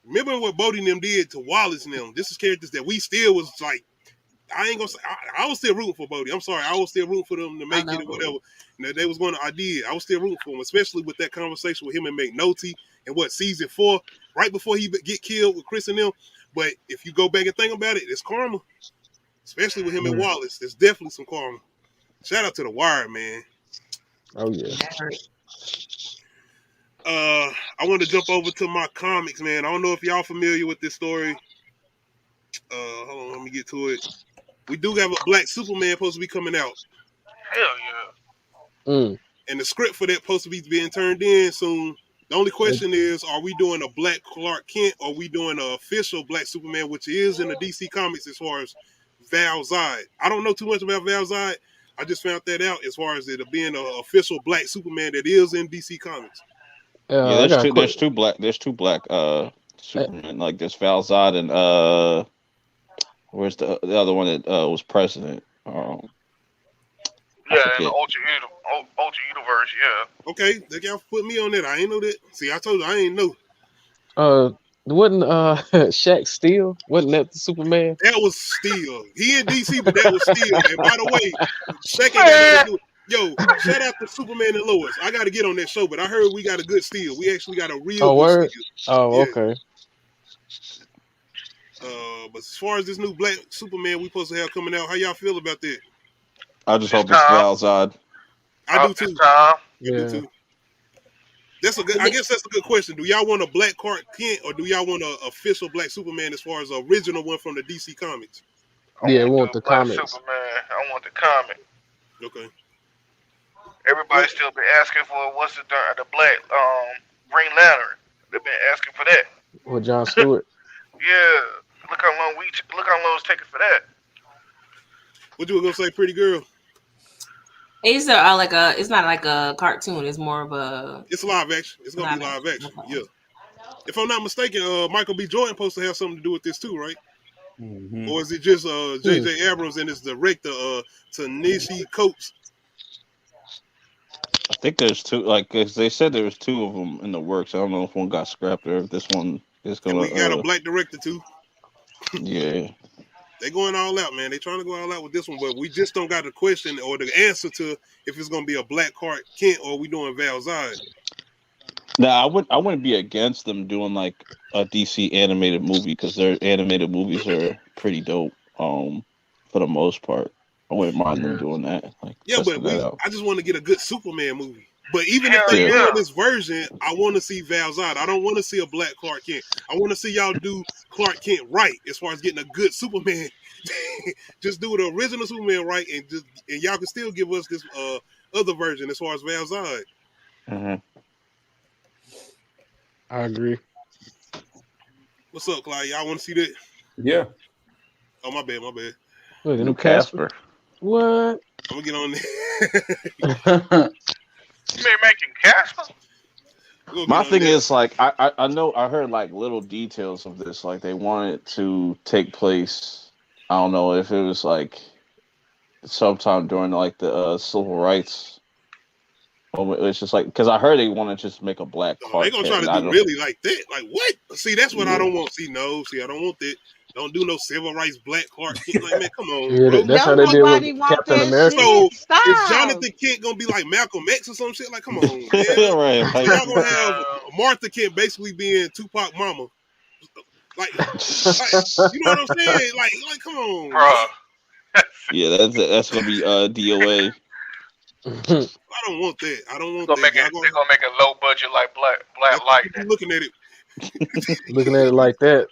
remember what BOUT and them did to Wallace and them. This is characters that we still was like. I ain't gonna say I was still rooting for BOUT. I'm sorry, I was still rooting for them to make it or whatever. They was going to. I was still rooting for them, especially with that conversation with him and McNulty and season 4, right before he get killed with Chris and them. But if you go back and think about it, it's karma, especially with him and Wallace. There's definitely some karma. Shout out to The Wire, man. Oh yeah. I want to jump over to my comics, man. I don't know if y'all familiar with this story. Hold on, let me get to it. We do have a Black Superman supposed to be coming out. Hell yeah. And the script for that supposed to be being turned in soon. The only question is, are we doing a Black Clark Kent or are we doing an official Black Superman, which is in the DC Comics as far as Val Zod? I don't know too much about Val Zod. I just found that out as far as it being an official Black Superman that is in DC Comics. There's two black Superman, like there's Val Zod and where's the other one that was president? In the Ultra Universe, yeah. Okay, they y'all put me on that. I ain't know that. See, I told you I ain't know. Wasn't Shaq Steel? Wasn't that the Superman? That was Steel. He in DC, but that was Steel. And by the way, Shaq ain't got nothing to do. Yo, shout out to Superman and Lois. I got to get on that show, but I heard we got a good Steel. We actually got a real good Steel. Oh, okay. But as far as this new Black Superman we supposed to have coming out, how y'all feel about that? I just hope it's Val Zod. I do too. I do too. That's a good. I guess that's a good question. Do y'all want a Black Clark Kent or do y'all want an official Black Superman as far as the original one from the DC Comics? We want the comics. Superman. I want the comic. Okay. Everybody still been asking for what's the Black Green Lantern. They've been asking for that. With John Stewart. Yeah. Look how long it's taking for that. What you were gonna say, pretty girl? It's it's not like a cartoon. It's more of a. It's live action. It's gonna be live action. Yeah. If I'm not mistaken, Michael B. Jordan supposed to have something to do with this too, right? Mm-hmm. Or is it just J.J. Abrams and his director Ta-Nehisi Coates? I think there's two. Like they said, there was 2 of them in the works. I don't know if one got scrapped or if this one is gonna. And we got a Black director too. Yeah. They going all out, man. They trying to go all out with this one, but we just don't got the question or the answer to if it's gonna be a Black Clark Kent or we doing Val Zod. Nah, I wouldn't be against them doing like a DC animated movie because their animated movies are pretty dope. For the most part, I wouldn't mind them doing that. Like, yeah, but I just want to get a good Superman movie. But even if they do this version, I want to see Val Zod. I don't want to see a Black Clark Kent. I want to see y'all do Clark Kent right as far as getting a good Superman. Just do the original Superman right, and y'all can still give us this other version as far as Val Zod. Mm-hmm. I agree. What's up, Clyde? Y'all want to see that? Yeah. Oh, my bad. What, the new Casper? What? I'm gonna get on there. You may making Casper? My thing is like I know I heard like little details of this. Like they wanted to take place. I don't know if it was like sometime during like the civil rights. It's just like because I heard they want to just make a Black Clark. They gonna try to do really like that. Like what? See, that's what I don't want. See, I don't want that. Don't do no civil rights Black Clark Kent. Like, man, come on, bro. That's how they did with Captain America. So is Jonathan Kent gonna be like Malcolm X or some shit? Like, come on, man. Right. Like, y'all gonna have Martha Kent basically being Tupac mama. Like you know what I'm saying? Like, come on, bro. Yeah, that's gonna be DOA. I don't want that. I don't want that. They're gonna make a low budget like Black Lightning. Looking at it. Looking at it like that.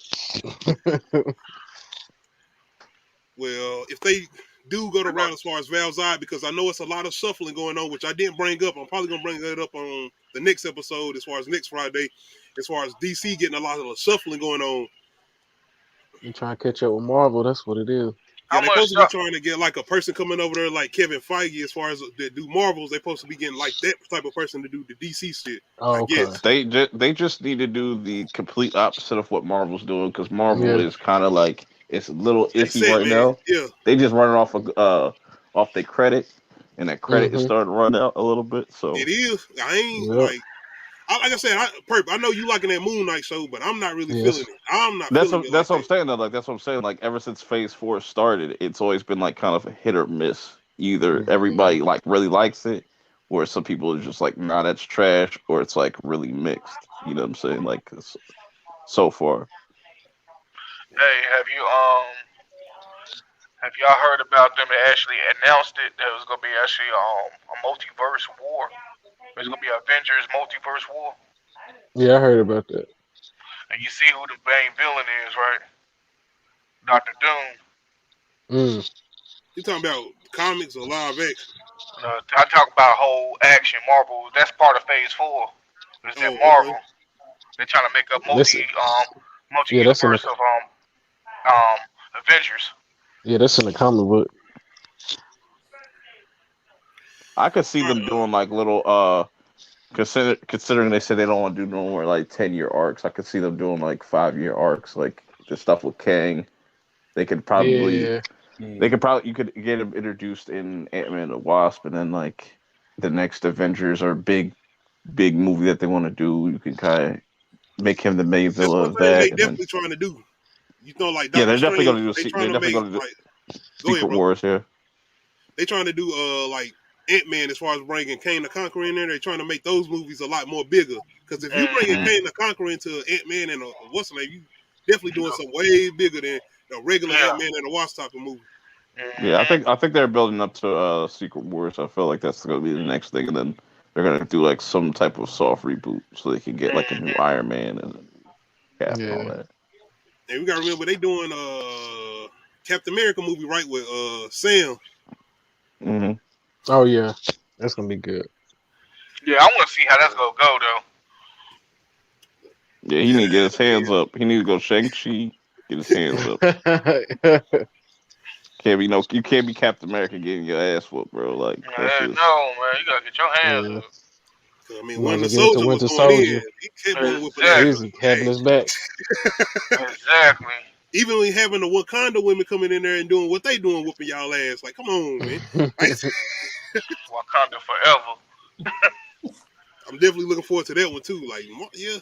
Well, if they do go the route as far as Val Zod, because I know it's a lot of shuffling going on, which I didn't bring up. I'm probably gonna bring that up on the next episode as far as next Friday, as far as DC getting a lot of shuffling going on. You trying to catch up with Marvel, that's what it is. Yeah, they're supposed to be trying to get like a person coming over there like Kevin Feige as far as that do Marvels. They're supposed to be getting like that type of person to do the DC shit. Oh, okay. They just need to do the complete opposite of what Marvel's doing because Marvel is kind of like it's a little iffy right now. Yeah. They just running off their credit, and that credit is starting to run out a little bit. So it is. I ain't like I said, I know you liking that Moon Knight show, but I'm not really feeling it. I'm not feeling it. That's what I'm saying though. Like that's what I'm saying. Like ever since Phase 4 started, it's always been like kind of a hit or miss. Either everybody like really likes it, or some people are just like, nah, that's trash, or it's like really mixed. You know what I'm saying? Like so far. Hey, have y'all heard about them? They actually announced it. There was gonna be actually a multiverse war. There's gonna be Avengers multiverse war. Yeah, I heard about that. And you see who the main villain is, right? Dr. Doom. You talking about comics or live action? I talk about whole action Marvel. That's part of Phase 4. Is that Marvel? Okay. They're trying to make a multi-universe of Avengers. Yeah, that's in the comic book. I could see them doing like little considering they said they don't want to do no more like 10-year arcs. I could see them doing like 5-year arcs, like the stuff with Kang. They could probably you could get him introduced in Ant-Man and the Wasp, and then like the next Avengers or big movie that they want to do, you can kind of make him the main villain of that. They definitely trying to do. You know, like Dr. they're definitely going to do. They're definitely going to do Secret Wars here. They trying to do like Ant-Man as far as bringing Kang the Conqueror in there. They're trying to make those movies a lot more bigger. Because if you bring Kang the Conqueror into Ant-Man and what's the name, you definitely doing something way bigger than the regular Ant-Man and the Wasp type of movie. Yeah, I think they're building up to Secret Wars. I feel like that's going to be the next thing, and then they're going to do like some type of soft reboot so they can get like a new Iron Man and Cap and all that. And we got to remember they doing Captain America movie right with Sam. Oh yeah, that's gonna be good. Yeah, I want to see how that's gonna go though. Yeah, he need to get his hands up. He need to go Shang-Chi, get his hands up. You can't be Captain America getting your ass whooped, bro. Like no, man, you gotta get your hands up. I mean, when the soldier was going in, he kept on whipping having his back. Exactly. Even when having the Wakanda women coming in there and doing what they doing, whooping y'all ass. Like, come on, man. Wakanda forever. I'm definitely looking forward to that one too. Like, yeah,